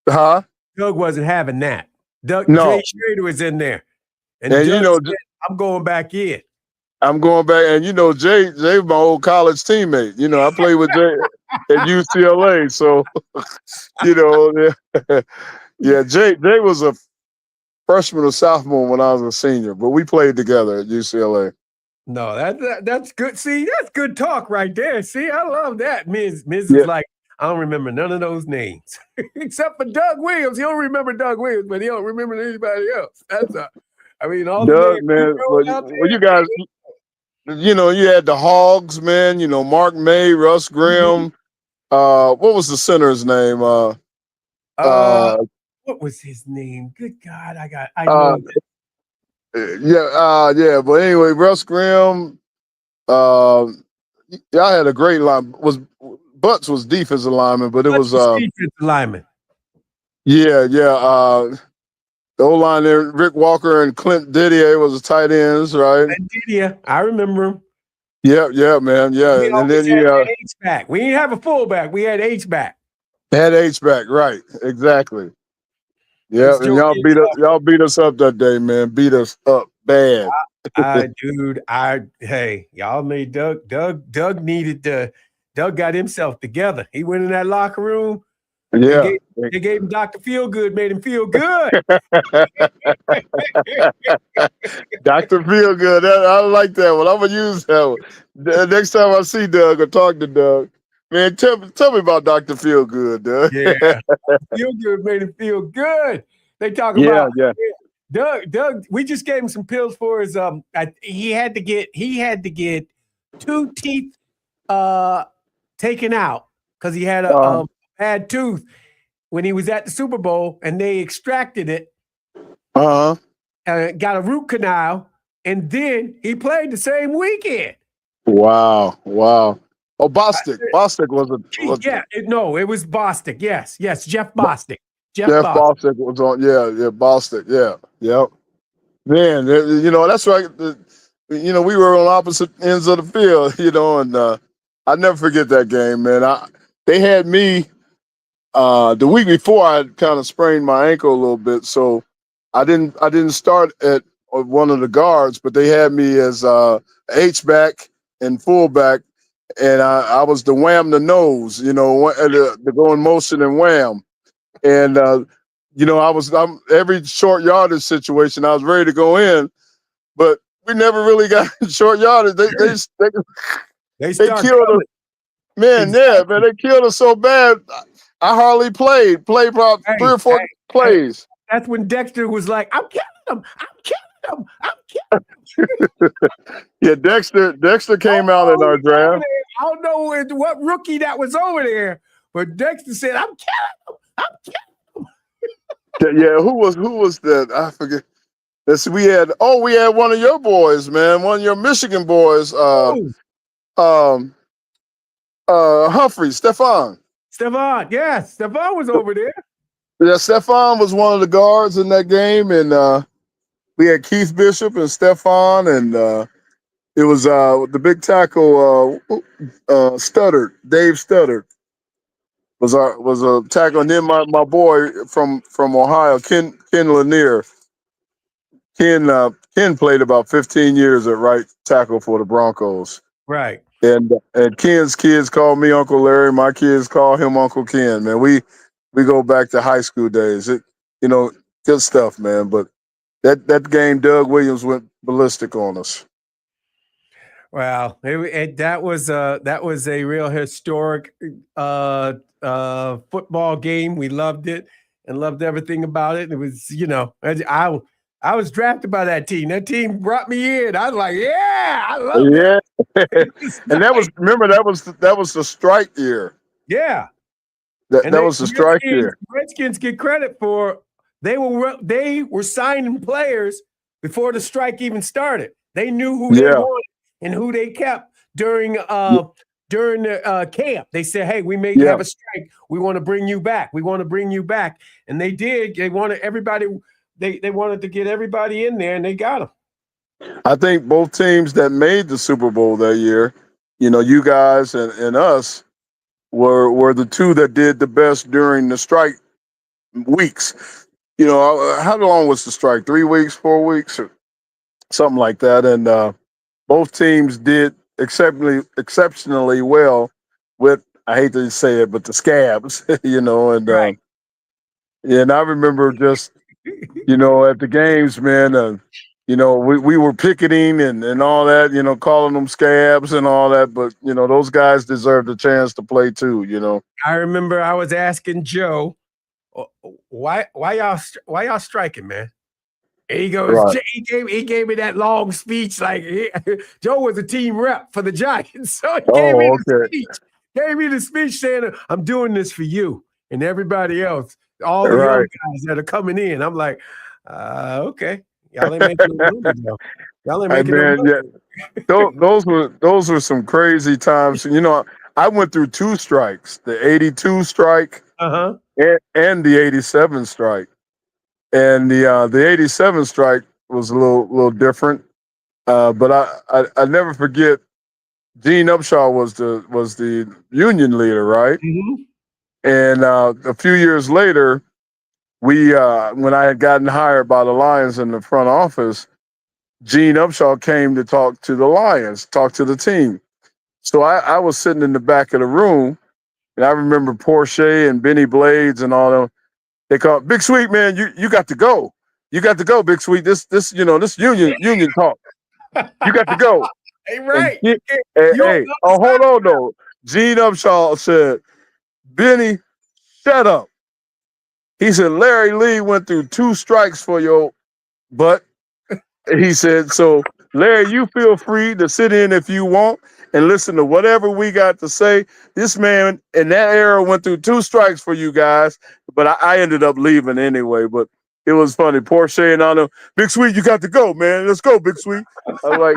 Huh? Doug wasn't having that. No. Jay Schrader was in there. And Doug said, I'm going back in. I'm going back, and Jay was my old college teammate. I played with Jay at UCLA, so yeah. Jay was a freshman or sophomore when I was a senior, but we played together at UCLA. No, that's good. See, that's good talk right there. See, I love that. Miz is like, I don't remember none of those names except for Doug Williams. He don't remember Doug Williams, but he don't remember anybody else. All Doug, man. Well, you guys. You had the Hogs, man. Mark May, Russ Grimm. What was the center's name? What was his name? Good God, I know. Yeah. But anyway, Russ Grimm. Y'all had a great line. Butts was defensive lineman, but it was defensive lineman. Yeah. The O-line there, Rick Walker and Clint Didier was the tight ends, right? Clint Didier, I remember him. Yeah, man, yeah. And then H-back. We didn't have a fullback. We had H-back. Had H-back, right? Exactly. Yeah, and y'all beat us up that day, man. Beat us up bad. Y'all made Doug. Doug needed to. Doug got himself together. He went in that locker room. Yeah. They gave him Dr. Feelgood, made him feel good. Dr. Feelgood. I like that one. I'm going to use that one. Next time I see Doug or talk to Doug, man, tell me about Dr. Feelgood, Doug. Yeah. Feelgood made him feel good. They talk about Doug, we just gave him some pills for his he had to get 2 teeth taken out because he had a bad tooth when he was at the Super Bowl, and they extracted it. Got a root canal, and then he played the same weekend. Wow. Oh, Bostic. Bostic was it was Bostic. Yes, Jeff Bostic. Jeff Bostic was on. Yeah, Bostic. Yeah, yep. Man, that's right. We were on opposite ends of the field. And I never forget that game, man. They had me the week before. I kind of sprained my ankle a little bit, so I didn't start at one of the guards, but they had me as H-back and fullback, and I was the wham the nose, the go in motion and wham, and I'm every short yardage situation I was ready to go in, but we never really got short yardage. They killed us. Man, man, they killed us so bad. I hardly played about 3 or 4 plays. That's when Dexter was like, I'm killing him. Yeah, Dexter came out in our draft. I don't know what rookie that was over there, but Dexter said, I'm killing him. Yeah, who was that? I forget. We had one of your boys, man, one of your Michigan boys, Humphrey, Stephon. Yes, Stephon was over there. Yeah, Stephon was one of the guards in that game, and we had Keith Bishop and Stephon, and it was the big tackle, Dave Studdard was a tackle, and then my boy from Ohio, Ken Lanier. Ken played about 15 years at right tackle for the Broncos. Right. And Ken's kids call me Uncle Larry. My kids call him Uncle Ken. Man, we go back to high school days. Good stuff, man. But that game, Doug Williams went ballistic on us. Wow, that was a real historic football game. We loved it and loved everything about it. It was, I was drafted by that team. That team brought me in. I was like, yeah, I love it. Yeah, and that was the strike year. Yeah, that was the strike year. Redskins get credit for they were signing players before the strike even started. They knew who they wanted and who they kept during the camp. They said, hey, we may have a strike. We want to bring you back. We want to bring you back. And they did. They wanted everybody. They wanted to get everybody in there, and they got them. I think both teams that made the Super Bowl that year, you guys and us, were the two that did the best during the strike weeks. How long was the strike? 3 weeks, 4 weeks, or something like that. And both teams did exceptionally well with, I hate to say it, but the scabs, and right. And I remember just, at the games, man, we were picketing and all that, calling them scabs and all that, but those guys deserved a chance to play too, I remember I was asking Joe, why y'all striking, man? And he goes, right. he gave me that long speech. Like Joe was a team rep for the Giants, so he gave me the speech saying, "I'm doing this for you and everybody else, all the young guys that are coming in." I'm like, okay, y'all ain't making no money, though. Y'all ain't making no money. Yeah. Those were some crazy times. I went through 2 strikes: the '82 strike and the '87 strike. And the '87 strike was a little different, but I never forget. Gene Upshaw was the union leader, right? Mm-hmm. And a few years later, when I had gotten hired by the Lions in the front office, Gene Upshaw came to talk to the Lions, talk to the team. So I was sitting in the back of the room, and I remember Porsche and Benny Blades and all them. They call Big Sweet, man. You got to go. You got to go, Big Sweet. This union talk. You got to go. Hey, right. Hey. Oh, hold on though. Gene Upshaw said, Benny, shut up. He said, Larry Lee went through 2 strikes for your butt. He said, so Larry, you feel free to sit in if you want and listen to whatever we got to say. This man in that era went through 2 strikes for you guys, but I ended up leaving anyway. But it was funny. Porsche and all them, Big Sweet, you got to go, man. Let's go, Big Sweet. I was like,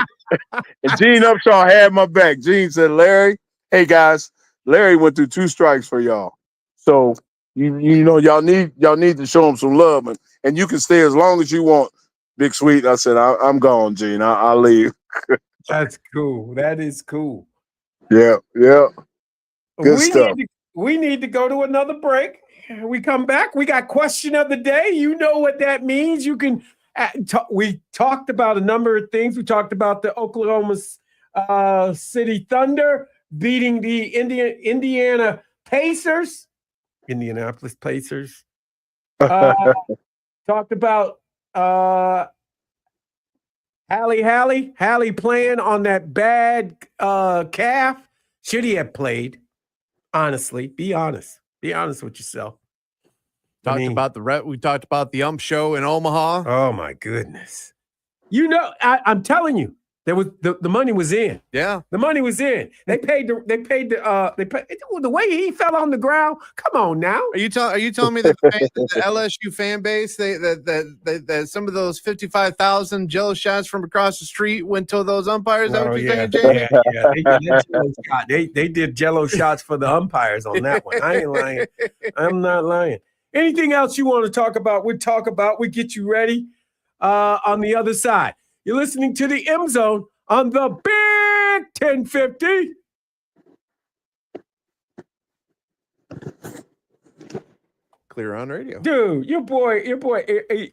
and Gene Upshaw had my back. Gene said, Larry, hey guys, Larry went through 2 strikes for y'all. So y'all need to show him some love, and you can stay as long as you want. Big Sweet, I said, I'm gone, Gene. I'll leave. That's cool. That is cool. Yeah. Good stuff. We need to go to another break. We come back. We got question of the day. You know what that means. You can. We talked about a number of things. We talked about the Oklahoma City Thunder beating the Indiana Pacers, Indianapolis Pacers. Talked about Hallie playing on that bad calf. Should he have played? Honestly, be honest. Be honest with yourself. We talked about the ump show in Omaha. Oh my goodness! I'm telling you, there was the money was in. Yeah, the money was in. They paid the way he fell on the ground. Come on now. Are you telling me that the LSU fan base that some of those 55,000 jello shots from across the street went to those umpires? That what you're saying, Jay? They did jello shots for the umpires on that one. I ain't lying. I'm not lying. Anything else you want to talk about? We talk about. We get you ready on the other side. You're listening to the M Zone on the Big 1050. Clear on radio. Dude, your boy,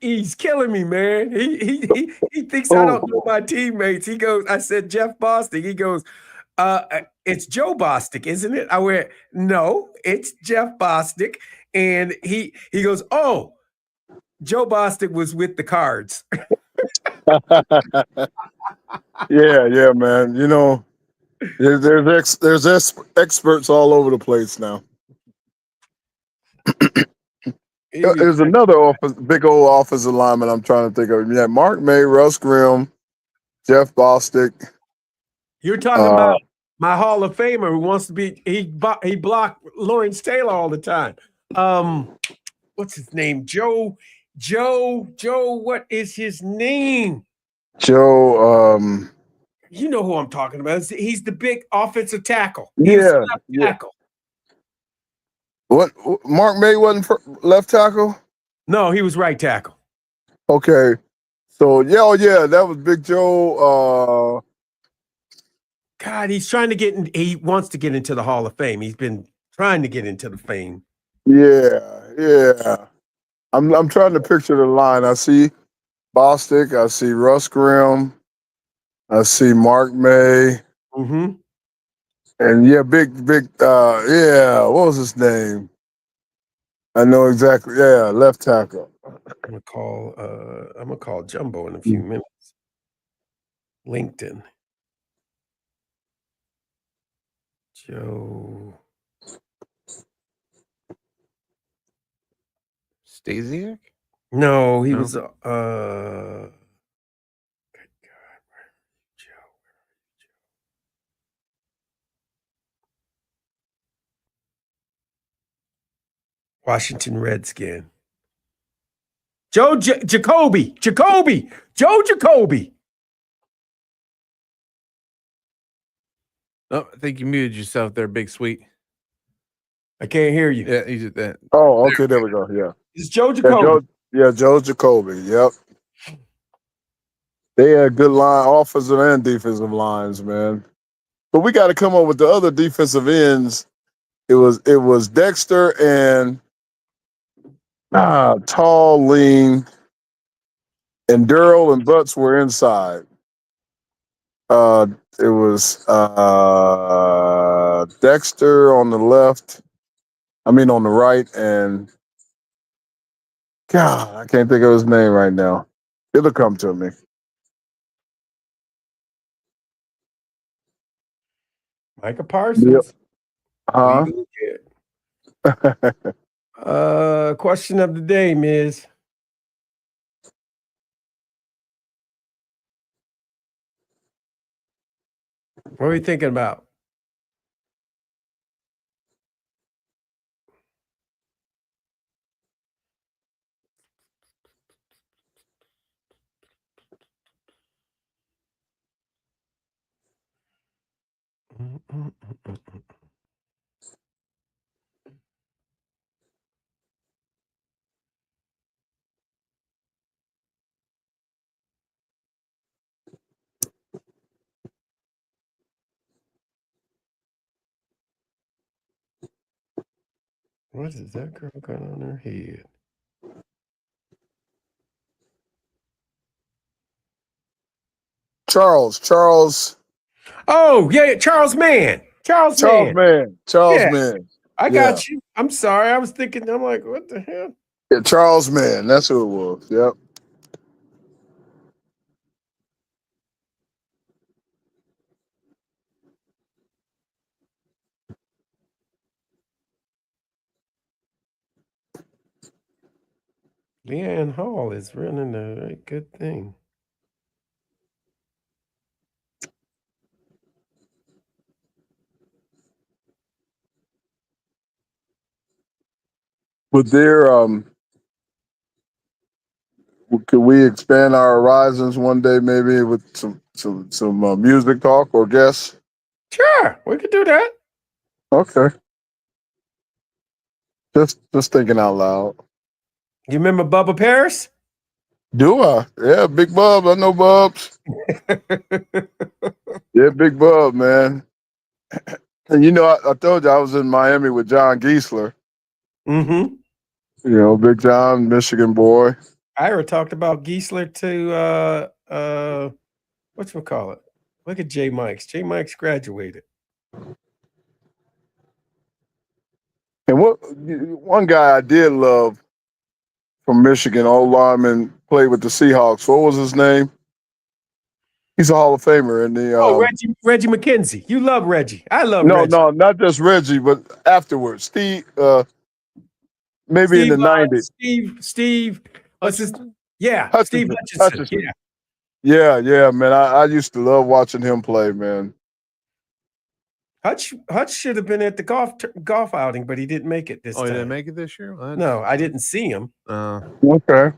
he's killing me, man. He thinks I don't know my teammates. He goes, I said Jeff Boston. He goes, It's Joe Bostic, isn't it? I went, no, it's Jeff Bostic. And he goes, oh, Joe Bostic was with the Cards. Yeah, man. You know, there's experts all over the place now. There's another big old offensive lineman I'm trying to think of. Yeah, Mark May, Russ Grimm, Jeff Bostic. You're talking about my Hall of Famer who wants to be. He blocked Lawrence Taylor all the time. What's his name? Joe. What is his name? Joe. You know who I'm talking about. He's the big offensive tackle. Yeah. Tackle. What? Mark May wasn't left tackle? No, he was right tackle. Okay. So yeah, that was Big Joe. God, he's trying to get in. He wants to get into the Hall of Fame. He's been trying to get into the fame. Yeah. I'm trying to picture the line. I see Bostic. I see Russ Grimm. I see Mark May. Mm-hmm. And yeah, big. What was his name? I know exactly. Yeah, left tackle. I'm gonna call Jumbo in a few minutes. LinkedIn. Joe Stasiak? No, he No. was good God, Joe. Washington Redskin. Joe Jacoby. Joe Jacoby. Oh, I think you muted yourself there, Big Sweet. I can't hear you. Yeah, he's at that. Oh, okay, there we go. Yeah. It's Joe Jacoby. Joe Jacoby. Yep. They had good offensive and defensive lines, man. But we got to come up with the other defensive ends. It was Dexter and tall, lean, and Durrell and Butts were inside. It was Dexter on the left. I mean on the right, and God, I can't think of his name right now. It'll come to me. Micah Parsons. Huh? Question of the day, Miz. What are you thinking about? What is that girl got on her head? Charles. Oh, yeah, Charles Mann. Charles Mann. I got you. I'm sorry. I was thinking, I'm like, what the hell? Yeah, Charles Mann. That's who it was. Yep. Leanne Hall is running a very good thing. But there, could we expand our horizons one day, maybe with some music talk or guests? Sure, we could do that. Okay. Just thinking out loud. You remember Bubba Paris? Do I? Yeah, Big Bub. I know Bubs. Yeah, Big Bub, man. And you know, I told you I was in Miami with John Geisler. Mm-hmm. You know, Big John, Michigan boy. Ira talked about Geisler to whatchamacallit? Look at Jay Mikes. Jay Mikes graduated. And one guy I did love from Michigan, old lineman, played with the Seahawks. What was his name? He's a Hall of Famer in the. Reggie McKenzie. You love Reggie. I love Reggie. No, not just Reggie, but afterwards, Steve. Maybe in the 90s. Steve. What's his? Yeah, Hutchinson. Steve Hutchinson. Yeah, man. I used to love watching him play, man. Hutch should have been at the golf outing, but he didn't make it this time. Oh, he didn't make it this year? No, I didn't see him. Okay.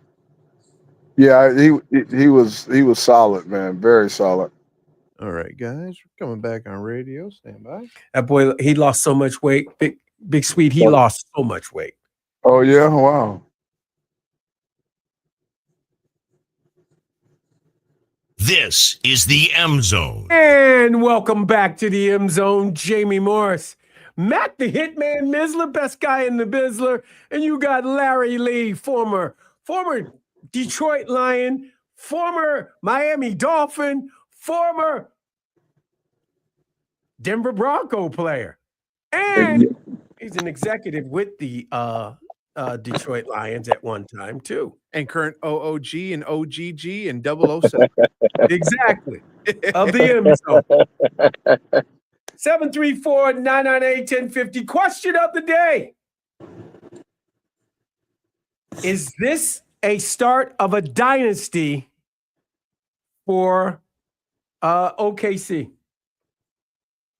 Yeah, he was solid, man. Very solid. All right, guys. We're coming back on radio. Stand by. That boy, he lost so much weight. Big Sweet, he lost so much weight. Oh, yeah? Wow. This is the M Zone. And welcome back to the M Zone. Jamie Morris, Matt the Hitman Misler, best guy in the Bizzler, and you got Larry Lee, former Detroit Lion, former Miami Dolphin, former Denver Bronco player, and he's an executive with the Detroit Lions at one time too. And current OOG and OGG and 007. Exactly. Of the M Zone. 734-998-1050. Question of the day. Is this a start of a dynasty for OKC?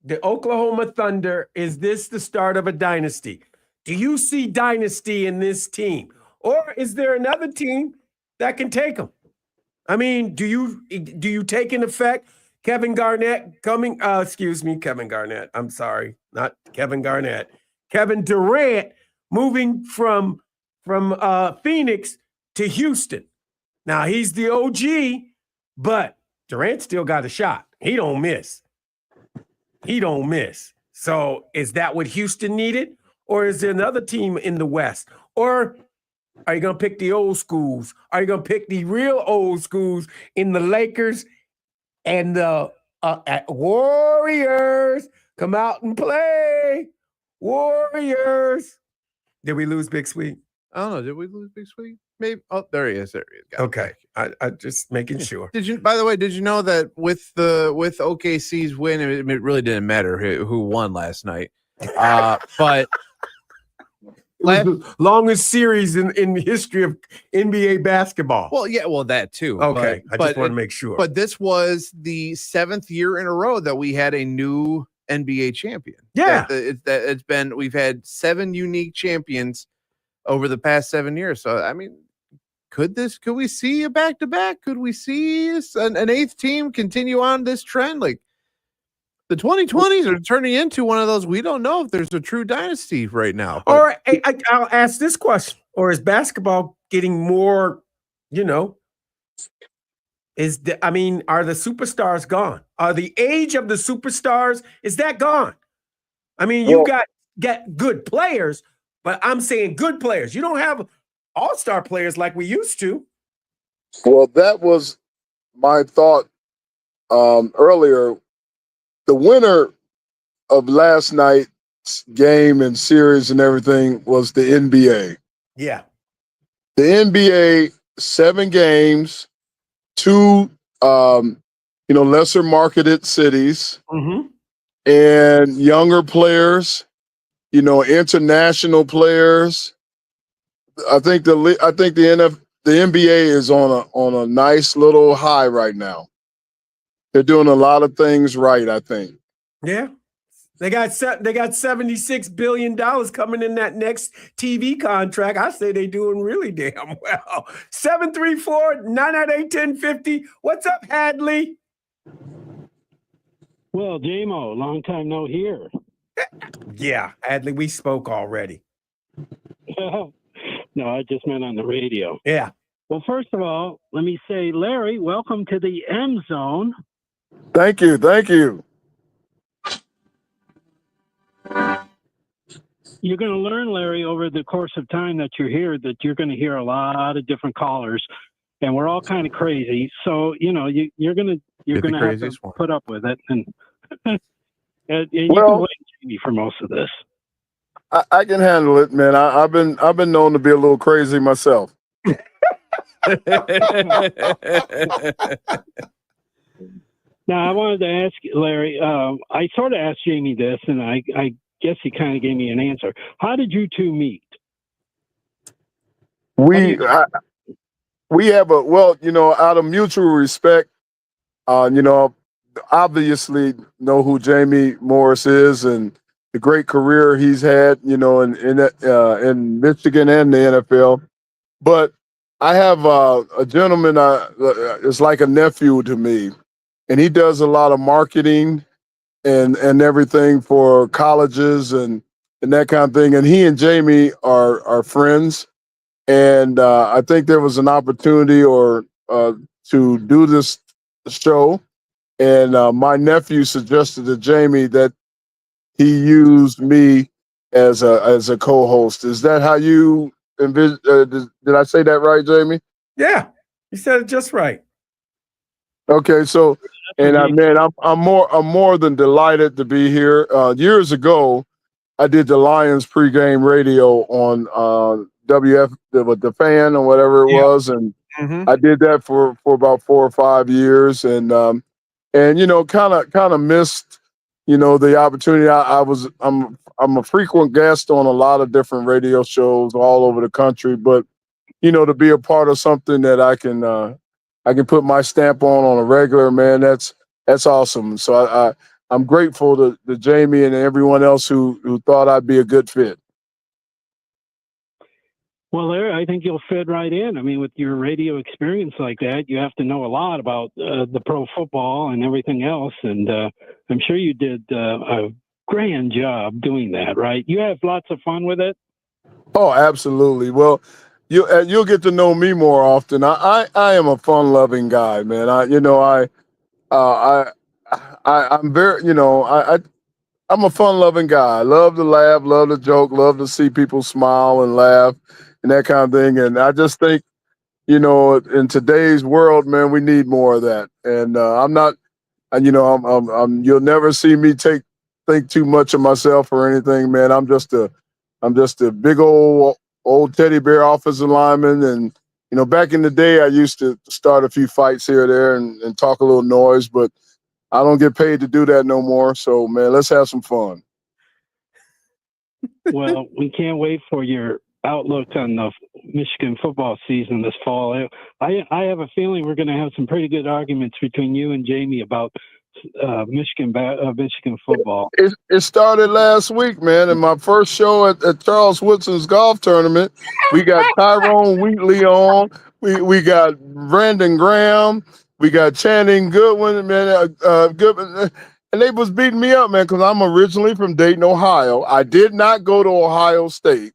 The Oklahoma Thunder, is this the start of a dynasty? Do you see dynasty in this team? Or is there another team that can take them? I mean, do you take in effect Kevin Garnett coming? Kevin Garnett. I'm sorry, not Kevin Garnett. Kevin Durant moving from Phoenix to Houston. Now he's the OG, but Durant still got a shot. He don't miss. So is that what Houston needed? Or is there another team in the West? Or are you going to pick the old schools? Are you going to pick the real old schools in the Lakers and the Warriors? Come out and play. Warriors. Did we lose Big Sweet? I don't know. Did we lose Big Sweet? Maybe. Oh, there he is. Got okay. I just making sure. By the way, did you know that with OKC's win, it really didn't matter who won last night. But it was the longest series in the history of NBA basketball. Well, yeah, that too. Okay, I just want to make sure. But this was the 7th year in a row that we had a new NBA champion. Yeah, we've had 7 unique champions over the past 7 years. So I mean, could we see a back-to-back? Could we see an 8th team continue on this trend? Like, the 2020s are turning into one of those. We don't know if there's a true dynasty right now. Or I'll ask this question: or is basketball getting more? Are the superstars gone? Are the age of the superstars, is that gone? I mean, you get good players, but I'm saying good players. You don't have all-star players like we used to. Well, that was my thought earlier. The winner of last night's game and series and everything was the NBA. Yeah. The NBA, 7 games, 2 lesser marketed cities, and younger players, international players. I think the NBA is on a nice little high right now. They're doing a lot of things right, I think. Yeah. They got $76 billion coming in that next TV contract. I say they're doing really damn well. 734-998-1050. What's up, Hadley? Well, J-Mo, long time no hear. Yeah, Hadley, we spoke already. No, I just meant on the radio. Yeah. Well, first of all, let me say, Larry, welcome to the M Zone. Thank you. You're going to learn, Larry, over the course of time that you're here, that you're going to hear a lot of different callers, and we're all kind of crazy. So, you're going You're You're the going to have to craziest one. put up with it, and you Well- can blame Jamie for most of this. I can handle it, man. I've been known to be a little crazy myself. Now, I wanted to ask you, Larry. I sort of asked Jamie this, and I guess he kind of gave me an answer. How did you two meet? We have out of mutual respect, obviously know who Jamie Morris is and the great career he's had, in Michigan and the NFL. But I have a gentleman is like a nephew to me, and he does a lot of marketing and everything for colleges and that kind of thing. And he and Jamie are friends. And I think there was an opportunity to do this show. And my nephew suggested to Jamie that he used me as a co-host. Is that how you envision? Did I say that right, Jamie? Yeah, you said it just right. Okay, so I'm more than delighted to be here. Years ago, I did the Lions pregame radio on WF, the Fan or whatever it was, and I did that for about 4 or 5 years, and kind of missed the opportunity. I'm a frequent guest on a lot of different radio shows all over the country, but to be a part of something that I can put my stamp on a regular, man, that's awesome. So I'm grateful to Jamie and everyone else who thought I'd be a good fit. Well, Larry, I think you'll fit right in. I mean, with your radio experience like that, you have to know a lot about the pro football and everything else. And I'm sure you did a grand job doing that, right? You have lots of fun with it. Oh, absolutely. Well, you'll get to know me more often. I am a fun-loving guy, man. I'm very, I'm a fun-loving guy. I love to laugh, love to joke, love to see people smile and laugh and that kind of thing. And I just think, in today's world, man, we need more of that. And you'll never see me think too much of myself or anything, man. I'm just a big old teddy bear offensive lineman. And, back in the day, I used to start a few fights here or there and talk a little noise, but I don't get paid to do that no more. So, man, let's have some fun. Well, we can't wait for your outlook on the Michigan football season this fall. I have a feeling we're going to have some pretty good arguments between you and Jamie about Michigan football. It started last week, man. In my first show at Charles Woodson's golf tournament, we got Tyrone Wheatley on. We got Brandon Graham. We got Channing Goodwin, man. Goodwin, and they was beating me up, man, because I'm originally from Dayton, Ohio. I did not go to Ohio State,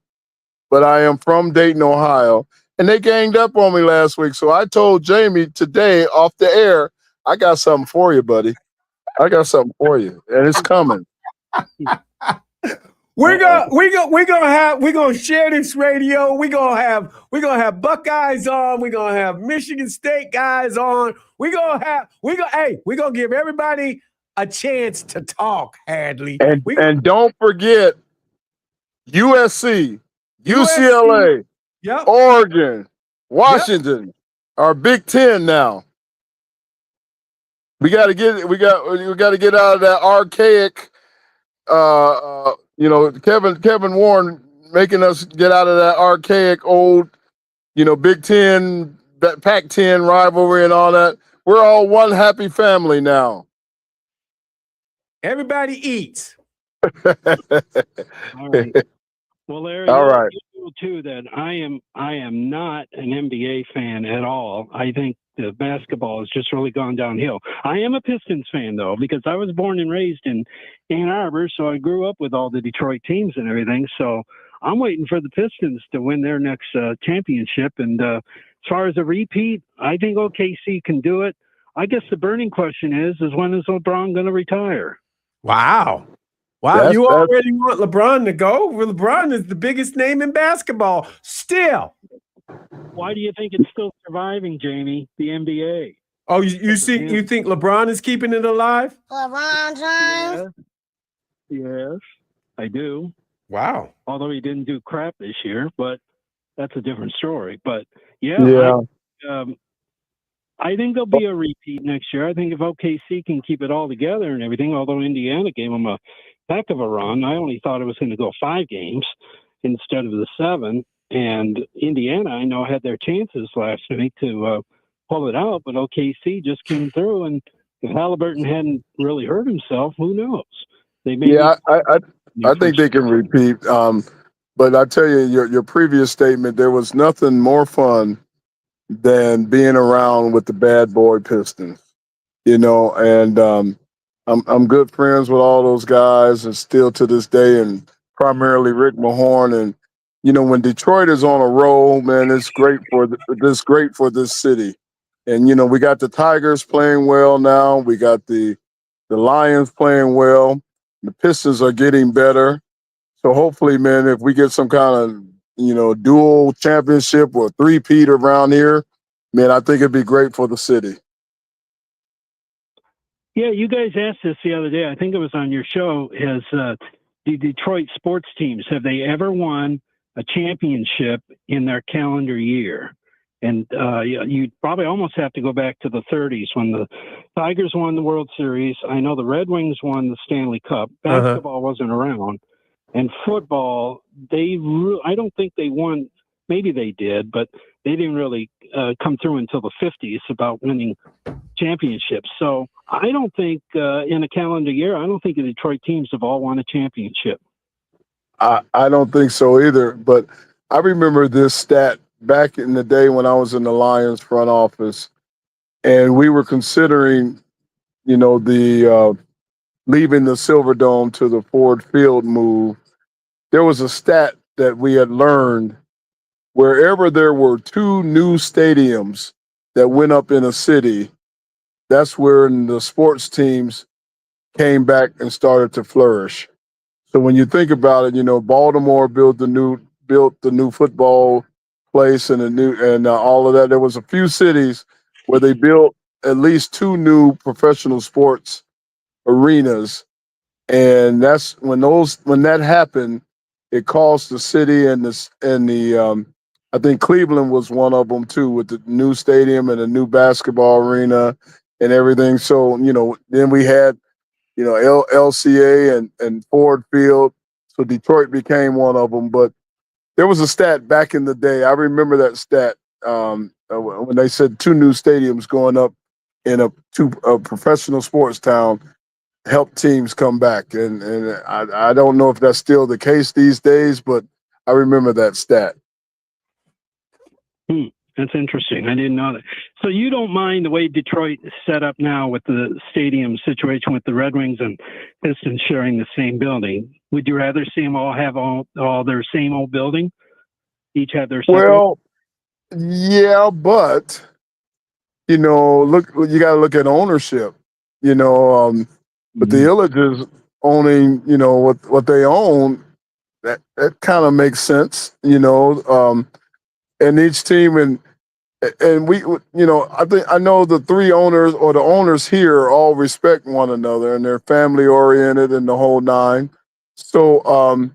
but I am from Dayton, Ohio. And they ganged up on me last week. So I told Jamie today off the air, I got something for you, buddy. I got something for you, and it's coming. We're gonna share this radio. We're gonna have Buckeyes on. We're gonna have Michigan State guys on. We're gonna give everybody a chance to talk, Hadley. And don't forget USC, UCLA, yep. Oregon, Washington, our Big Ten now. We got to get out of that archaic, Kevin Warren making us get out of that archaic old, Big Ten, Pac-10 rivalry and all that. We're all one happy family now. Everybody eats. All right. Well, Larry, all right. You know too that I am not an NBA fan at all. I think the basketball has just really gone downhill. I am a Pistons fan though, because I was born and raised in Ann Arbor, so I grew up with all the Detroit teams and everything. So I'm waiting for the Pistons to win their next championship. And as far as a repeat, I think OKC can do it. I guess the burning question is when is LeBron going to retire? Wow. You already want LeBron to go? Well, LeBron is the biggest name in basketball still. Why do you think it's still surviving, Jamie, the NBA? Oh, you think LeBron is keeping it alive? Yes, yes, I do. Wow. Although he didn't do crap this year, but that's a different story. But Yeah. I think there'll be a repeat next year. I think if OKC can keep it all together and everything, although Indiana gave them a heck of a run. I only thought it was going to go 5 games instead of the 7. And Indiana, I know, had their chances last night to pull it out, but OKC just came through. And if Halliburton hadn't really hurt himself, who knows? They may I think they can repeat. But I tell you, your previous statement, there was nothing more fun than being around with the bad boy Pistons, and I'm good friends with all those guys and still to this day, and primarily Rick Mahorn. And, when Detroit is on a roll, man, it's great for this city. And, we got the Tigers playing well now. We got the Lions playing well. The Pistons are getting better. So hopefully, man, if we get some kind of, dual championship or three-peat around here, man, I think it'd be great for the city. Yeah, you guys asked this the other day. I think it was on your show. Has the Detroit sports teams, have they ever won a championship in their calendar year? And you probably almost have to go back to the 30s when the Tigers won the World Series. I know the Red Wings won the Stanley Cup. Basketball wasn't around. And football, I don't think they won. Maybe they did, but they didn't really come through until the 50s about winning championships. So I don't think in a calendar year, I don't think the Detroit teams have all won a championship. I don't think so either. But I remember this stat back in the day when I was in the Lions front office, and we were considering, the leaving the Silverdome to the Ford Field move. There was a stat that we had learned: wherever there were 2 new stadiums that went up in a city, that's where the sports teams came back and started to flourish. So when you think about it, Baltimore built the new football place and all of that. There was a few cities where they built at least 2 new professional sports arenas, and that's when that happened. It caused the city and the I think Cleveland was one of them too, with the new stadium and a new basketball arena and everything. So then we had LCA and Ford Field. So Detroit became one of them. But there was a stat back in the day. I remember that stat when they said 2 new stadiums going up in a professional sports town help teams come back. And I don't know if that's still the case these days, but I remember that stat. That's interesting. I didn't know that. So you don't mind the way Detroit is set up now with the stadium situation with the Red Wings and Pistons sharing the same building? Would you rather see them all have all their same old building? Each have their separate? Well, yeah, but look, you got to look at ownership. But the Ilitches owning, what they own, that kind of makes sense. And each team and we, I know the 3 owners or the owners here all respect one another and they're family oriented and the whole 9. So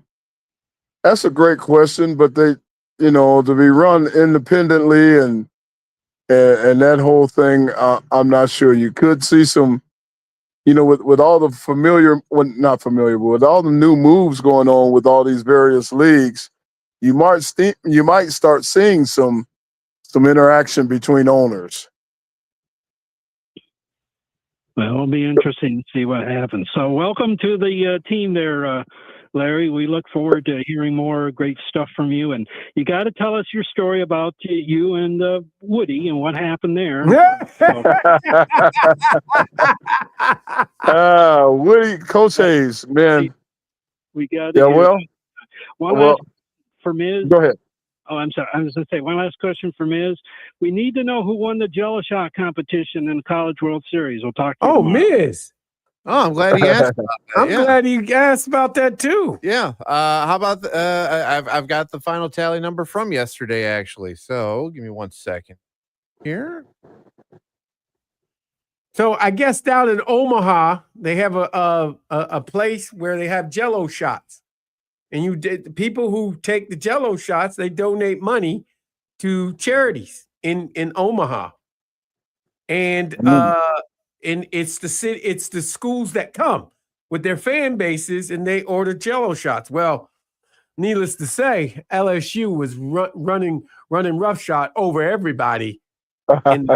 that's a great question, but they, to be run independently and that whole thing, I'm not sure. You could see some, with all the not familiar, but with all the new moves going on with all these various leagues, you might start seeing some interaction between owners. Well, it'll be interesting to see what happens. So welcome to the team there, Larry. We look forward to hearing more great stuff from you. And you got to tell us your story about you and Woody and what happened there. Woody, Coach Hayes, man. We got yeah. Well, last for Miz. Go ahead. Oh, I'm sorry. I was going to say one last question for Miz. We need to know who won the Jello Shot competition in the College World Series. We'll talk to you tomorrow. Miz. Oh, I'm glad he asked about that. I'm glad he asked about that too. Yeah. How about I've got the final tally number from yesterday, actually. So give me 1 second here. So I guess down in Omaha, they have a place where they have Jello shots, and the people who take the Jello shots, they donate money to charities in Omaha, and it's the schools that come with their fan bases, and they order Jello shots. Well, needless to say, LSU was running roughshod over everybody. I'm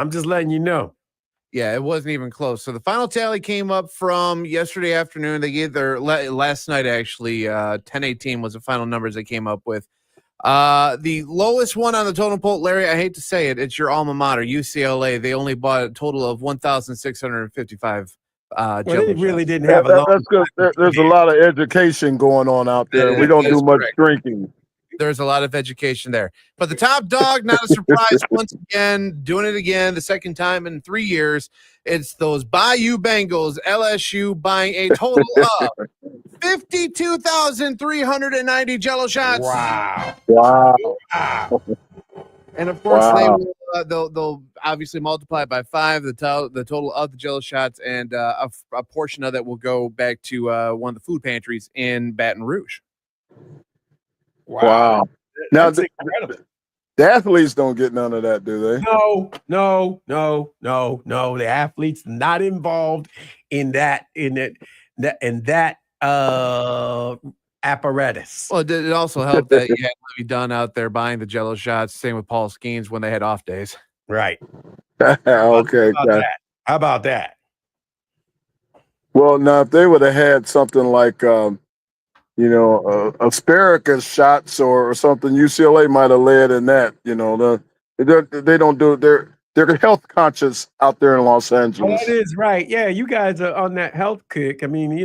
just letting you know. Yeah, it wasn't even close. So the final tally came up from yesterday afternoon. They gave their last night, actually. 10-18 was the final numbers they came up with. The lowest one on the totem pole, Larry, I hate to say it, it's your alma mater, UCLA. They only bought a total of 1,655 they really didn't have a That's good. There's a lot of education going on out there. We don't do much drinking. There's a lot of education there. But the top dog, not a surprise, once again, doing it again, the second time in 3 years. It's those Bayou Bengals, LSU buying a total of 52,390 Jello shots. Wow. And of course, they'll obviously multiply it by 5, the total of the Jello shots, and a portion of that will go back to one of the food pantries in Baton Rouge. Wow. Now, That's incredible. The athletes don't get none of that, do they? No. The athletes not involved in that apparatus. Well, it also helped that you had Levy Dunn out there buying the Jello shots. Same with Paul Skeens when they had off days. Right. Okay. How about that? Well, now if they would have had something like asparagus shots or something, UCLA might have led in that. They don't do it. They're health conscious out there in Los Angeles. Well, that is right. Yeah, you guys are on that health kick. I mean, if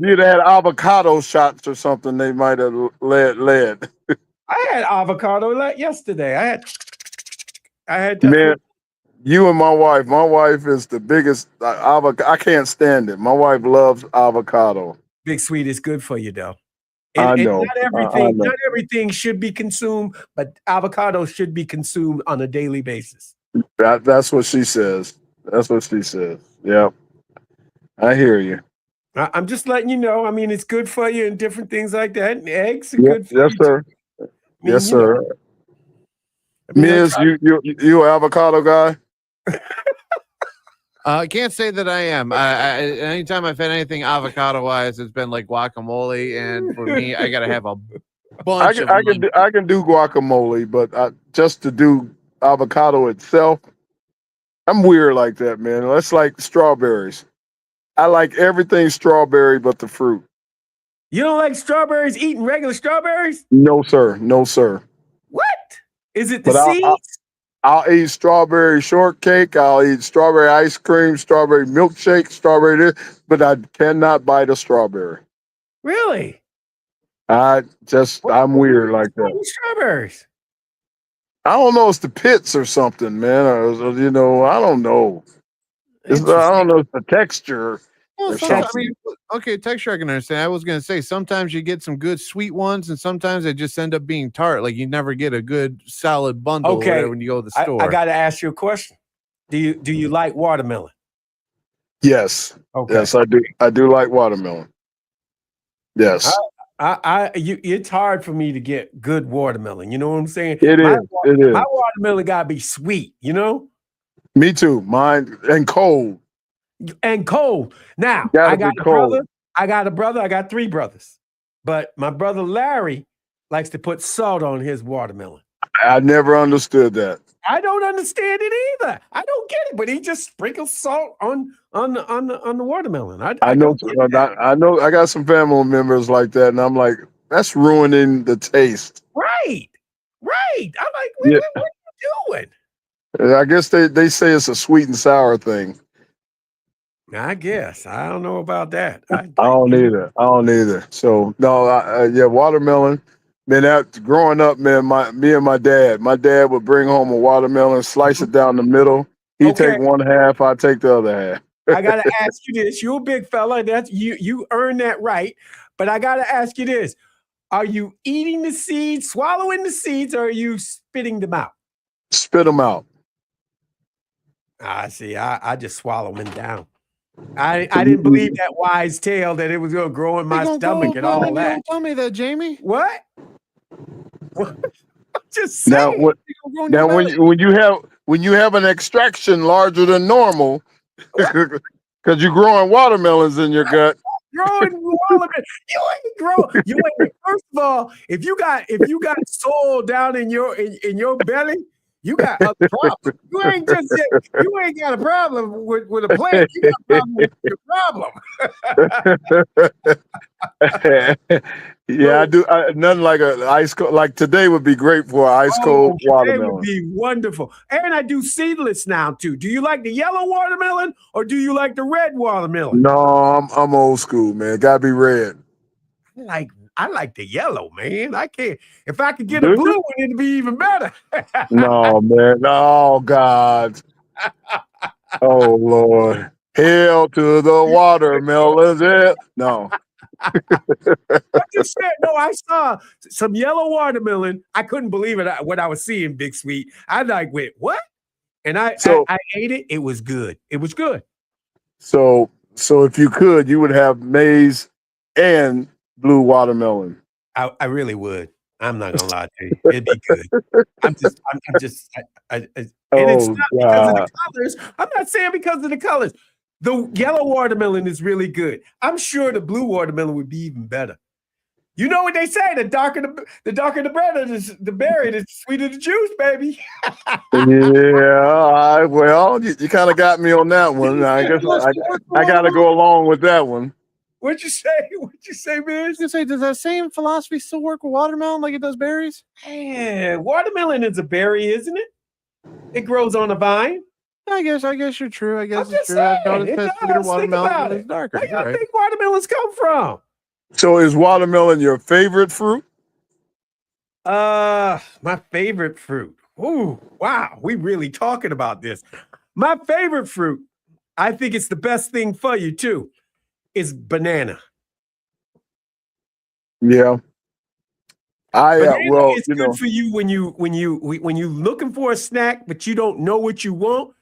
you'd had avocado shots or something, they might have led. I had avocado yesterday. I had man. You and my wife. My wife is the biggest avocado. I can't stand it. My wife loves avocado. Big Sweet is good for you, though. I know. Not everything should be consumed, but avocado should be consumed on a daily basis. That's what she says. Yeah, I hear you. I'm just letting you know. I mean, it's good for you and different things like that. And eggs are good for you. Yes, sir. Yes, sir. Miz, you an avocado guy? I can't say that I am. Anytime I've had anything avocado-wise, it's been like guacamole, and for me, I got to have a bunch of I can do guacamole, but just to do avocado itself, I'm weird like that, man. That's like strawberries. I like everything strawberry but the fruit. You don't like strawberries eating regular strawberries? No, sir. What? Is it the seeds? I'll eat strawberry shortcake. I'll eat strawberry ice cream, strawberry milkshake, strawberry this, but I cannot bite a strawberry. Really? I'm weird like that. Strawberries. I don't know. It's the pits or something, man. I don't know. I don't know. It's the texture. Well, texture I can understand. I was going to say sometimes you get some good sweet ones, and sometimes they just end up being tart. Like you never get a good solid bundle when you go to the store. I got to ask you a question. Do you like watermelon? Yes. Okay. Yes, I do. I do like watermelon. Yes. It's hard for me to get good watermelon. You know what I'm saying? It is. My watermelon got to be sweet. Me too. Mine and cold. Now, I got a brother. I got 3 brothers. But my brother Larry likes to put salt on his watermelon. I never understood that. I don't understand it either. I don't get it, but he just sprinkles salt on the watermelon. I know. I got some family members like that, and I'm like, that's ruining the taste. Right. I'm like, what are you doing? I guess they say it's a sweet and sour thing. I guess. I don't know about that. I don't either. So no, watermelon. Man, growing up, man, me and my dad would bring home a watermelon, slice it down the middle. He'd take one half, I'd take the other half. I gotta ask you this. You're a big fella. That's you earned that right. But I gotta ask you this. Are you eating the seeds, swallowing the seeds, or are you spitting them out? Spit them out. I see. I just swallow them down. I didn't believe that wise tale that it was going to grow in my stomach and all that. Don't tell me that, Jamie. What? I'm just Now, saying. what? Now, when you have an extraction larger than normal, because you're growing watermelons in your gut. Growing watermelon. You ain't growing. You ain't. First of all, if you got soil down in your belly, you got a problem. You ain't got a problem with a plant. You got a problem with your problem. Yeah, I do. Nothing like an ice cold. Like today would be great for an ice cold It watermelon. would be wonderful. And I do seedless now too. Do you like the yellow watermelon or do you like the red watermelon? No, I'm old school, man. Gotta be red. I like the yellow, man. I can't. If I could get a blue one, it'd be even better. No, man. Oh, God. Oh, Lord. Hail to the watermelons. Yeah. No. I just said, no, I saw some yellow watermelon. I couldn't believe it, what I was seeing, Big Sweet. I went, what? And I ate it. It was good. It was good. So if you could, you would have maize and blue watermelon. I really would. I'm not gonna lie to you. It'd be good. I'm just and it's not because of the colors. I'm not saying because of the colors. The yellow watermelon is really good. I'm sure the blue watermelon would be even better. You know what they say: the darker the bread is the berry, the sweeter the juice, baby. Yeah, well, you kind of got me on that one. I guess I got to go along with that one. What'd you say? What'd you say, man? I was gonna say, does that same philosophy still work with watermelon like it does berries? Yeah, watermelon is a berry, isn't it? It grows on a vine. I guess you're true. I guess I'm it's just true. I've saying, noticed it that sweeter does. Think watermelon about is it. darker. Where You're y'all right. think watermelons come from? So is watermelon your favorite fruit? My favorite fruit. Ooh, wow, we really talking about this. My favorite fruit, I think it's the best thing for you too, is banana. Yeah. Banana well, is good for you when you looking for a snack, but you don't know what you want.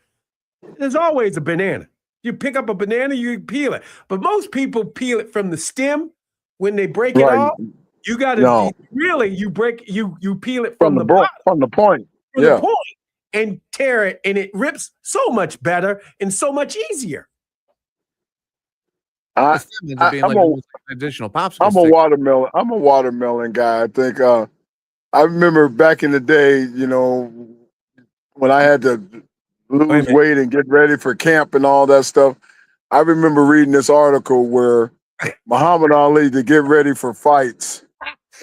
There's always a banana. You pick up a banana, you peel it. But most people peel it from the stem when they break it off. You got to you peel it from the bottom, from the point. from the point, and tear it, and it rips so much better and so much easier. I'm additional popsicle. I'm a watermelon guy. I think I remember back in the day, when I had to lose weight and get ready for camp and all that stuff. I remember reading this article where Muhammad Ali, to get ready for fights,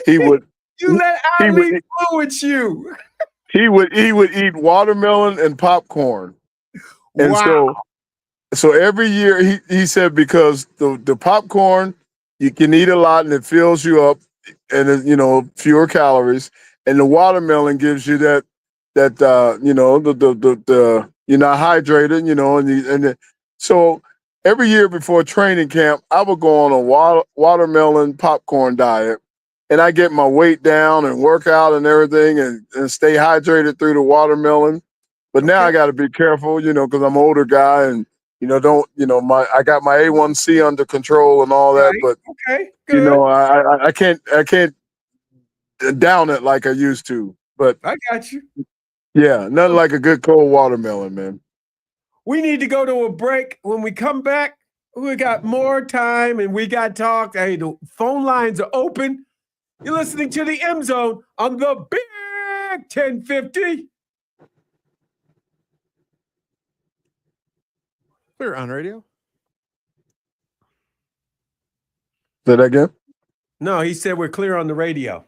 he would let Ali influence you. He would eat watermelon and popcorn. And so every year he said, because the popcorn, you can eat a lot and it fills you up and fewer calories, and the watermelon gives you that you're not hydrated, so every year before training camp, I would go on a watermelon popcorn diet, and I get my weight down and work out and everything and stay hydrated through the watermelon. But now I got to be careful, because I'm an older guy and, I got my A1C under control and all that. But, I can't down it like I used to. But I got you. Yeah, nothing like a good cold watermelon, man. We need to go to a break. When we come back, we got more time and we got talk. Hey, the phone lines are open. You're listening to the M Zone on the Big 1050. We're on radio. Say that again? No, he said we're clear on the radio.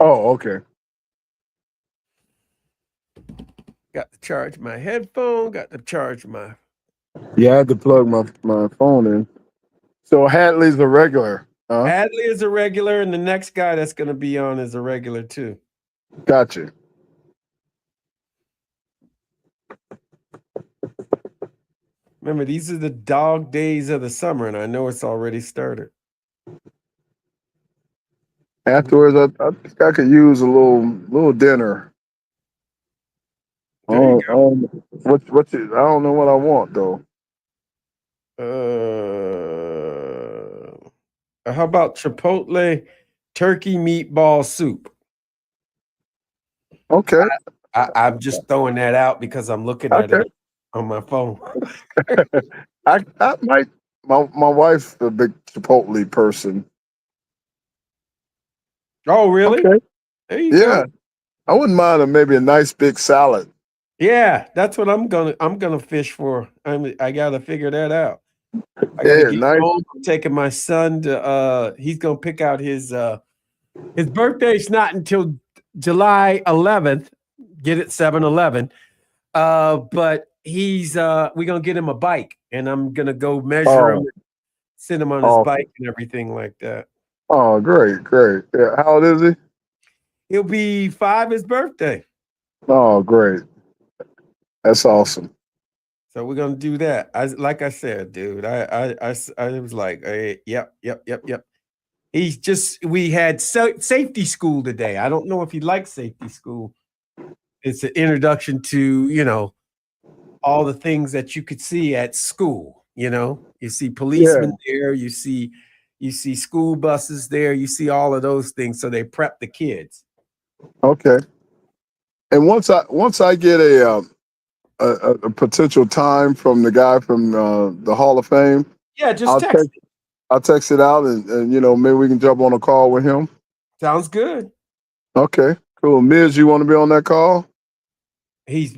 Oh, okay. Got to charge my headphone. Got to charge my. Yeah, I had to plug my phone in. So Hadley's a regular. Huh? Hadley is a regular, and the next guy that's going to be on is a regular too. Gotcha. Remember, these are the dog days of the summer, and I know it's already started. Afterwards, I think I could use a little dinner. There you I don't know what I want though. How about Chipotle turkey meatball soup? Okay. I'm just throwing that out because I'm looking at Okay. it on my phone. I might. My wife's a big Chipotle person. Oh, really? Okay. There you Yeah. go. I wouldn't mind maybe a nice big salad. Yeah, that's what I'm gonna fish for. I gotta figure that out. I gotta Yeah, get nice. home. I'm taking my son to he's gonna pick out his birthday's not until July 11th. Get it 7-Eleven. But we're gonna get him a bike, and I'm gonna go measure him, Oh, send him on his awesome. bike and everything like that. Oh, great. Yeah. How old is he? He'll be 5 his birthday. Oh, great. That's awesome. So we're gonna do that. Like I said, dude. I was like, hey, yep. We had safety school today. I don't know if he likes safety school. It's an introduction to, all the things that you could see at school. You see policemen there, you see school buses there, you see all of those things. So they prep the kids. Okay. And once I get a potential time from the guy from the Hall of Fame, Yeah, just text. I'll text it out and maybe we can jump on a call with him. Sounds good. Okay, cool. Miz, you want to be on that call? He's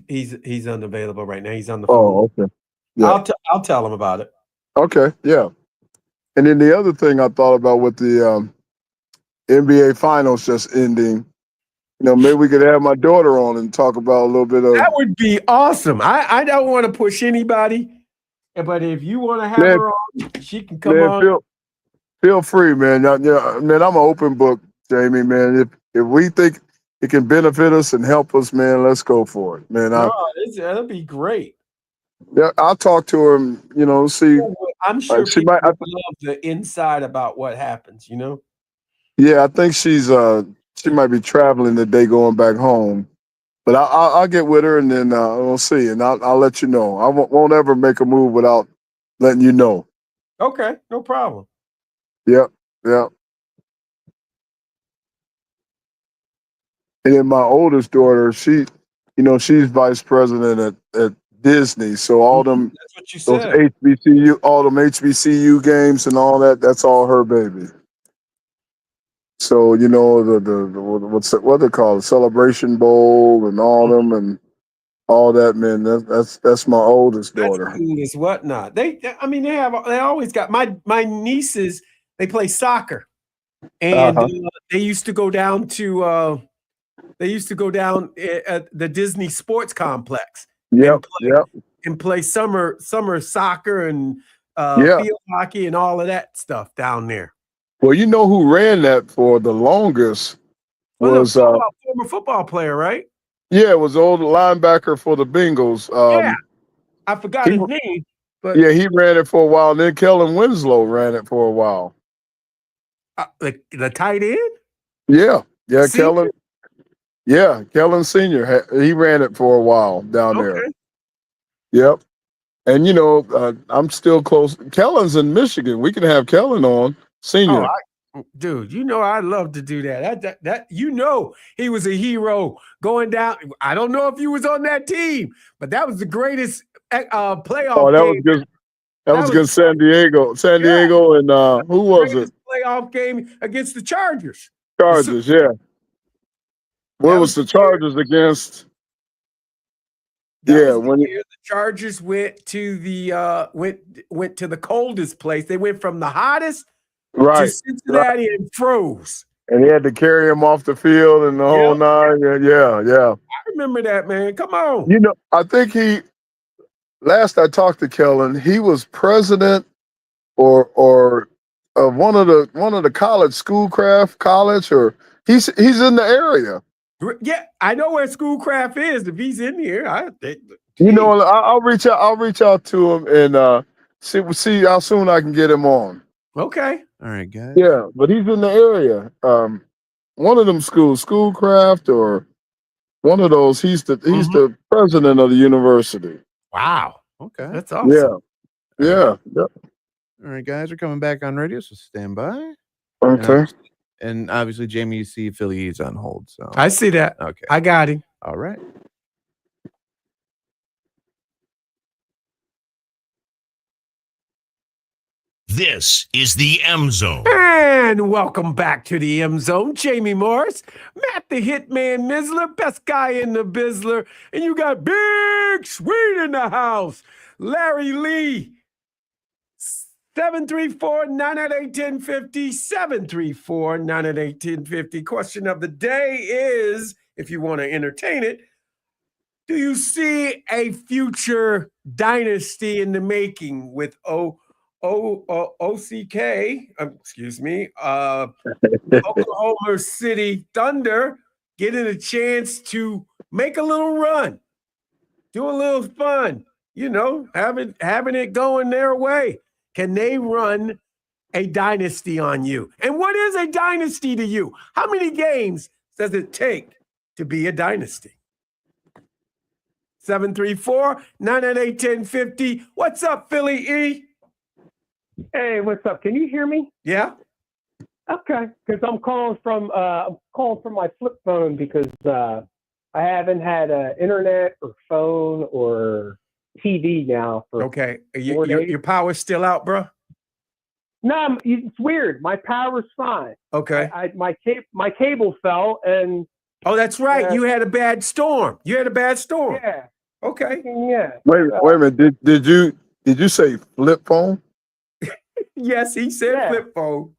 unavailable right now. He's on the phone. Oh, okay. Yeah. I'll tell him about it. Okay, yeah. And then the other thing I thought about with the NBA Finals just ending, maybe we could have my daughter on and talk about a little bit of. That would be awesome. I don't want to push anybody, but if you want to have her on, she can come on. Feel free, man. Yeah, man, I'm an open book, Jamie, man. If we think it can benefit us and help us, man, let's go for it, man. That'll be great. Yeah, I'll talk to her and, see. I'm sure she people might love the inside about what happens, Yeah, I think she might be traveling today going back home. But I'll get with her and then we'll see. And I'll let you know. I won't ever make a move without letting you know. Okay, no problem. Yep. And then my oldest daughter, she's vice president at Disney. So all them That's what you said. those HBCU games and all that, that's all her baby. So what they call it, Celebration Bowl and all them and all that, man. That's my oldest daughter. That's cool as whatnot. They always got my nieces. They play soccer, and they used to go down to at the Disney Sports Complex. And play summer soccer and field hockey and all of that stuff down there. Well, you know who ran that for the longest was former football player, right? Yeah, it was the old linebacker for the Bengals. I forgot his name, but yeah, he ran it for a while. And then Kellen Winslow ran it for a while. The tight end? Yeah, Senior? Kellen Senior. He ran it for a while down there. Yep. And I'm still close. Kellen's in Michigan. We can have Kellen on Senior. Dude, I'd love to do that. That he was a hero going down. I don't know if you was on that team, but that was the greatest playoff. Oh, that was good. That was against San Diego. San Diego and who was it? Playoff game against the Chargers. Chargers, yeah. What was the Chargers against? Yeah, when the Chargers went to the went to the coldest place. They went from the hottest to Cincinnati and froze. And they had to carry him off the field and the whole nine. Yeah. I remember that, man. Come on. I think last I talked to Kellen, he was president or of one of the college Schoolcraft college, or he's in the area. Yeah, I know where Schoolcraft is. If he's in here, I'll reach out to him and see how soon I can get him on. Okay. All right, guys. Yeah, but he's in the area. One of them schools, Schoolcraft or One of those. He's the president of the university. Wow. Okay. That's awesome. Yeah. All right, guys, we're coming back on radio, so stand by. Okay. And obviously, Jamie, you see Philly is on hold. So I see that. okay. I got him. All right. This is the M Zone. And welcome back to the M Zone. Jamie Morris, Matt the Hitman Mizzler, best guy in the Bizzler. And you got Big Sweet in the house. Larry Lee. 734-998-1050. 734-998-1050. Question of the day is, if you want to entertain it, do you see a future dynasty in the making with OCK, Oklahoma City Thunder getting a chance to make a little run, do a little fun, having it going their way? Can they run a dynasty on you? And what is a dynasty to you? How many games does it take to be a dynasty? 734-998-1050. What's up, Philly E? Hey, what's up? Can you hear me? Yeah. Okay, because I'm calling from my flip phone because I haven't had internet or phone or TV now for. Okay, your power's still out, bro? No, it's weird. My power's fine. Okay. My cable fell and. Oh, that's right. You had a bad storm. Yeah. Okay. Yeah. Wait a minute. Did you say flip phone? Yes, he said flip phone.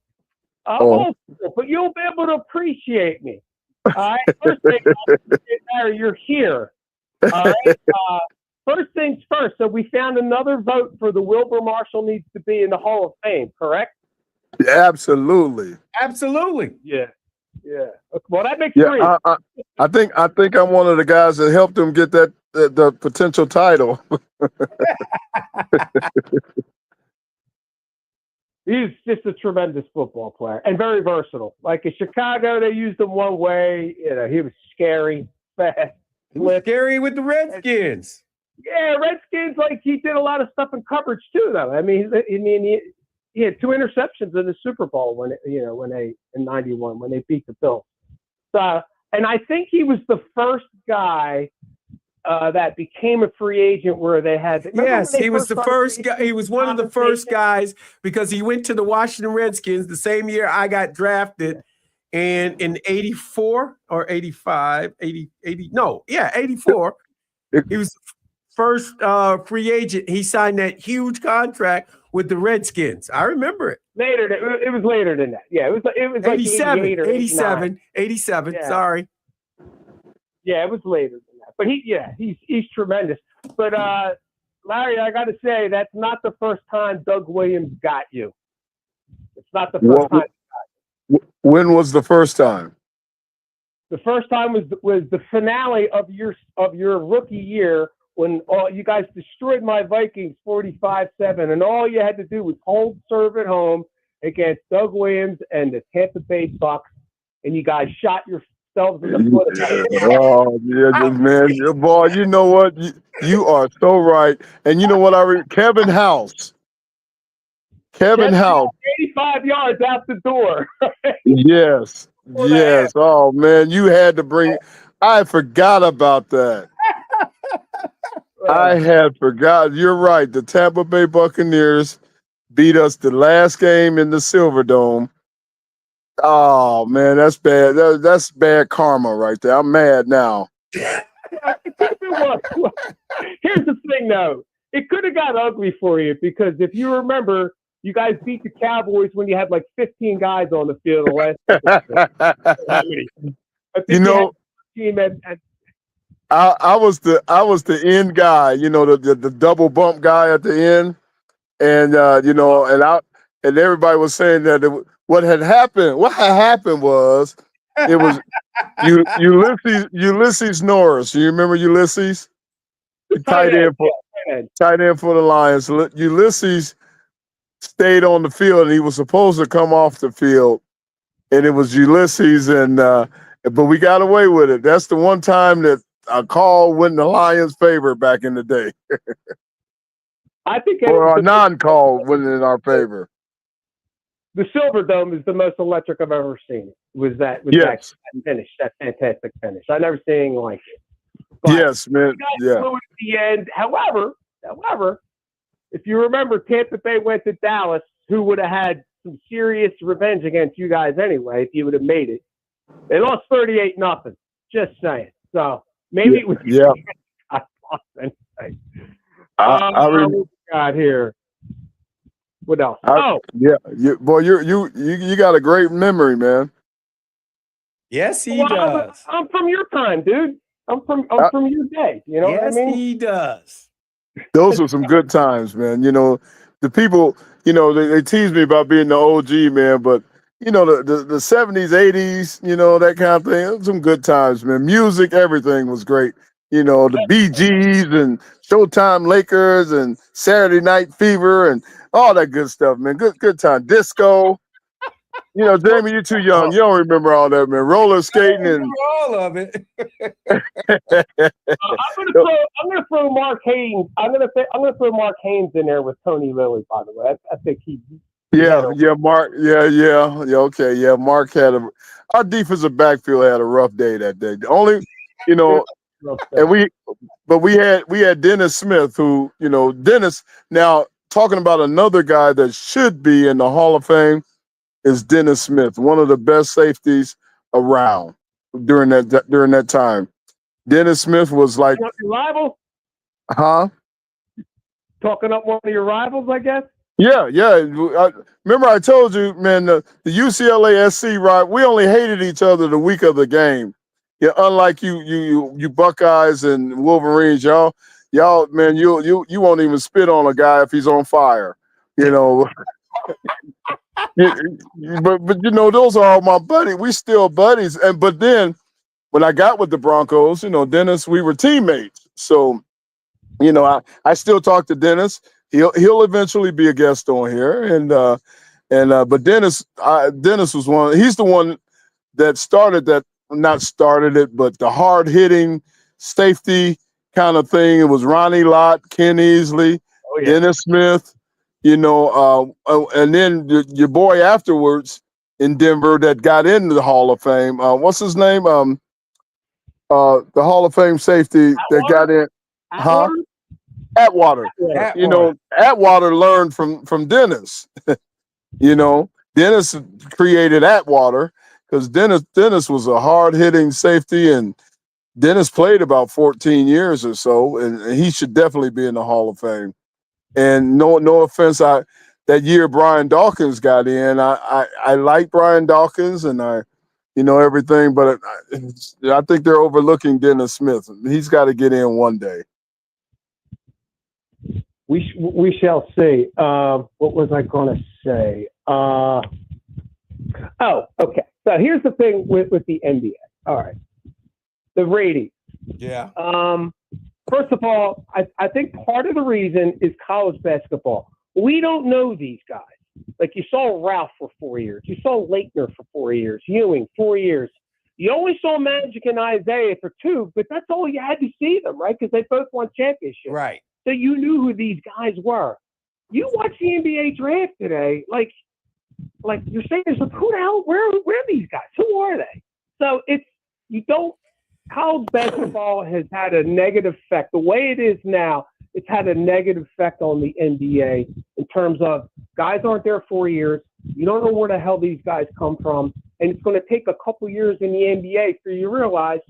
But you'll be able to appreciate me. All right. First thing, Larry, you're here. All right. First things first. So we found another vote for the Wilbur Marshall needs to be in the Hall of Fame. Correct? Absolutely. Yeah. Yeah. Well, that makes Yeah. three. I think I'm one of the guys that helped him get the potential title. He's just a tremendous football player and very versatile. Like in Chicago, they used him one way. He was scary, fast. He was scary with the Redskins. Yeah, Redskins, like he did a lot of stuff in coverage too, though. I mean, he had 2 interceptions in the Super Bowl when they in '91 when they beat the Bills. So, and I think he was the first guy that became a free agent where they had. Yes, he was the first guy. He was one of the first guys because he went to the Washington Redskins the same year I got drafted. And in 84 or 85, 80, no, yeah, 84, he was the first free agent. He signed that huge contract with the Redskins. I remember it. It was later than that. Yeah, it was like 87. Yeah. Sorry. Yeah, it was later than that. But he's tremendous. But Larry, I got to say that's not the first time Doug Williams got you. It's not the first time. When was the first time? The first time was the finale of your rookie year when you guys destroyed my Vikings 45-7, and all you had to do was serve at home against Doug Williams and the Tampa Bay Bucks, and you guys shot yourselves in the foot. Oh yeah, man, boy, you know what? You are so right. And you know what? Kevin House. 85 yards out the door. Yes. Oh man, you had to bring. I forgot about that. I had forgot. You're right. The Tampa Bay Buccaneers beat us the last game in the Silverdome. Oh man, that's bad. That's bad karma right there. I'm mad now. Here's the thing, though. It could have got ugly for you because if you remember, you guys beat the Cowboys when you had like 15 guys on the field. I was the end guy, the double bump guy at the end, and and everybody was saying that what had happened was it was Ulysses Norris. You remember Ulysses? Tight end for the Lions. Ulysses stayed on the field and he was supposed to come off the field, and it was Ulysses and but we got away with it. That's the one time that a call went in the Lions' favor back in the day, I think or a non-call went in our favor. the Silver Dome is the most electric I've ever seen. Was that Yes. finish? That fantastic finish. I've never seen anything like it. But Yes, man. you guys Yeah. blew it at the end. However, if you remember, Tampa Bay went to Dallas, who would have had some serious revenge against you guys anyway if you would have made it. They lost 38-0. Just saying. So maybe it was Yeah. I lost anyway. I What we got here? What else? Yeah, boy, you got a great memory, man. Yes, he Well, does. I'm from your time, dude. I'm from your day. You know Yes, what I mean? he does. Those were some good times, man. You know, the people, you know, they tease me about being the OG, man, but you know, the 70s, 80s, you know, that kind of thing. It was some good times, man. Music, everything was great. You know, the Bee Gees and Showtime Lakers and Saturday Night Fever and all that good stuff, man. Good time. Disco. You know, Jamie, you're too young. You don't remember all that, man. Roller skating and All of it. I'm gonna throw Mark Haynes. I'm gonna throw Mark Haynes in there with Tony Lilly. By the way, I think he. Mark. Okay. Yeah, Mark our defensive backfield had a rough day that day. The only, you know, and we had Dennis Smith, who, you know, Dennis. Now talking about another guy that should be in the Hall of Fame is Dennis Smith, one of the best safeties around during that time. Dennis Smith was like, your rival? huh? Talking up one of your rivals, I guess. Yeah. Remember I told you, man, the UCLA SC, right? We only hated each other the week of the game. Yeah, unlike you Buckeyes and Wolverines, y'all, man, you won't even spit on a guy if he's on fire, you know. but you know, those are all my buddies. We still buddies. But then when I got with the Broncos, you know, Dennis, we were teammates. So, you know, I still talk to Dennis. He'll eventually be a guest on here. But Dennis was one. He's the one that started that. Not started it, but the hard hitting safety kind of thing. It was Ronnie Lott, Ken Easley, Dennis Smith. You know, and then your boy afterwards in Denver that got into the Hall of Fame. What's his name? The Hall of Fame safety that got in. Atwater. You know, Atwater learned from Dennis. You know, Dennis created Atwater because Dennis was a hard hitting safety, and Dennis played about 14 years or so, and he should definitely be in the Hall of Fame. And no offense, that year Brian Dawkins got in. I like Brian Dawkins and everything, but I think they're overlooking Dennis Smith. He's got to get in one day. We shall see. What was I going to say? Okay. So here's the thing with the NBA. All right, the ratings. Yeah. First of all, I think part of the reason is college basketball. We don't know these guys. Like you saw Ralph for 4 years. You saw Leitner for 4 years. Ewing, 4 years. You only saw Magic and Isaiah for 2, but that's all you had to see them, right? Because they both won championships. Right. So you knew who these guys were. You watch the NBA draft today, like you're saying, who the hell, where are these guys? Who are they? So college basketball has had a negative effect. The way it is now, it's had a negative effect on the NBA in terms of guys aren't there 4 years. You don't know where the hell these guys come from. And it's going to take a couple years in the NBA for you to realize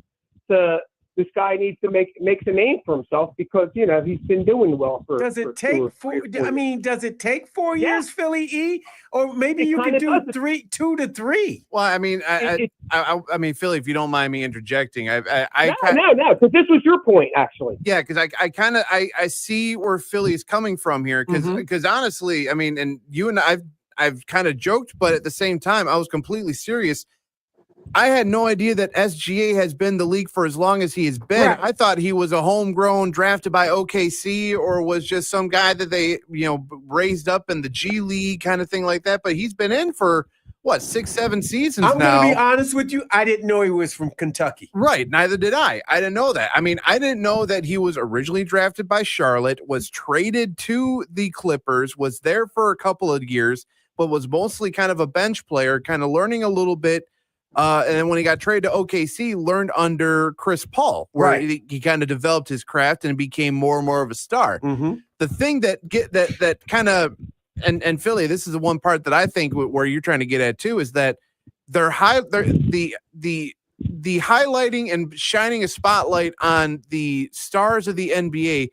this guy needs to make a name for himself because, you know, he's been doing well for. Does it take 4? I mean, does it take 4 years, Philly E? Or maybe you can do 2 to 3. Well, I mean, I mean, Philly, if you don't mind me interjecting, no, because this was your point, actually. Yeah, because I see where Philly is coming from here. Because honestly, I mean, and you and I've kind of joked, but at the same time, I was completely serious. I had no idea that SGA has been the league for as long as he has been. Right. I thought he was a homegrown drafted by OKC or was just some guy that they, raised up in the G League kind of thing like that. But he's been in for what, 6-7 seasons I'm now. going to be honest with you. I didn't know he was from Kentucky. Right. Neither did I. I didn't know that. I mean, I didn't know that he was originally drafted by Charlotte, was traded to the Clippers, was there for a couple of years, but was mostly kind of a bench player, kind of learning a little bit. And then when he got traded to OKC, learned under Chris Paul, where Right. he kind of developed his craft and became more and more of a star. Mm-hmm. The thing that kind of and Philly, this is the one part that I think where you're trying to get at too, is that the highlighting and shining a spotlight on the stars of the NBA.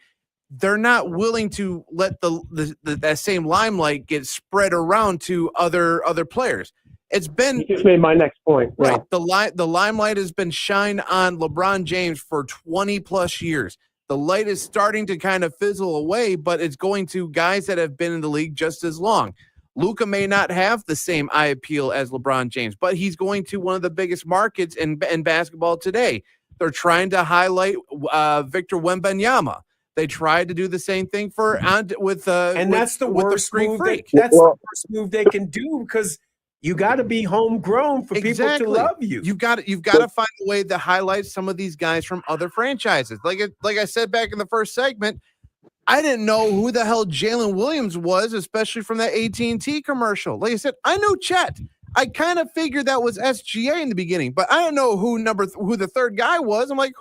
They're not willing to let that same limelight get spread around to other players. It's been, You just made my next point. right. The limelight has been shined on LeBron James for 20 plus years. The light is starting to kind of fizzle away, but it's going to guys that have been in the league just as long. Luka may not have the same eye appeal as LeBron James, but he's going to one of the biggest markets in basketball today. They're trying to highlight Victor Wembanyama. They tried to do the same thing with That's the with worst Greek move. Freak. That's the worst move they can do, because you got to be homegrown for people to love you. You've got to find a way to highlight some of these guys from other franchises. Like I said back in the first segment, I didn't know who the hell Jalen Williams was, especially from that AT&T commercial. Like I said, I knew Chet. I kind of figured that was SGA in the beginning, but I don't know who the third guy was. I'm like,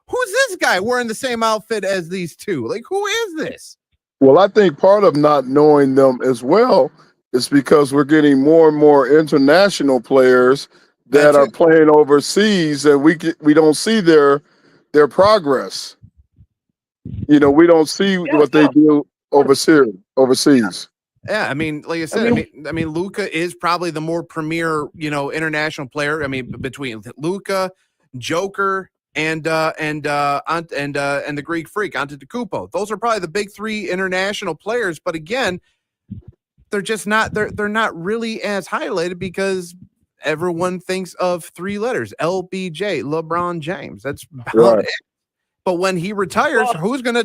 who's this guy wearing the same outfit as these two? Like, who is this? Well, I think part of not knowing them as well is because we're getting more and more international players that are playing overseas, and we don't see their progress. You know, we don't see what they do overseas. Yeah, I mean, like I said, I mean, Luka is probably the more premier, international player. I mean, between Luka, Joker, and the Greek Freak, Antetokounmpo. Those are probably the big three international players. But again, they're just not. They're not really as highlighted because everyone thinks of three letters: LBJ, LeBron James. That's about it. But when he retires, who's gonna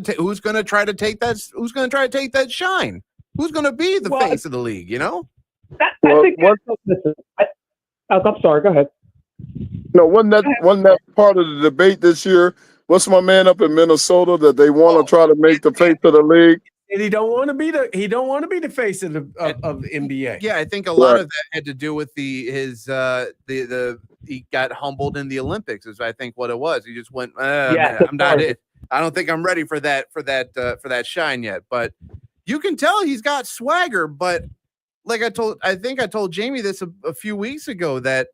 try to take that? Who's gonna try to take that shine? Who's gonna be the face of the league? I think. I'm sorry. Go ahead. No, wasn't that part of the debate this year? What's my man up in Minnesota that they want to try to make the face of the league? And he don't want to be the face of the NBA. Yeah, I think a lot of that had to do with he got humbled in the Olympics, is I think what it was. He just went, man, I'm not it. I don't think I'm ready for that shine yet. But you can tell he's got swagger. But like I think I told Jamie this a few weeks ago, that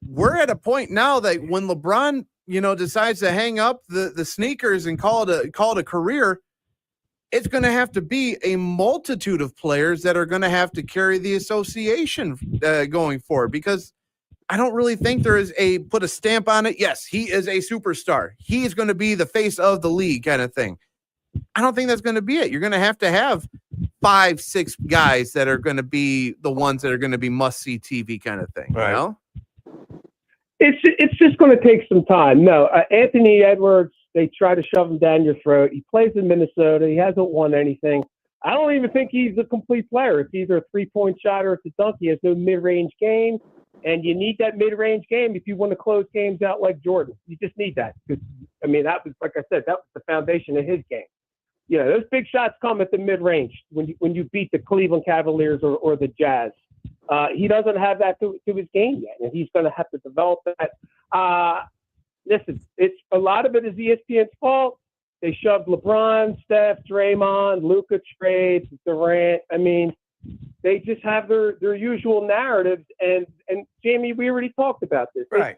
we're at a point now that when LeBron, decides to hang up the sneakers and call it a career, it's going to have to be a multitude of players that are going to have to carry the association going forward, because I don't really think there is put a stamp on it. Yes, he is a superstar. He is going to be the face of the league kind of thing. I don't think that's going to be it. You're going to have 5-6 guys that are going to be the ones that are going to be must-see TV kind of thing, right. You know? It's just going to take some time. No, Anthony Edwards, they try to shove him down your throat. He plays in Minnesota. He hasn't won anything. I don't even think he's a complete player. It's either a three-point shot or it's a dunk. He has no mid-range game, and you need that mid-range game if you want to close games out like Jordan. You just need that. I mean, that was, like I said, that was the foundation of his game. Those big shots come at the mid-range when you beat the Cleveland Cavaliers or the Jazz. He doesn't have that to his game yet, and he's going to have to develop that. Listen, it's a lot of it is ESPN's fault. They shoved LeBron, Steph, Draymond, Luka trades, Durant. I mean, they just have their usual narratives. And Jamie, we already talked about this. Right.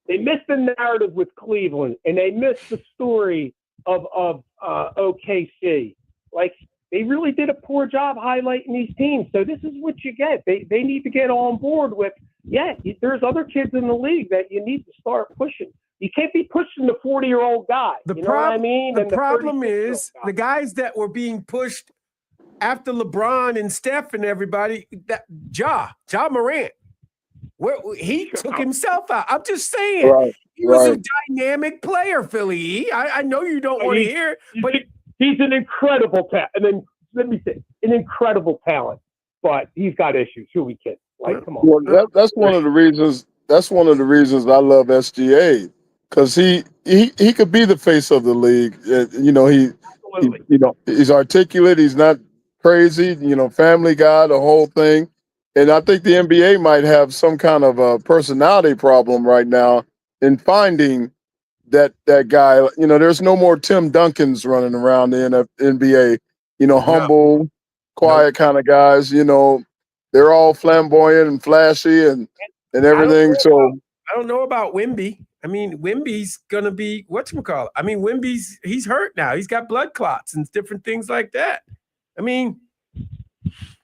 They missed the narrative with Cleveland, and they missed the story of OKC. Like, they really did a poor job highlighting these teams. So this is what you get. They need to get on board with, there's other kids in the league that you need to start pushing. You can't be pushing the 40-year-old guy. You know what I mean? The problem is the guys that were being pushed after LeBron and Steph and everybody, Ja Morant, he took himself out. I'm just saying. He was a dynamic player, Philly. I know you don't want to hear, but he's an incredible talent. And then let me say, an incredible talent, but he's got issues. Who we kid? Like, come on. Well, that's one of the reasons. That's one of the reasons I love SGA because he could be the face of the league. You know, he's articulate. He's not crazy. You know, Family Guy, the whole thing. And I think the NBA might have some kind of a personality problem right now in finding that guy. You know, there's no more Tim Duncans running around the NBA. You know, humble, quiet kind of guys. You know, they're all flamboyant and flashy and everything. I don't know about Wemby. I mean, Wemby's gonna be whatchamacallit. I mean, he's hurt now. He's got blood clots and different things like that. I mean,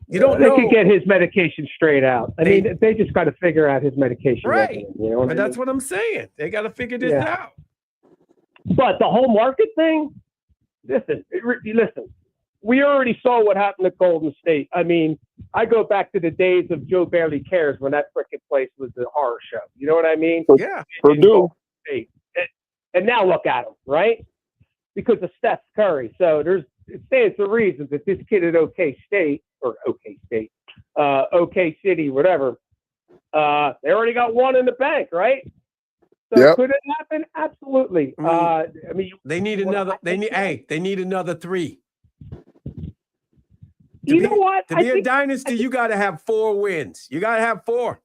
you don't know. They could get his medication straight out. I mean, they just got to figure out his medication. Right. Regimen, you know but that's what I'm saying. They got to figure this out. But the whole market thing, listen. We already saw what happened at Golden State. I mean, I go back to the days of Joe Barely Cares when that frickin' place was a horror show. You know what I mean? Yeah. Purdue. And now look at him, right? Because of Steph Curry. So it stands to reason that this kid at OK City, whatever, they already got one in the bank, right? So could it happen? Absolutely. I mean, they need another. They need another 3. You know what? To be a dynasty, you got to have 4 wins. You got to have 4.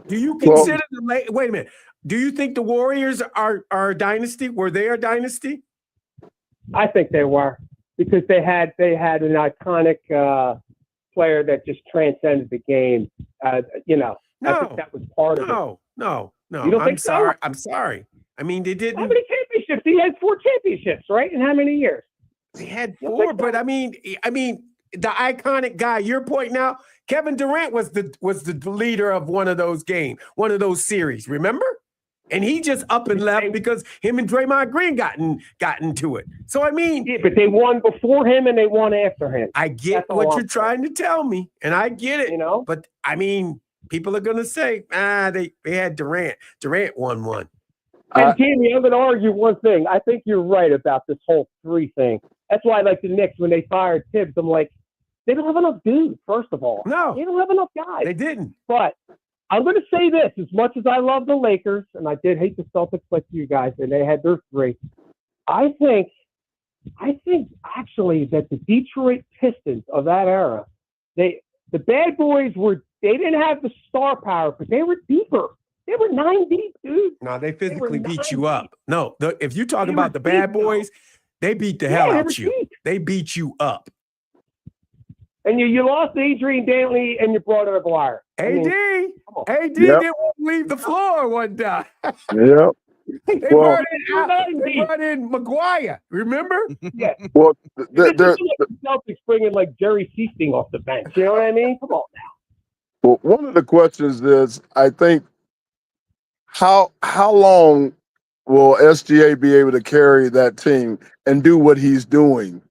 Do you consider wait a minute? Do you think the Warriors are a dynasty? Were they a dynasty? I think they were because they had an iconic player that just transcended the game. You know, I think that was part of it. No. You don't think so? I'm sorry. I mean, they didn't. How many championships? He had 4 championships, right? In how many years? They had 4, but I mean, the iconic guy you're pointing out, Kevin Durant was the leader of one of those games, one of those series. Remember? And he just up and left because him and Draymond Green got into it. So I mean, but they won before him and they won after him. I get what you're trying to tell me, and I get it. You know, but I mean, people are gonna say, they had Durant. Durant won one. And Jamie, I'm gonna argue one thing. I think you're right about this whole 3 thing. That's why, like the Knicks, when they fired Tibbs, I'm like, they don't have enough dudes. First of all, no, they don't have enough guys. They didn't. But I'm going to say this: as much as I love the Lakers, and I did hate the Celtics like you guys, and they had their 3, I think actually that the Detroit Pistons of that era, the bad boys they didn't have the star power, but they were deeper. They were 9 deep, dude. No, they physically beat you up. No, if you talk about the bad boys, they beat the hell out you. They beat you up. And you lost Adrian Dantley and you brought in McGuire. AD didn't leave the floor one time. Yeah. They brought in McGuire. Remember? Yeah. Well, the Celtics bringing like Jerry Seasting off the bench. You know what I mean? Come on now. Well, one of the questions is, I think, how long will SGA be able to carry that team and do what he's doing?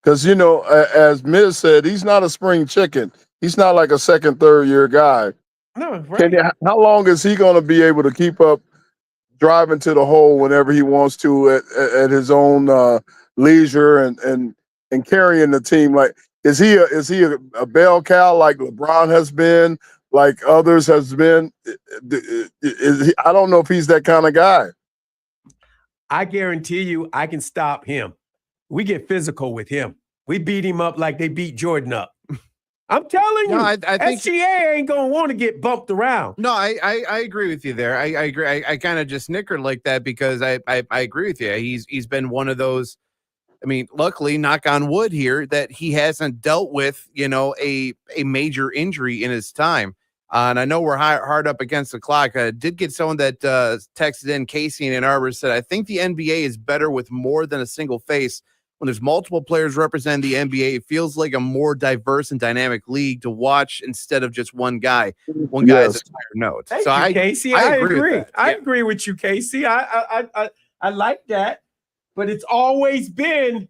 Because, you know, as Miz said, he's not a spring chicken. He's not like a 2nd, 3rd year guy. No, right. How long is he going to be able to keep up driving to the hole whenever he wants to at his own leisure and carrying the team? Like, is he a bell cow like LeBron has been, like others has been? I don't know if he's that kind of guy. I guarantee you I can stop him. We get physical with him. We beat him up like they beat Jordan up. I'm telling you, I think SGA ain't going to want to get bumped around. No, I agree with you there. I agree. I kind of just snickered like that because I agree with you. He's been one of those. I mean, luckily, knock on wood here, that he hasn't dealt with, you know, a major injury in his time. And I know we're hard up against the clock. I did get someone that texted in, Casey in Ann Arbor, said, I think the NBA is better with more than a single face. When there's multiple players representing the NBA, it feels like a more diverse and dynamic league to watch instead of just one guy. One guy has a entire note. Thank you, Casey. I agree. I agree with you, Casey. I like that. But it's always been,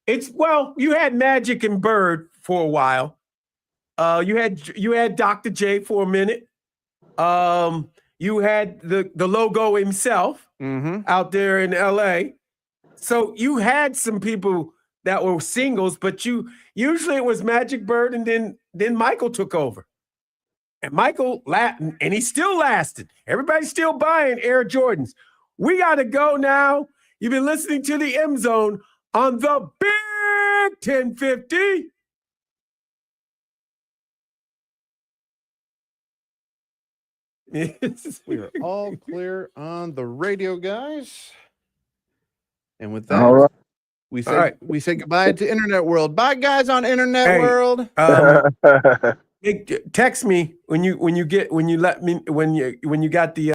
you had Magic and Bird for a while. You had Dr. J for a minute. You had the logo himself out there in LA. So you had some people that were singles, but usually it was Magic, Bird, and then Michael took over. and Michael Latin, and he's still lasting. Everybody's still buying Air Jordans. We got to go now. You've been listening to the M Zone on the Big 1050. We are all clear on the radio, guys. And with that, All right. we say All right. we say goodbye to Internet World. Bye, guys, on Internet Hey. World. Text me when you got the